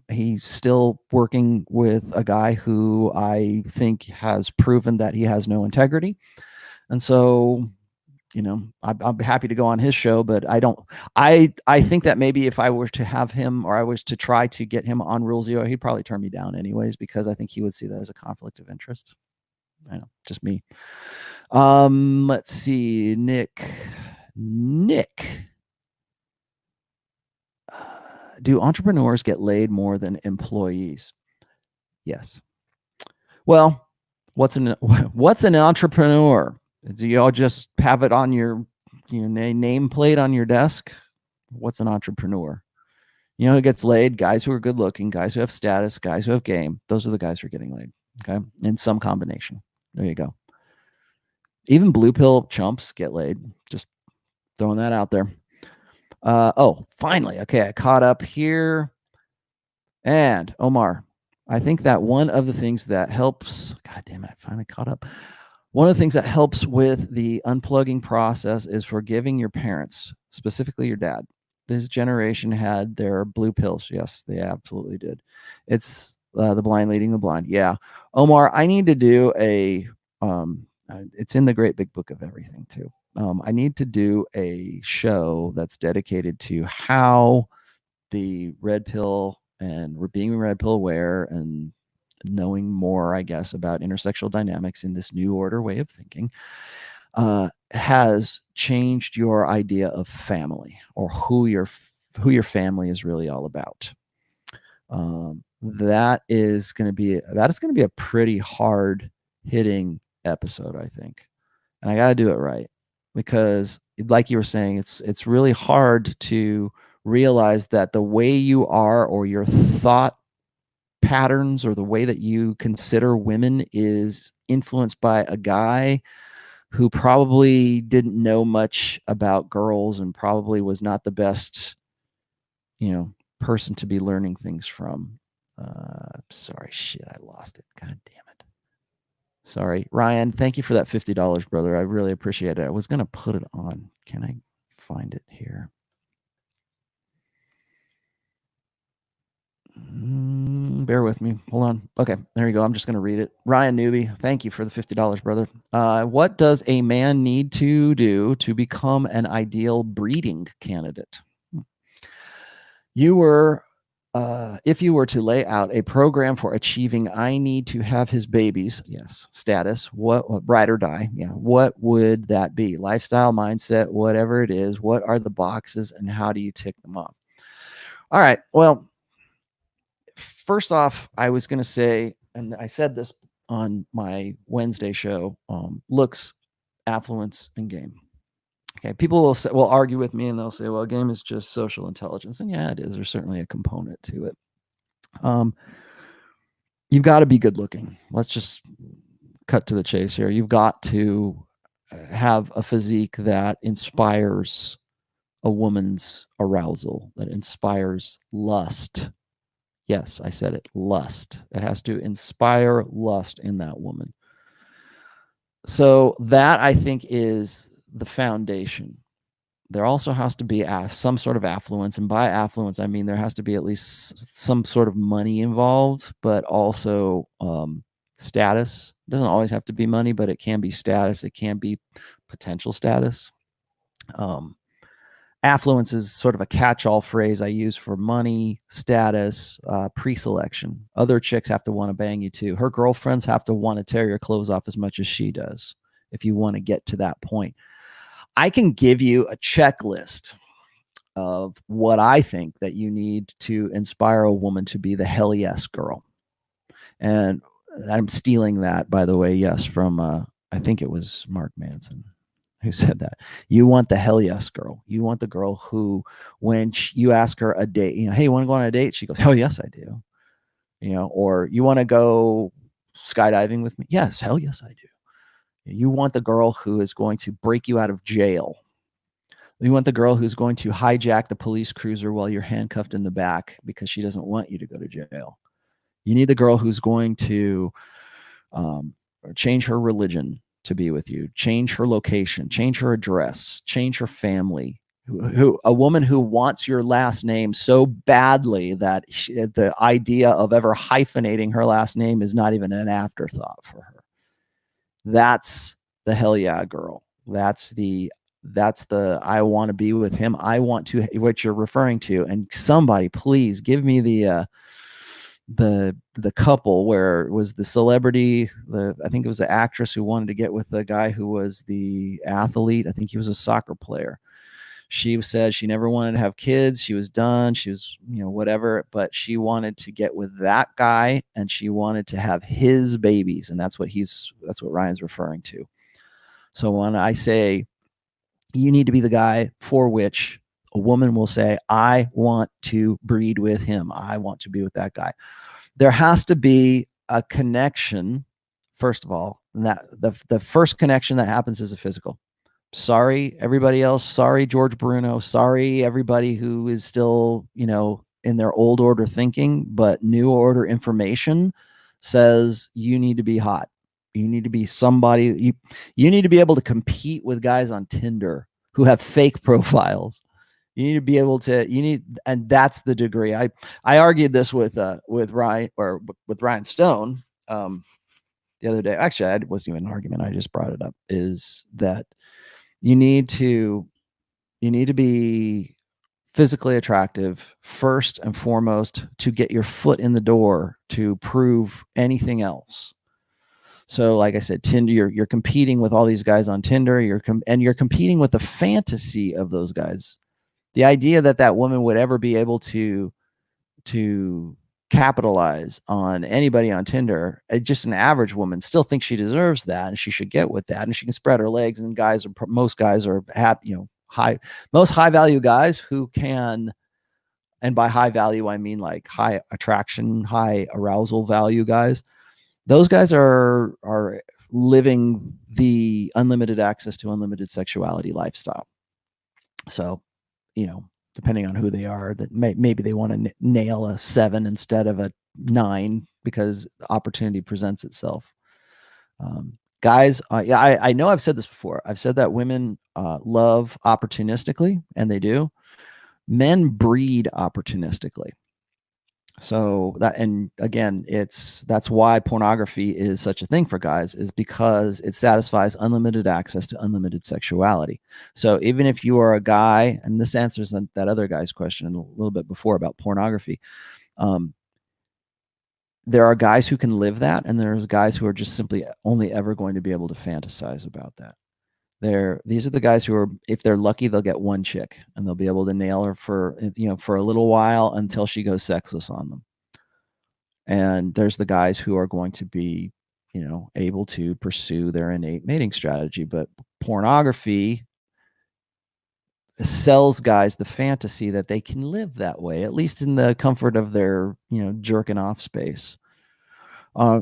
He's still working with a guy who I think has proven that he has no integrity. And so, you know, I'm happy to go on his show, but I think that maybe if I were to have him, or I was to try to get him on Rule Zero, he'd probably turn me down anyways, because I think he would see that as a conflict of interest. I know, just me. Let's see, Nick, do entrepreneurs get laid more than employees? Yes. Well, what's an entrepreneur? Do you all just have it on your nameplate on your desk? What's an entrepreneur? You know who gets laid? Guys who are good looking, guys who have status, guys who have game. Those are the guys who are getting laid. Okay, in some combination. There you go. Even blue pill chumps get laid. Just throwing that out there. Oh, finally. Okay, I caught up here. And Omar, I think that one of the things that helps, God damn it, I finally caught up. One of the things that helps with the unplugging process is forgiving your parents, specifically your dad. This generation had their blue pills. Yes, they absolutely did. It's the blind leading the blind. Yeah. Omar, I need to do a, it's in the great big book of everything too. I need to do a show that's dedicated to how the red pill and being red pill aware and knowing more, I guess, about intersexual dynamics in this new order way of thinking has changed your idea of family, or who your family is really all about. That is going to be a pretty hard hitting episode, I think, and I got to do it right, because like you were saying, it's really hard to realize that the way you are, or your thought patterns, or the way that you consider women is influenced by a guy who probably didn't know much about girls and probably was not the best, person to be learning things from. Sorry, shit, I lost it. God damn it. Sorry, Ryan. Thank you for that $50, brother. I really appreciate it. I was gonna put it on. Can I find it here? Bear with me. Hold on. Okay, there you go. I'm just going to read it. Ryan Newby, thank you for the $50, brother. What does a man need to do to become an ideal breeding candidate? If you were to lay out a program for achieving I need to have his babies, yes, status, what ride or die, yeah, what would that be? Lifestyle, mindset, whatever it is, what are the boxes and how do you tick them off? All right, well, first off, I was going to say, and I said this on my Wednesday show, looks, affluence, and game. Okay, people will argue with me and they'll say, well, game is just social intelligence. And yeah, it is. There's certainly a component to it. You've got to be good looking. Let's just cut to the chase here. You've got to have a physique that inspires a woman's arousal, that inspires lust. Yes, I said it, lust. It has to inspire lust in that woman. So that, I think, is the foundation. There also has to be some sort of affluence. And by affluence, I mean there has to be at least some sort of money involved, but also status. It doesn't always have to be money, but it can be status. It can be potential status. Affluence is sort of a catch-all phrase I use for money, status, pre-selection. Other chicks have to want to bang you too. Her girlfriends have to want to tear your clothes off as much as she does if you want to get to that point. I can give you a checklist of what I think that you need to inspire a woman to be the hell yes girl. And I'm stealing that, by the way, yes, from, I think it was Mark Manson who said that. You want the hell yes girl. You want the girl who, when you ask her a date, hey, you want to go on a date? She goes, hell yes, I do. Or you want to go skydiving with me? Yes, hell yes, I do. You want the girl who is going to break you out of jail. You want the girl who's going to hijack the police cruiser while you're handcuffed in the back because she doesn't want you to go to jail. You need the girl who's going to change her religion to be with you, change her location, change her address, change her family, a woman who wants your last name so badly that the idea of ever hyphenating her last name is not even an afterthought for her. That's the hell yeah girl. That's the I want to be with him. I want to, what you're referring to. And somebody please give me the couple where it was the celebrity, I think it was the actress who wanted to get with the guy who was the athlete. I think he was a soccer player. She said she never wanted to have kids. She was done. She was, whatever, but she wanted to get with that guy and she wanted to have his babies. And that's what Ryan's referring to. So when I say you need to be the guy for which a woman will say, I want to breed with him. I want to be with that guy. There has to be a connection, first of all, and that the first connection that happens is a physical. Sorry, everybody else. Sorry, George Bruno. Sorry, everybody who is still, in their old order thinking, but new order information says you need to be hot. You need to be somebody. You need to be able to compete with guys on Tinder who have fake profiles. You need to be able to. And that's the degree. I argued this with Ryan or with Ryan Stone the other day. Actually, it wasn't even an argument. I just brought it up. Is that you need to be physically attractive first and foremost to get your foot in the door to prove anything else. So like I said, Tinder, you're competing with all these guys on Tinder, you're competing with the fantasy of those guys. The idea that woman would ever be able to capitalize on anybody on Tinder, just an average woman still thinks she deserves that and she should get with that and she can spread her legs. And most guys are happy, most high value guys who can, and by high value, I mean like high attraction, high arousal value guys. Those guys are living the unlimited access to unlimited sexuality lifestyle. So, depending on who they are, that maybe they want to nail a 7 instead of a 9 because the opportunity presents itself. Guys, I know I've said this before. I've said that women love opportunistically, and they do. Men breed opportunistically. So that, and again, that's why pornography is such a thing for guys, is because it satisfies unlimited access to unlimited sexuality. So even if you are a guy, and this answers that other guy's question a little bit before about pornography, there are guys who can live that, and there's guys who are just simply only ever going to be able to fantasize about that. These are the guys who are, if they're lucky, they'll get one chick and they'll be able to nail her for a little while until she goes sexless on them. And there's the guys who are going to be, able to pursue their innate mating strategy. But pornography sells guys the fantasy that they can live that way, at least in the comfort of their, jerking off space.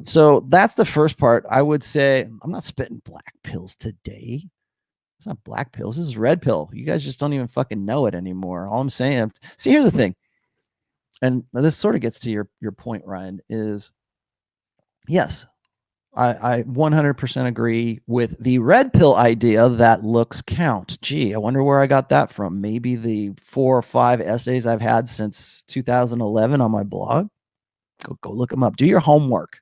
So that's the first part. I would say I'm not spitting black pills today. It's not black pills. This is red pill. You guys just don't even fucking know it anymore. All I'm saying, see, here's the thing. And this sort of gets to your point, Ryan, is yes, I 100% agree with the red pill idea that looks count. Gee, I wonder where I got that from. Maybe the 4 or 5 essays I've had since 2011 on my blog. Go look them up. Do your homework.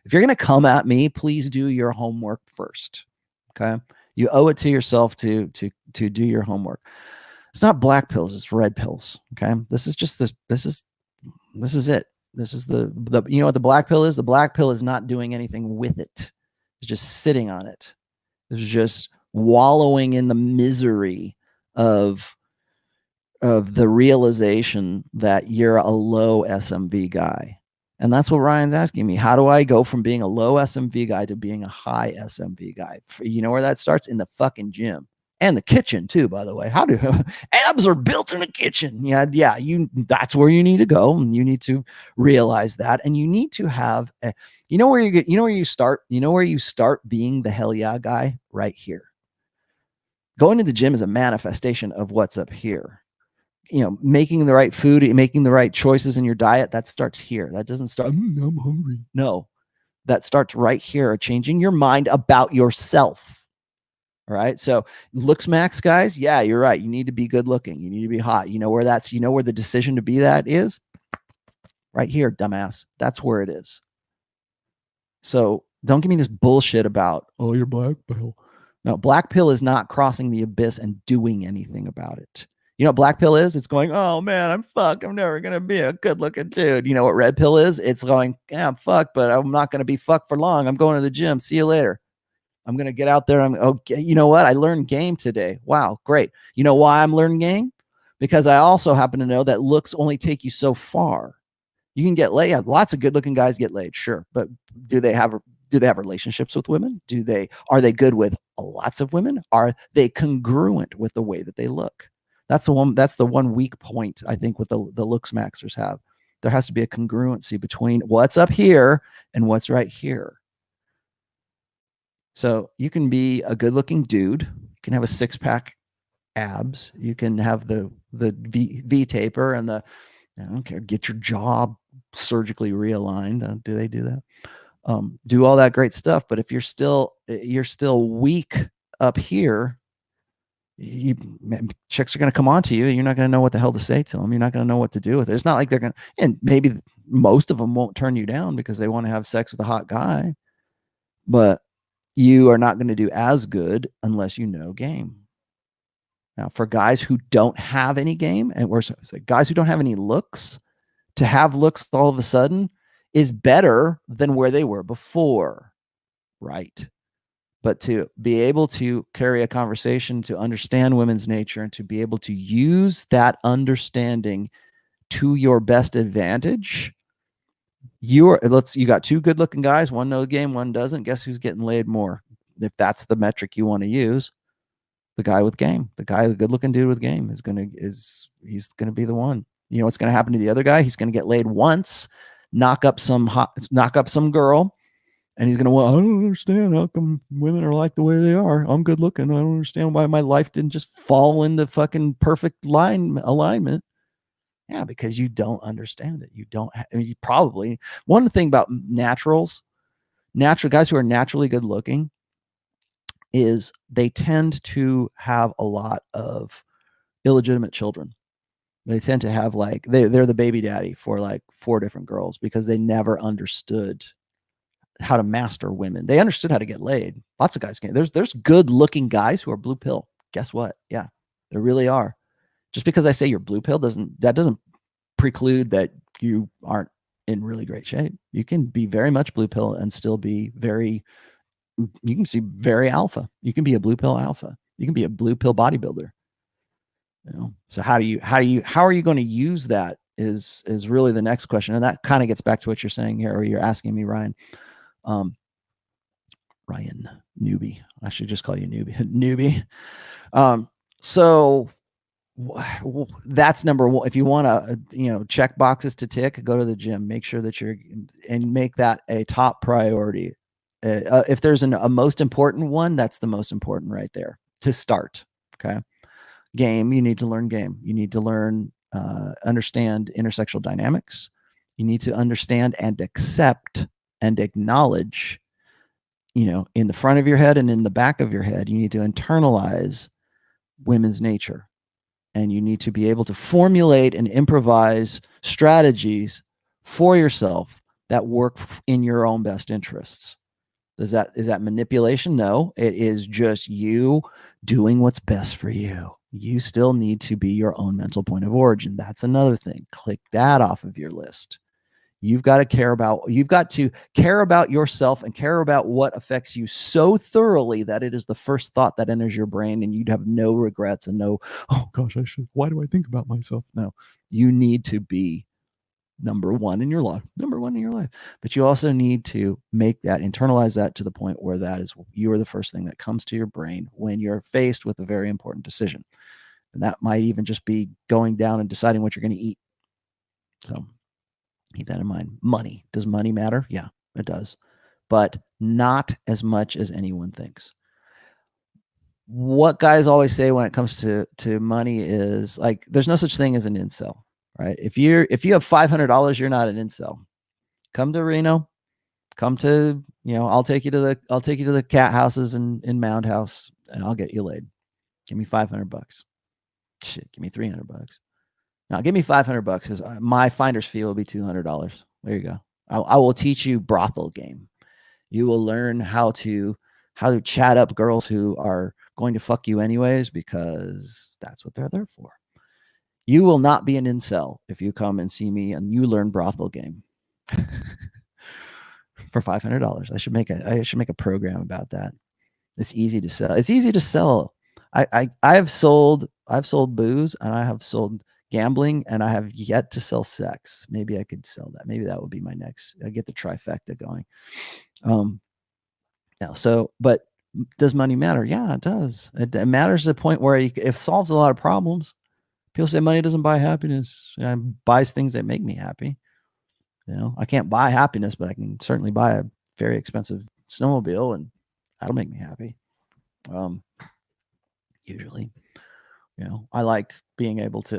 If you're going to come at me, please do your homework first. Okay. You owe it to yourself to do your homework. It's not black pills, it's red pills. Okay. This is it. This is the what the black pill is? The black pill is not doing anything with it. It's just sitting on it. It's just wallowing in the misery of the realization that you're a low SMV guy. And that's what Ryan's asking me. How do I go from being a low SMV guy to being a high SMV guy? You know where that starts? In the fucking gym and the kitchen too, by the way. How do abs are built in the kitchen? Yeah. That's where you need to go. And you need to realize that. And you need to have where you start being the hell yeah guy right here. Going to the gym is a manifestation of what's up here. Making the right food, making the right choices in your diet, that starts here. That doesn't start, I'm hungry. No, that starts right here, changing your mind about yourself. All right. So looks max guys. Yeah, you're right. You need to be good looking. You need to be hot. You know where the decision to be that is? Right here, dumbass. That's where it is. So don't give me this bullshit about, oh, you're black pill. No, black pill is not crossing the abyss and doing anything about it. You know what black pill is? It's going, oh man, I'm fucked. I'm never going to be a good looking dude. You know what red pill is? It's going, yeah, I'm fucked, but I'm not going to be fucked for long. I'm going to the gym. See you later. I'm going to get out there. Okay. You know what? I learned game today. Wow. Great. You know why I'm learning game? Because I also happen to know that looks only take you so far. You can get laid. Yeah, lots of good looking guys get laid. Sure. But do they have relationships with women? Are they good with lots of women? Are they congruent with the way that they look? That's the one weak point I think with the looks maxers have. There has to be a congruency between what's up here and what's right here. So you can be a good looking dude. You can have a 6-pack abs. You can have the V taper and I don't care, get your jaw surgically realigned. Do they do that? Do all that great stuff. But if you're still weak up here, chicks are going to come on to you. You're not going to know what the hell to say to them. You're not going to know what to do with it. It's not like they're going to, and maybe most of them won't turn you down because they want to have sex with a hot guy, but you are not going to do as good unless you know game. Now, for guys who don't have any game, and guys who don't have any looks, to have looks all of a sudden is better than where they were before, right? But to be able to carry a conversation, to understand women's nature, and to be able to use that understanding to your best advantage, you got two good-looking guys, one knows game, one doesn't. Guess who's getting laid more? If that's the metric you want to use, the guy with game, the good-looking dude with game he's gonna be the one. You know what's gonna happen to the other guy? He's gonna get laid once, knock up some girl, and he's gonna, well, I don't understand how come women are like the way they are. I'm good looking. I don't understand why my life didn't just fall into fucking perfect alignment. Yeah, because you don't understand it. You don't. You probably, one thing about natural guys who are naturally good looking is they tend to have a lot of illegitimate children. They tend to have they're the baby daddy for like 4 different girls because they never understood how to master women. They understood how to get laid. Lots of guys can. There's good looking guys who are blue pill. Guess what? Yeah, there really are. Just because I say you're blue pill doesn't preclude that you aren't in really great shape. You can be very much blue pill and still be you can see very alpha. You can be a blue pill alpha. You can be a blue pill bodybuilder. You know, so how are you going to use that is really the next question. And that kind of gets back to what you're saying here, or you're asking me, Ryan. Ryan newbie. I should just call you newbie. So that's number one. If you want to, check boxes to tick, go to the gym, make sure that and make that a top priority. If there's a most important one, that's the most important right there to start. Okay. Game. You need to learn game. You need to learn, understand intersexual dynamics. You need to understand and accept and acknowledge, in the front of your head and in the back of your head, you need to internalize women's nature. And you need to be able to formulate and improvise strategies for yourself that work in your own best interests. Is that manipulation? No, it is just you doing what's best for you. You still need to be your own mental point of origin. That's another thing. Click that off of your list. You've got to care about yourself and care about what affects you so thoroughly that it is the first thought that enters your brain, and you'd have no regrets and no, oh gosh, why do I think about myself? No, you need to be number one in your life. But you also need to internalize that to the point where you are the first thing that comes to your brain when you're faced with a very important decision. And that might even just be going down and deciding what you're going to eat. So keep that in mind. Money. Does money matter? Yeah, it does. But not as much as anyone thinks. What guys always say when it comes to money is like, there's no such thing as an incel, right? If you have $500, you're not an incel. Come to Reno, come to, I'll take you to the cat houses in Mound House, and I'll get you laid. Give me $500. Shit, give me $300. Now give me $500 because my finder's fee will be $200. There you go. I will teach you brothel game. You will learn how to chat up girls who are going to fuck you anyways, because that's what they're there for. You will not be an incel if you come and see me and you learn brothel game for $500. I should make a program about that. It's easy to sell. It's easy to sell. I've sold booze, and I have sold gambling, and I have yet to sell sex. Maybe I could sell that. Maybe that would be my next. I get the trifecta going. But does money matter? Yeah, it does. It matters to the point where it solves a lot of problems. People say money doesn't buy happiness. It buys things that make me happy. I can't buy happiness, but I can certainly buy a very expensive snowmobile, and that'll make me happy. Usually, I like being able to.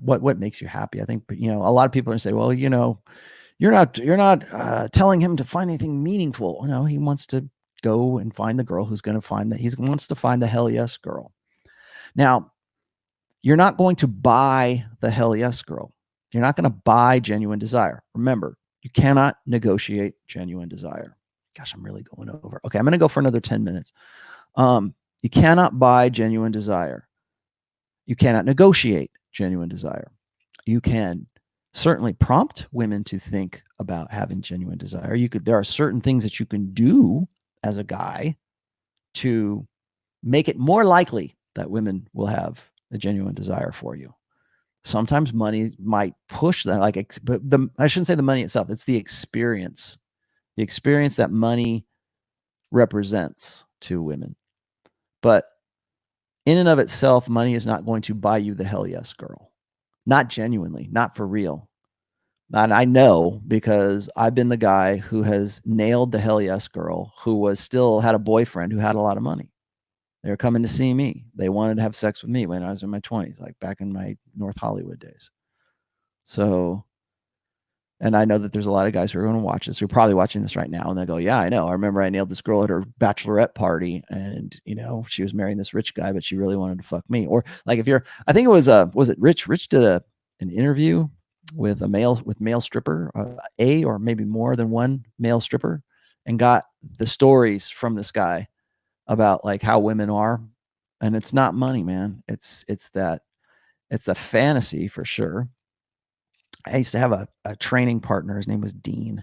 What makes you happy? I think, a lot of people are going to say, well, you're not telling him to find anything meaningful. He wants to go and find the girl who's going to find that. He wants to find the hell yes girl. Now, you're not going to buy the hell yes girl. You're not going to buy genuine desire. Remember, you cannot negotiate genuine desire. Gosh, I'm really going over. Okay, I'm going to go for another 10 minutes. You cannot buy genuine desire. You cannot negotiate genuine desire. You can certainly prompt women to think about having genuine desire. There are certain things that you can do as a guy to make it more likely that women will have a genuine desire for you. Sometimes money might push that, but I shouldn't say the money itself. It's the experience that money represents to women. But in and of itself, money is not going to buy you the hell yes girl. Not genuinely, not for real. And I know, because I've been the guy who has nailed the hell yes girl who had a boyfriend who had a lot of money. They were coming to see me. They wanted to have sex with me when I was in my 20s, like back in my North Hollywood days. So, and I know that there's a lot of guys who are going to watch this, who are probably watching this right now, and they go, yeah, I know. I remember I nailed this girl at her bachelorette party, and, she was marrying this rich guy, but she really wanted to fuck me. Or like I think it was it Rich? Rich did an interview with male stripper, or maybe more than one male stripper, and got the stories from this guy about like how women are. And it's not money, man. It's a fantasy for sure. I used to have a training partner. His name was Dean.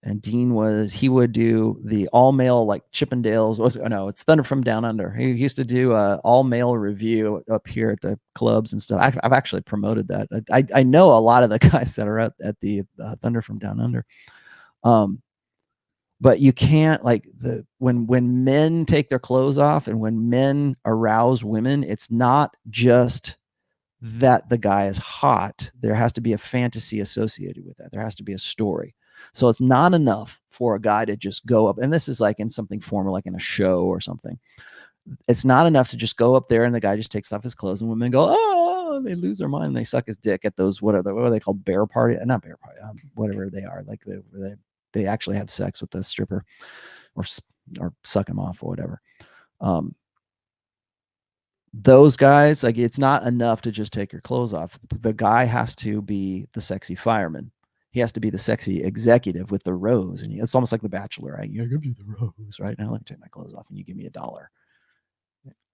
And Dean would do the all male, like Chippendales. It's Thunder from Down Under. He used to do all male review up here at the clubs and stuff. I've actually promoted that. I know a lot of the guys that are at the Thunder from Down Under. But you can't, when men take their clothes off and when men arouse women, it's not just that the guy is hot. There has to be a fantasy associated with that. There has to be a story. So it's not enough for a guy to just go up, and this is like in something formal, like in a show or something. It's not enough to just go up there and the guy just takes off his clothes and women go, oh, they lose their mind. And they suck his dick at those, what are they called? Bear party? Not bear party. Whatever they are. Like they actually have sex with the stripper or suck him off or whatever. Those guys, like, it's not enough to just take your clothes off. The guy has to be the sexy fireman. He has to be the sexy executive with the rose. And it's almost like The Bachelor, right? You give you the rose, right? Now let me take my clothes off and you give me $1.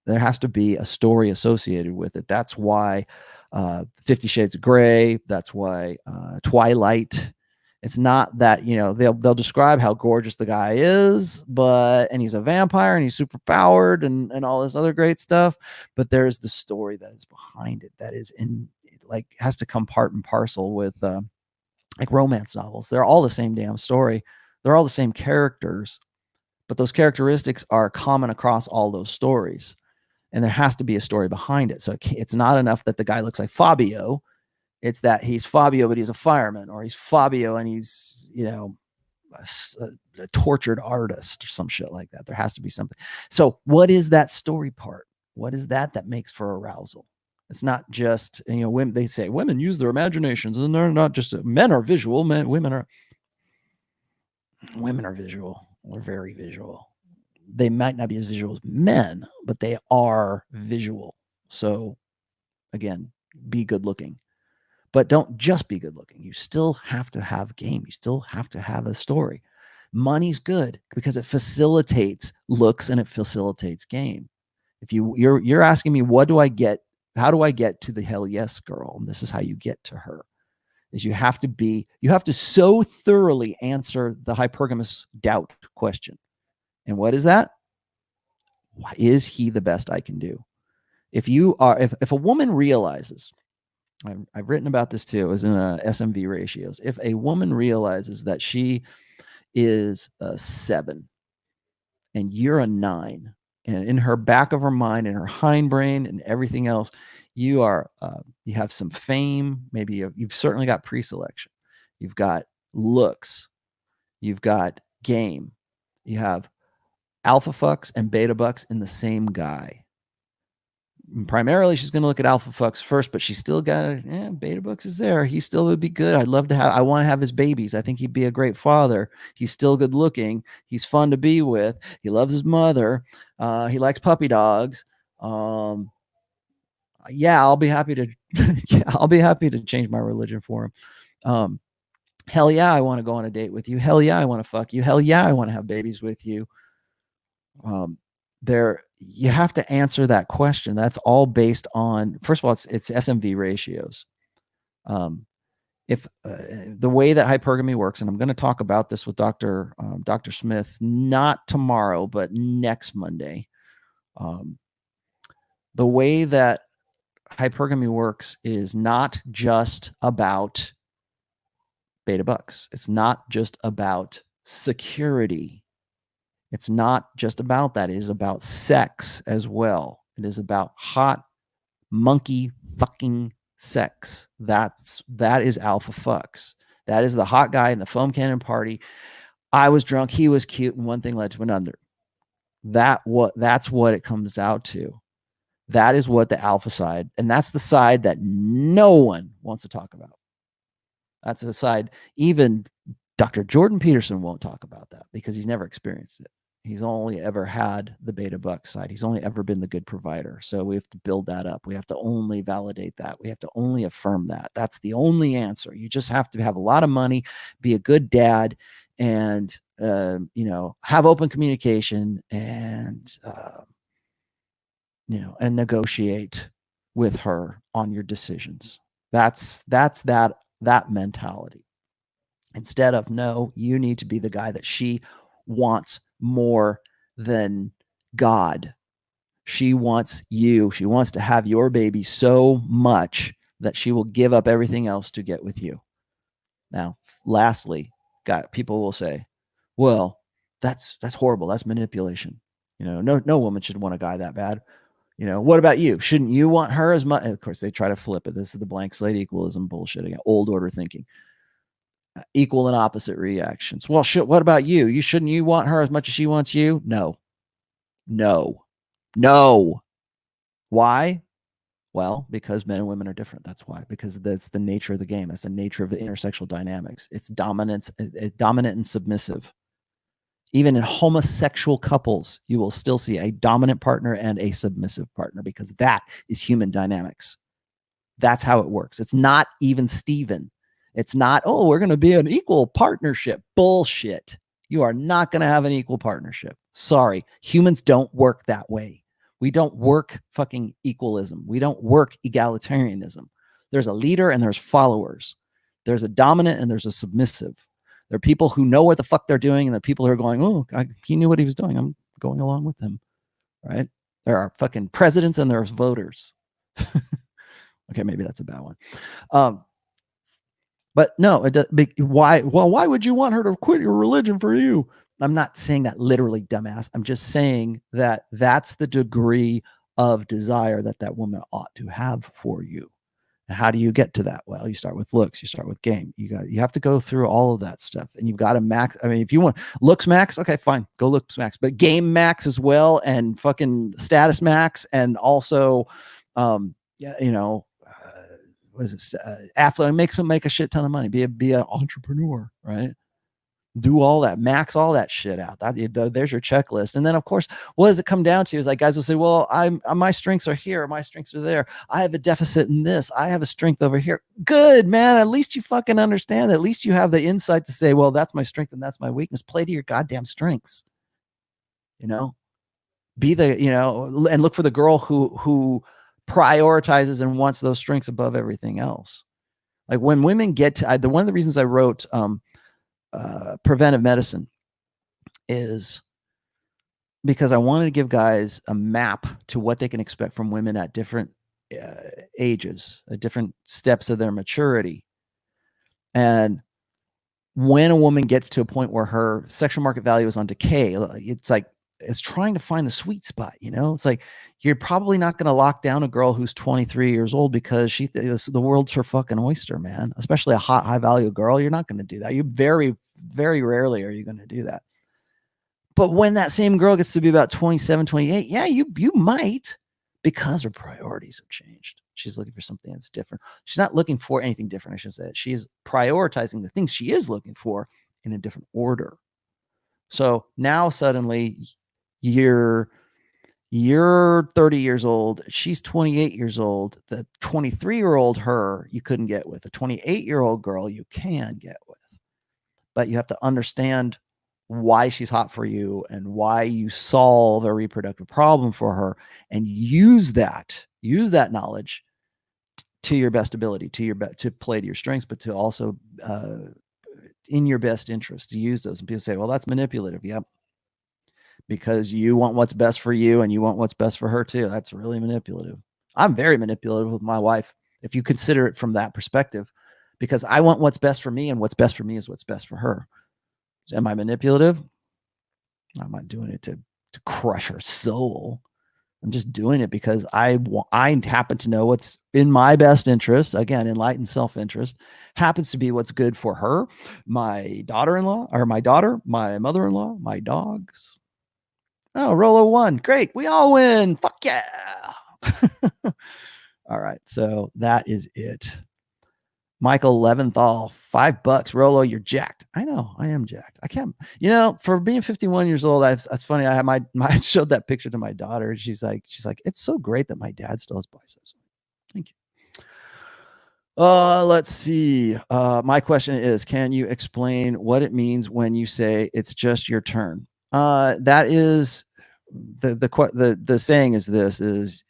There has to be a story associated with it. That's why 50 Shades of Grey. That's why Twilight. It's not that, they'll describe how gorgeous the guy is, and he's a vampire and he's super powered and all this other great stuff. But there's the story that is behind it that is has to come part and parcel with like romance novels. They're all the same damn story. They're all the same characters, but those characteristics are common across all those stories. And there has to be a story behind it. So it's not enough that the guy looks like Fabio. It's that he's Fabio, but he's a fireman, or he's Fabio and he's, a tortured artist or some shit like that. There has to be something. So what is that story part? What is that makes for arousal? It's not just, women, they say women use their imaginations, and they're not just, men are visual, women are. Women are visual. We're very visual. They might not be as visual as men, but they are visual. So again, be good looking. But don't just be good looking. You still have to have game. You still have to have a story. Money's good because it facilitates looks and it facilitates game. If you're asking me, what do I get? How do I get to the hell yes girl? And this is how you get to her. Is you have to so thoroughly answer the hypergamous doubt question. And what is that? Is he the best I can do? If a woman realizes, I've written about this too, it was in SMV ratios. If a woman realizes that she is a 7 and you're a 9, and in her back of her mind, in her hindbrain and everything else, you have some fame. Maybe you've certainly got pre-selection. You've got looks. You've got game. You have alpha fucks and beta bucks in the same guy. Primarily, she's going to look at alpha fucks first, but she's still got beta bucks is there. He still would be good. I want to have his babies. I think he'd be a great father. He's still good looking. He's fun to be with. He loves his mother. He likes puppy dogs. I'll be happy to change my religion for him. Hell yeah, I want to go on a date with you. Hell yeah, I want to fuck you. Hell yeah, I want to have babies with you. You have to answer that question. That's all based on, first of all, it's SMV ratios. If the way that hypergamy works, and I'm going to talk about this with Dr. Smith, not tomorrow, but next Monday. The way that hypergamy works is not just about beta bucks. It's not just about security. It's not just about that. It is about sex as well. It is about hot monkey fucking sex. That is alpha fucks. That is the hot guy in the foam cannon party. I was drunk, he was cute, and one thing led to another. That's what it comes out to. That is what the alpha side, and that's the side that no one wants to talk about. That's a side even Dr. Jordan Peterson won't talk about that because he's never experienced it. He's only ever had the beta buck side. He's only ever been the good provider. So we have to build that up. We have to only validate that. We have to only affirm that. That's the only answer. You just have to have a lot of money, be a good dad, and have open communication and and negotiate with her on your decisions. That's that mentality. Instead of, no, you need to be the guy that she wants more than God. She wants you. She wants to have your baby so much that she will give up everything else to get with you. Now, lastly, people will say, well, that's horrible. That's manipulation. No woman should want a guy that bad. What about you? Shouldn't you want her as much? And of course, they try to flip it. This is the blank slate equalism bullshit again, old order thinking. Equal and opposite reactions. Well, shit, what about you? Shouldn't you want her as much as she wants you? No. Why? Well, because men and women are different. That's why. Because that's the nature of the game. That's the nature of the intersexual dynamics. It's dominant and submissive. Even in homosexual couples, you will still see a dominant partner and a submissive partner because that is human dynamics. That's how it works. It's not even Steven. It's not, we're going to be an equal partnership. Bullshit. You are not going to have an equal partnership. Sorry. Humans don't work that way. We don't work fucking equalism. We don't work egalitarianism. There's a leader and there's followers. There's a dominant and there's a submissive. There are people who know what the fuck they're doing, and there are people who are going, he knew what he was doing. I'm going along with him. Right? There are fucking presidents and there's voters. Okay, maybe that's a bad one. But no, why? Well, why would you want her to quit your religion for you? I'm not saying that literally, dumbass. I'm just saying that that's the degree of desire that woman ought to have for you. And how do you get to that? Well, you start with looks, you start with game. You have to go through all of that stuff, and you've got to max. I mean, if you want looks max, okay, fine, go looks max, but game max as well, and fucking status max, and also, what is it? Affluent, make a shit ton of money. Be an entrepreneur, right? Do all that, max all that shit out. There's your checklist. And then, of course, what does it come down to? Is like guys will say, well, my strengths are here, my strengths are there. I have a deficit in this. I have a strength over here. Good, man. At least you fucking understand. At least you have the insight to say, well, that's my strength and that's my weakness. Play to your goddamn strengths. Be the, and look for the girl who prioritizes and wants those strengths above everything else. Like when women get to, one of the reasons I wrote, preventive medicine is because I wanted to give guys a map to what they can expect from women at different ages, at different steps of their maturity. And when a woman gets to a point where her sexual market value is on decay, it's like, it's trying to find the sweet spot. It's like, you're probably not going to lock down a girl who's 23 years old because the world's her fucking oyster, man, especially a high value girl. You're not going to do that. You very, very rarely are you going to do that. But when that same girl gets to be about 27, 28, yeah, you might, because her priorities have changed. She's looking for something that's different. She's not looking for anything different, I should say. She's prioritizing the things she is looking for in a different order. So now suddenly you're 30 years old. She's 28 years old. The 23-year-old her you couldn't get with. A 28-year-old girl you can get with. But you have to understand why she's hot for you and why you solve a reproductive problem for her, and use that knowledge to your best ability, to play to your strengths, but to also in your best interest to use those. And people say, well, that's manipulative. Yep. Because you want what's best for you and you want what's best for her too. That's really manipulative. I'm very manipulative with my wife, if you consider it from that perspective, because I want what's best for me, and what's best for me is what's best for her. Am I manipulative? I'm not doing it to crush her soul. I'm just doing it because I happen to know what's in my best interest. Again, enlightened self-interest happens to be what's good for her, my daughter-in-law, or my daughter, my mother-in-law, my dogs. Oh, Rollo won. Great. We all win. Fuck yeah. All right. So that is it. Michael Leventhal, $5. Rollo, you're jacked. I know, I am jacked. I can't, for being 51 years old, that's funny. I have I showed that picture to my daughter. She's like, it's so great that my dad still has biceps. Thank you. Let's see. My question is, can you explain what it means when you say it's just your turn? That is the saying is this,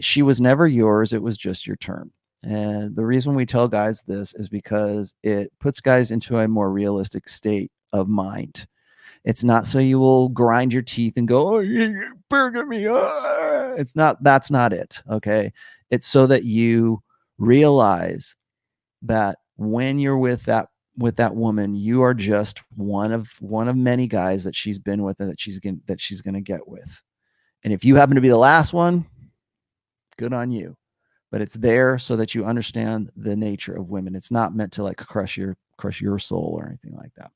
she was never yours. It was just your turn. And the reason we tell guys this is because it puts guys into a more realistic state of mind. It's not so you will grind your teeth and go, oh, you burger me. That's not it. Okay. It's so that you realize that when you're with that woman, you are just one of many guys that she's been with and that she's going to get with. And if you happen to be the last one, good on you. But it's there so that you understand the nature of women. It's not meant to like crush your soul or anything like that.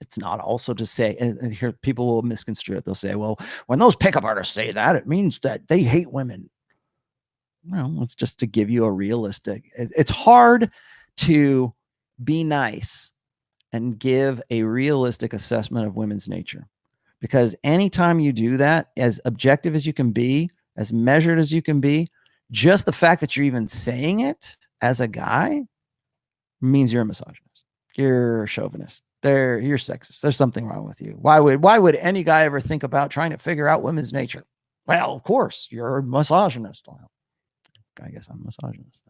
It's not also to say, and here people will misconstrue it. They'll say, well, when those pickup artists say that, it means that they hate women. No, it's just to give you a realistic. It's hard to be nice and give a realistic assessment of women's nature, because anytime you do that, as objective as you can be, as measured as you can be, just the fact that you're even saying it as a guy means you're a misogynist. You're a chauvinist. You're sexist. There's something wrong with you. Why would any guy ever think about trying to figure out women's nature? Well, of course, you're a misogynist. I guess I'm a misogynist.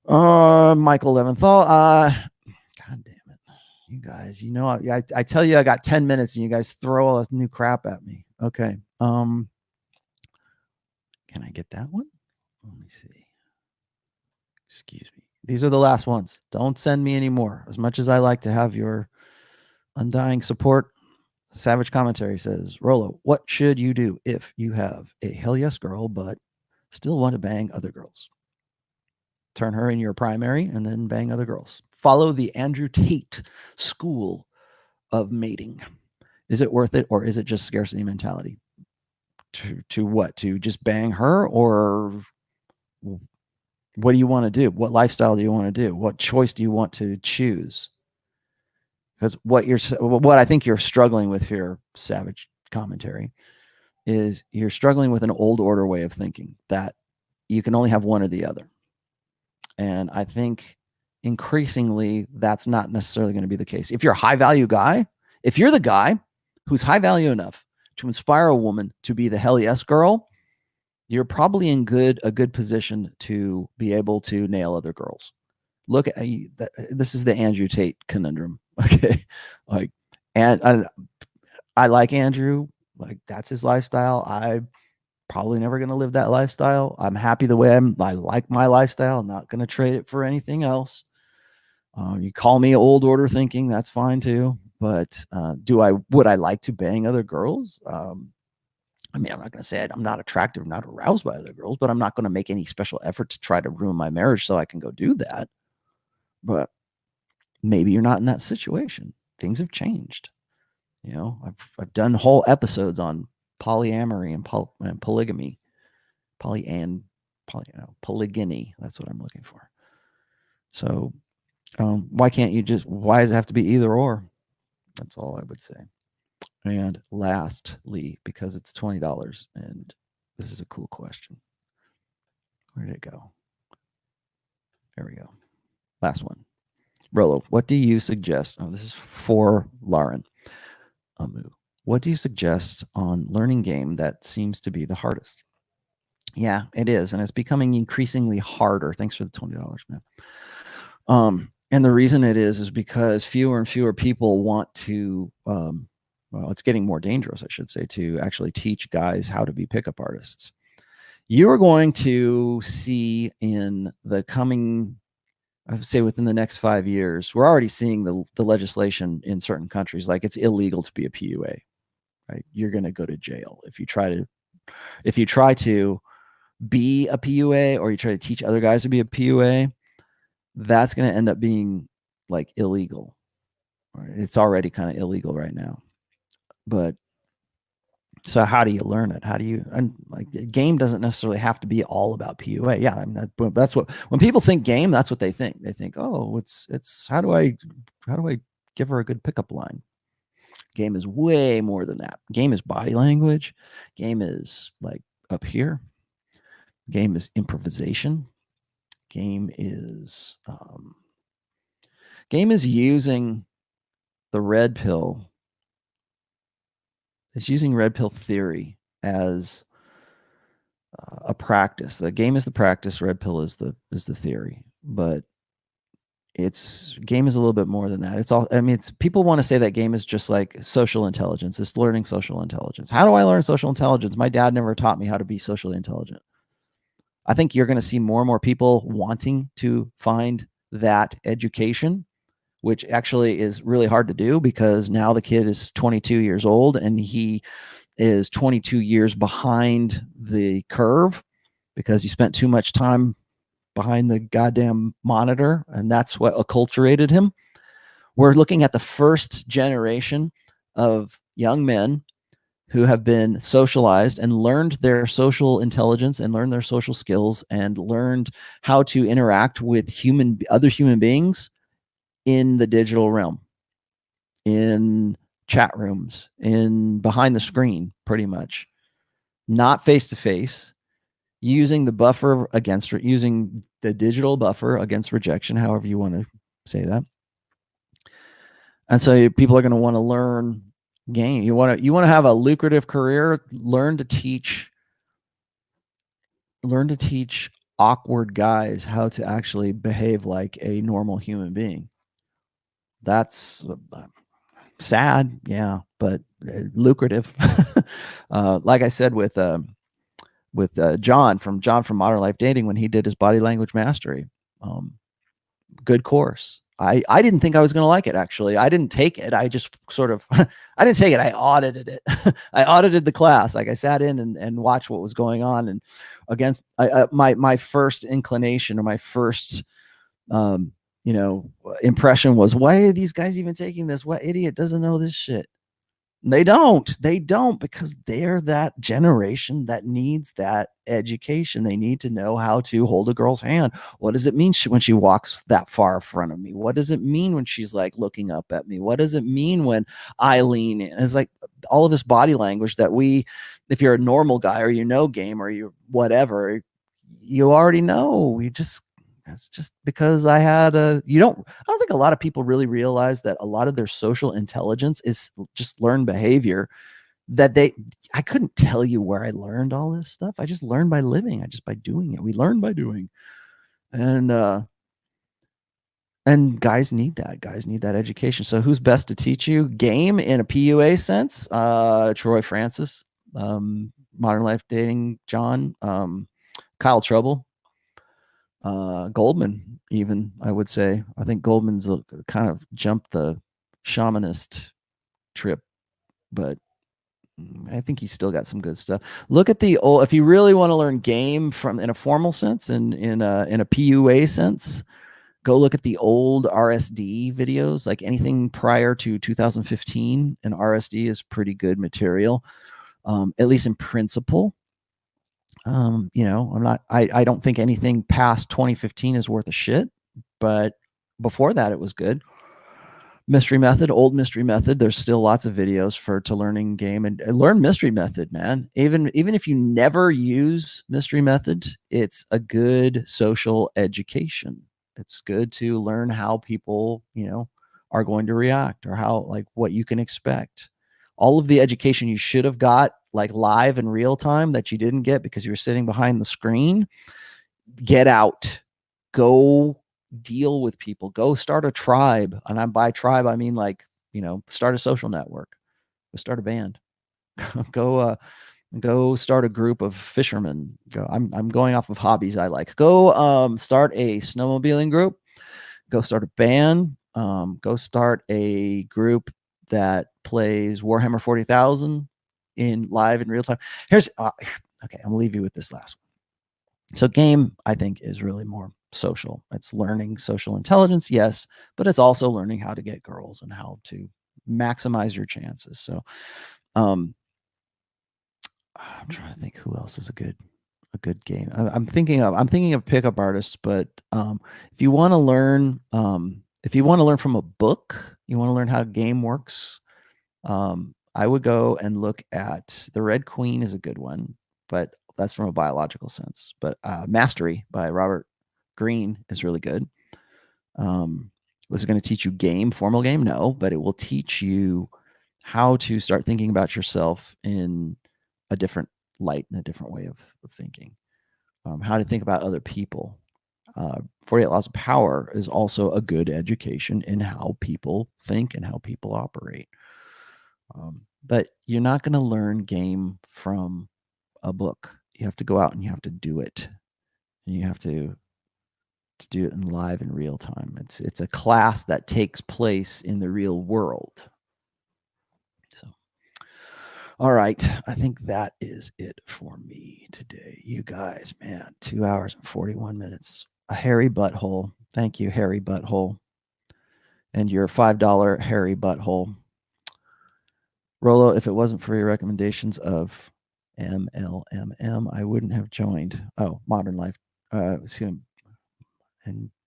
Michael Leventhal. God damn it. You guys, I tell you I got 10 minutes and you guys throw all this new crap at me. Okay. Can I get that one? Let me see. Excuse me. These are the last ones. Don't send me any more. As much as I like to have your undying support, Savage Commentary says, Rollo, what should you do if you have a hell yes girl, but still want to bang other girls? Turn her in your primary and then bang other girls. Follow the Andrew Tate school of mating. Is it worth it, or is it just scarcity mentality? To what? To just bang her, or what do you want to do? What lifestyle do you want to do? What choice do you want to choose? Because what I think you're struggling with here, Savage Commentary, is you're struggling with an old order way of thinking that you can only have one or the other. And I think increasingly that's not necessarily going to be the case. If you're a high value guy, if you're the guy who's high value enough to inspire a woman to be the hell yes girl, you're probably in a good position to be able to nail other girls. Look at this is the Andrew Tate conundrum. Okay. Like, and I like Andrew, like that's his lifestyle. I probably never going to live that lifestyle. I'm happy the way I like my lifestyle. I'm not going to trade it for anything else. You call me old order thinking, that's fine too. But would I like to bang other girls? I mean, I'm not going to say I'm not attractive, not aroused by other girls, but I'm not going to make any special effort to try to ruin my marriage so I can go do that. But maybe you're not in that situation. Things have changed. You know, I've done whole episodes on polyamory and polygamy, polygyny. That's what I'm looking for. So why does it have to be either or? That's all I would say. And lastly, because it's $20, and this is a cool question. Where did it go? There we go. Last one. Rollo, what do you suggest? Oh, this is for Lauren Amu. What do you suggest on learning game that seems to be the hardest? Yeah, it is. And it's becoming increasingly harder. Thanks for the $20, man. And the reason it is because fewer and fewer people want to, well, it's getting more dangerous, I should say, to actually teach guys how to be pickup artists. You are going to see in the coming, I would say within the next 5 years, we're already seeing the legislation in certain countries, like it's illegal to be a PUA, right? You're going to go to jail if you try to be a PUA or you try to teach other guys to be a PUA. That's going to end up being like illegal. Right? It's already kind of illegal right now. But so how do you learn it? And like the game doesn't necessarily have to be all about PUA. Yeah, I mean, that's what, when people think game, that's what they think. They think, oh, it's how do I give her a good pickup line? Game is way more than that. Game is body language. Game is like up here. Game is improvisation. Game is using the red pill. It's using red pill theory as a practice. The game is the practice. Red pill is the theory. But game is a little bit more than that. It's all. I mean, people want to say that game is just like social intelligence. It's learning social intelligence. How do I learn social intelligence? My dad never taught me how to be socially intelligent. I think you're going to see more and more people wanting to find that education, which actually is really hard to do because now the kid is 22 years old and he is 22 years behind the curve because he spent too much time behind the goddamn monitor, and that's what acculturated him. We're looking at the first generation of young men who have been socialized and learned their social intelligence and learned their social skills and learned how to interact with other human beings in the digital realm, in chat rooms, in behind the screen, pretty much, not face to face, using the digital buffer against rejection, however you want to say that. And so people are going to want to learn game. You want to have a lucrative career, learn to teach awkward guys how to actually behave like a normal human being. That's sad, yeah, but lucrative. Like I said with John from Modern Life Dating, when he did his body language mastery, good course. I didn't think I was going to like it. Actually, I didn't take it. I just sort of, I didn't take it. I audited it. I audited the class. Like I sat in and watched what was going on. And against my first inclination or my first, impression was, why are these guys even taking this? What idiot doesn't know this shit? They don't, because they're that generation that needs that education. They need to know how to hold a girl's hand. What does it mean when she walks that far in front of me? What does it mean when she's like looking up at me? What does it mean when I lean in? It's like all of this body language that if you're a normal guy or game or you whatever, you already know. That's just because I don't think a lot of people really realize that a lot of their social intelligence is just learned behavior I couldn't tell you where I learned all this stuff. I just learned by living. By doing it. We learn by doing. And guys need that education. So who's best to teach you game in a PUA sense? Troy Francis, Modern Life Dating, John, Kyle Trouble, Goldman, even, I would say. I think Goldman's kind of jumped the shamanist trip, but I think he's still got some good stuff. Look at the old, if you really want to learn game in a formal sense and in a PUA sense, go look at the old RSD videos, like anything prior to 2015, and RSD is pretty good material, at least in principle. I don't think anything past 2015 is worth a shit, but before that it was good. Mystery Method, old Mystery Method. There's still lots of videos to learning game and learn Mystery Method, man. Even if you never use Mystery Method, it's a good social education. It's good to learn how people, are going to react, or what you can expect. All of the education you should have got live in real time that you didn't get because you were sitting behind the screen, get out. Go deal with people. Go start a tribe. And by tribe, I mean start a social network. Go start a band. Go start a group of fishermen. I'm going off of hobbies I like. Go start a snowmobiling group. Go start a band. Go start a group that plays Warhammer 40,000 live in real time. Okay, I'm gonna leave you with this last one. So game, I think, is really more social. It's learning social intelligence, yes, but it's also learning how to get girls and how to maximize your chances. So I'm trying to think who else is a good game. I'm thinking of pickup artists, but if you want to learn from a book, you want to learn how a game works, I would go and look at The Red Queen is a good one, but that's from a biological sense. But Mastery by Robert Greene is really good. Was it going to teach you formal game? No, but it will teach you how to start thinking about yourself in a different light, and a different way of thinking. How to think about other people. 48 Laws of Power is also a good education in how people think and how people operate. But you're not going to learn game from a book. You have to go out and you have to do it. And you have to do it in live in real time. It's a class that takes place in the real world. So, all right. I think that is it for me today. You guys, man, 2 hours and 41 minutes. A hairy butthole. Thank you, hairy butthole. And your $5 hairy butthole. Rollo, if it wasn't for your recommendations of MLMM, I wouldn't have joined. Oh, Modern Life. And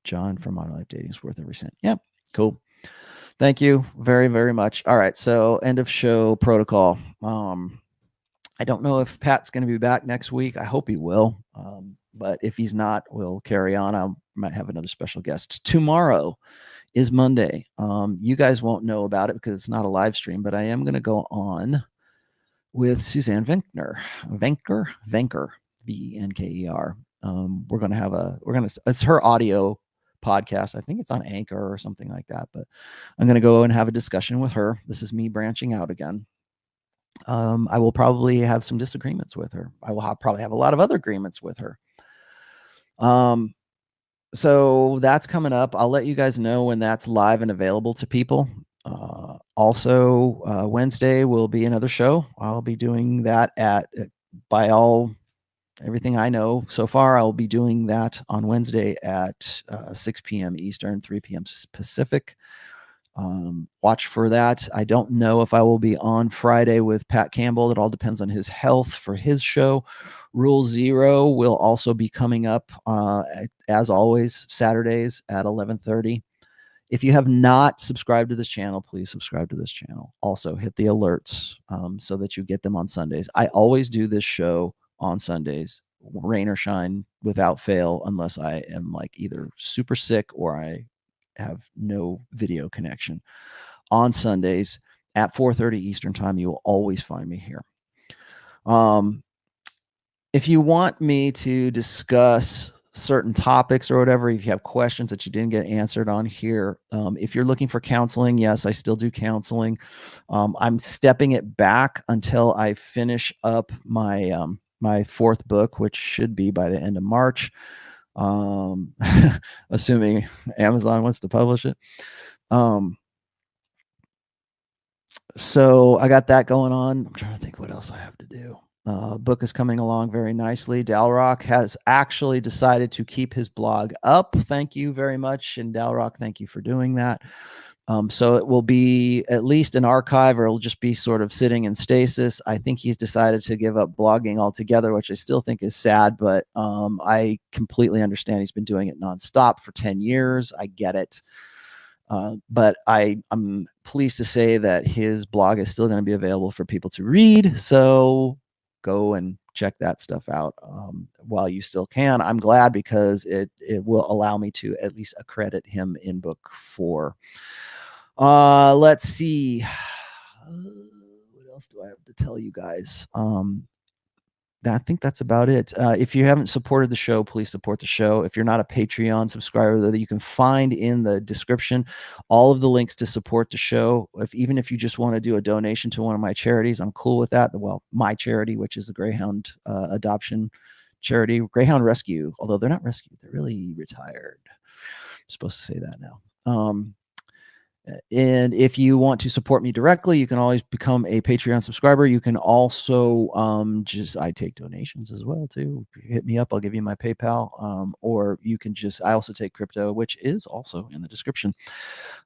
John from Modern Life Dating is worth every cent. Yep. Cool. Thank you very, very much. All right. So end of show protocol. I don't know if Pat's going to be back next week. I hope he will. But if he's not, we'll carry on. I might have another special guest. Tomorrow is Monday. You guys won't know about it because it's not a live stream, but I am going to go on with Suzanne Venker, Venker. It's her audio podcast. I think it's on Anchor or something like that, but I'm going to go and have a discussion with her. This is me branching out again. I will probably have some disagreements with her. I will probably have a lot of other agreements with her. So that's coming up. I'll let you guys know when that's live and available to people. Also, Wednesday will be another show. I'll be doing that everything I know so far, I'll be doing that on Wednesday at 6 p.m. Eastern, 3 p.m. Pacific. Watch for that. I don't know if I will be on Friday with Pat Campbell. It all depends on his health for his show. Rule Zero will also be coming up, as always, Saturdays at 11:30. If you have not subscribed to this channel, please subscribe to this channel. Also, hit the alerts so that you get them on Sundays. I always do this show on Sundays, rain or shine, without fail, unless I am like either super sick or I have no video connection. On Sundays at 4:30 Eastern time, you will always find me here. If you want me to discuss certain topics or whatever, if you have questions that you didn't get answered on here, if you're looking for counseling, yes, I still do counseling. I'm stepping it back until I finish up my my fourth book, which should be by the end of March, assuming Amazon wants to publish it. So I got that going on. I'm trying to think what else I have to do. Book is coming along very nicely. Dalrock has actually decided to keep his blog up. Thank you very much. And Dalrock, thank you for doing that. So it will be at least an archive, or it'll just be sort of sitting in stasis. I think he's decided to give up blogging altogether, which I still think is sad, but I completely understand. He's been doing it nonstop for 10 years. I get it. But I'm pleased to say that his blog is still going to be available for people to read. So go and check that stuff out while you still can. I'm glad, because it will allow me to at least accredit him in book 4. Let's see. What else do I have to tell you guys? I think that's about it. If you haven't supported the show, please support the show. If you're not a Patreon subscriber, that you can find in the description all of the links to support the show. Even if you just want to do a donation to one of my charities, I'm cool with that. Well, my charity, which is the Greyhound adoption charity, Greyhound Rescue, although they're not rescued, they're really retired. I'm supposed to say that now. And if you want to support me directly, you can always become a Patreon subscriber. You can also I take donations as well too. Hit me up, I'll give you my PayPal. Or you can I also take crypto, which is also in the description.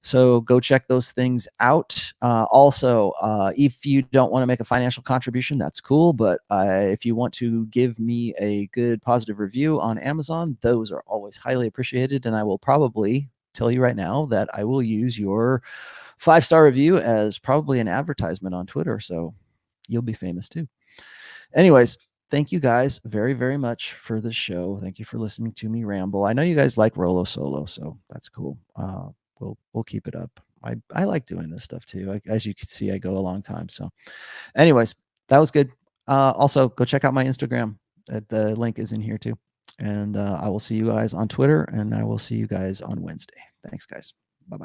So go check those things out. Also, if you don't want to make a financial contribution, that's cool. But if you want to give me a good positive review on Amazon, those are always highly appreciated. And I will probably tell you right now that I will use your 5-star review as probably an advertisement on Twitter. So you'll be famous too. Anyways, thank you guys very, very much for the show. Thank you for listening to me ramble. I know you guys like Rollo Solo, so that's cool. We'll keep it up. I like doing this stuff too. As you can see, I go a long time. So anyways, that was good. Also, go check out my Instagram. The link is in here too. And I will see you guys on Twitter, and I will see you guys on Wednesday. Thanks, guys.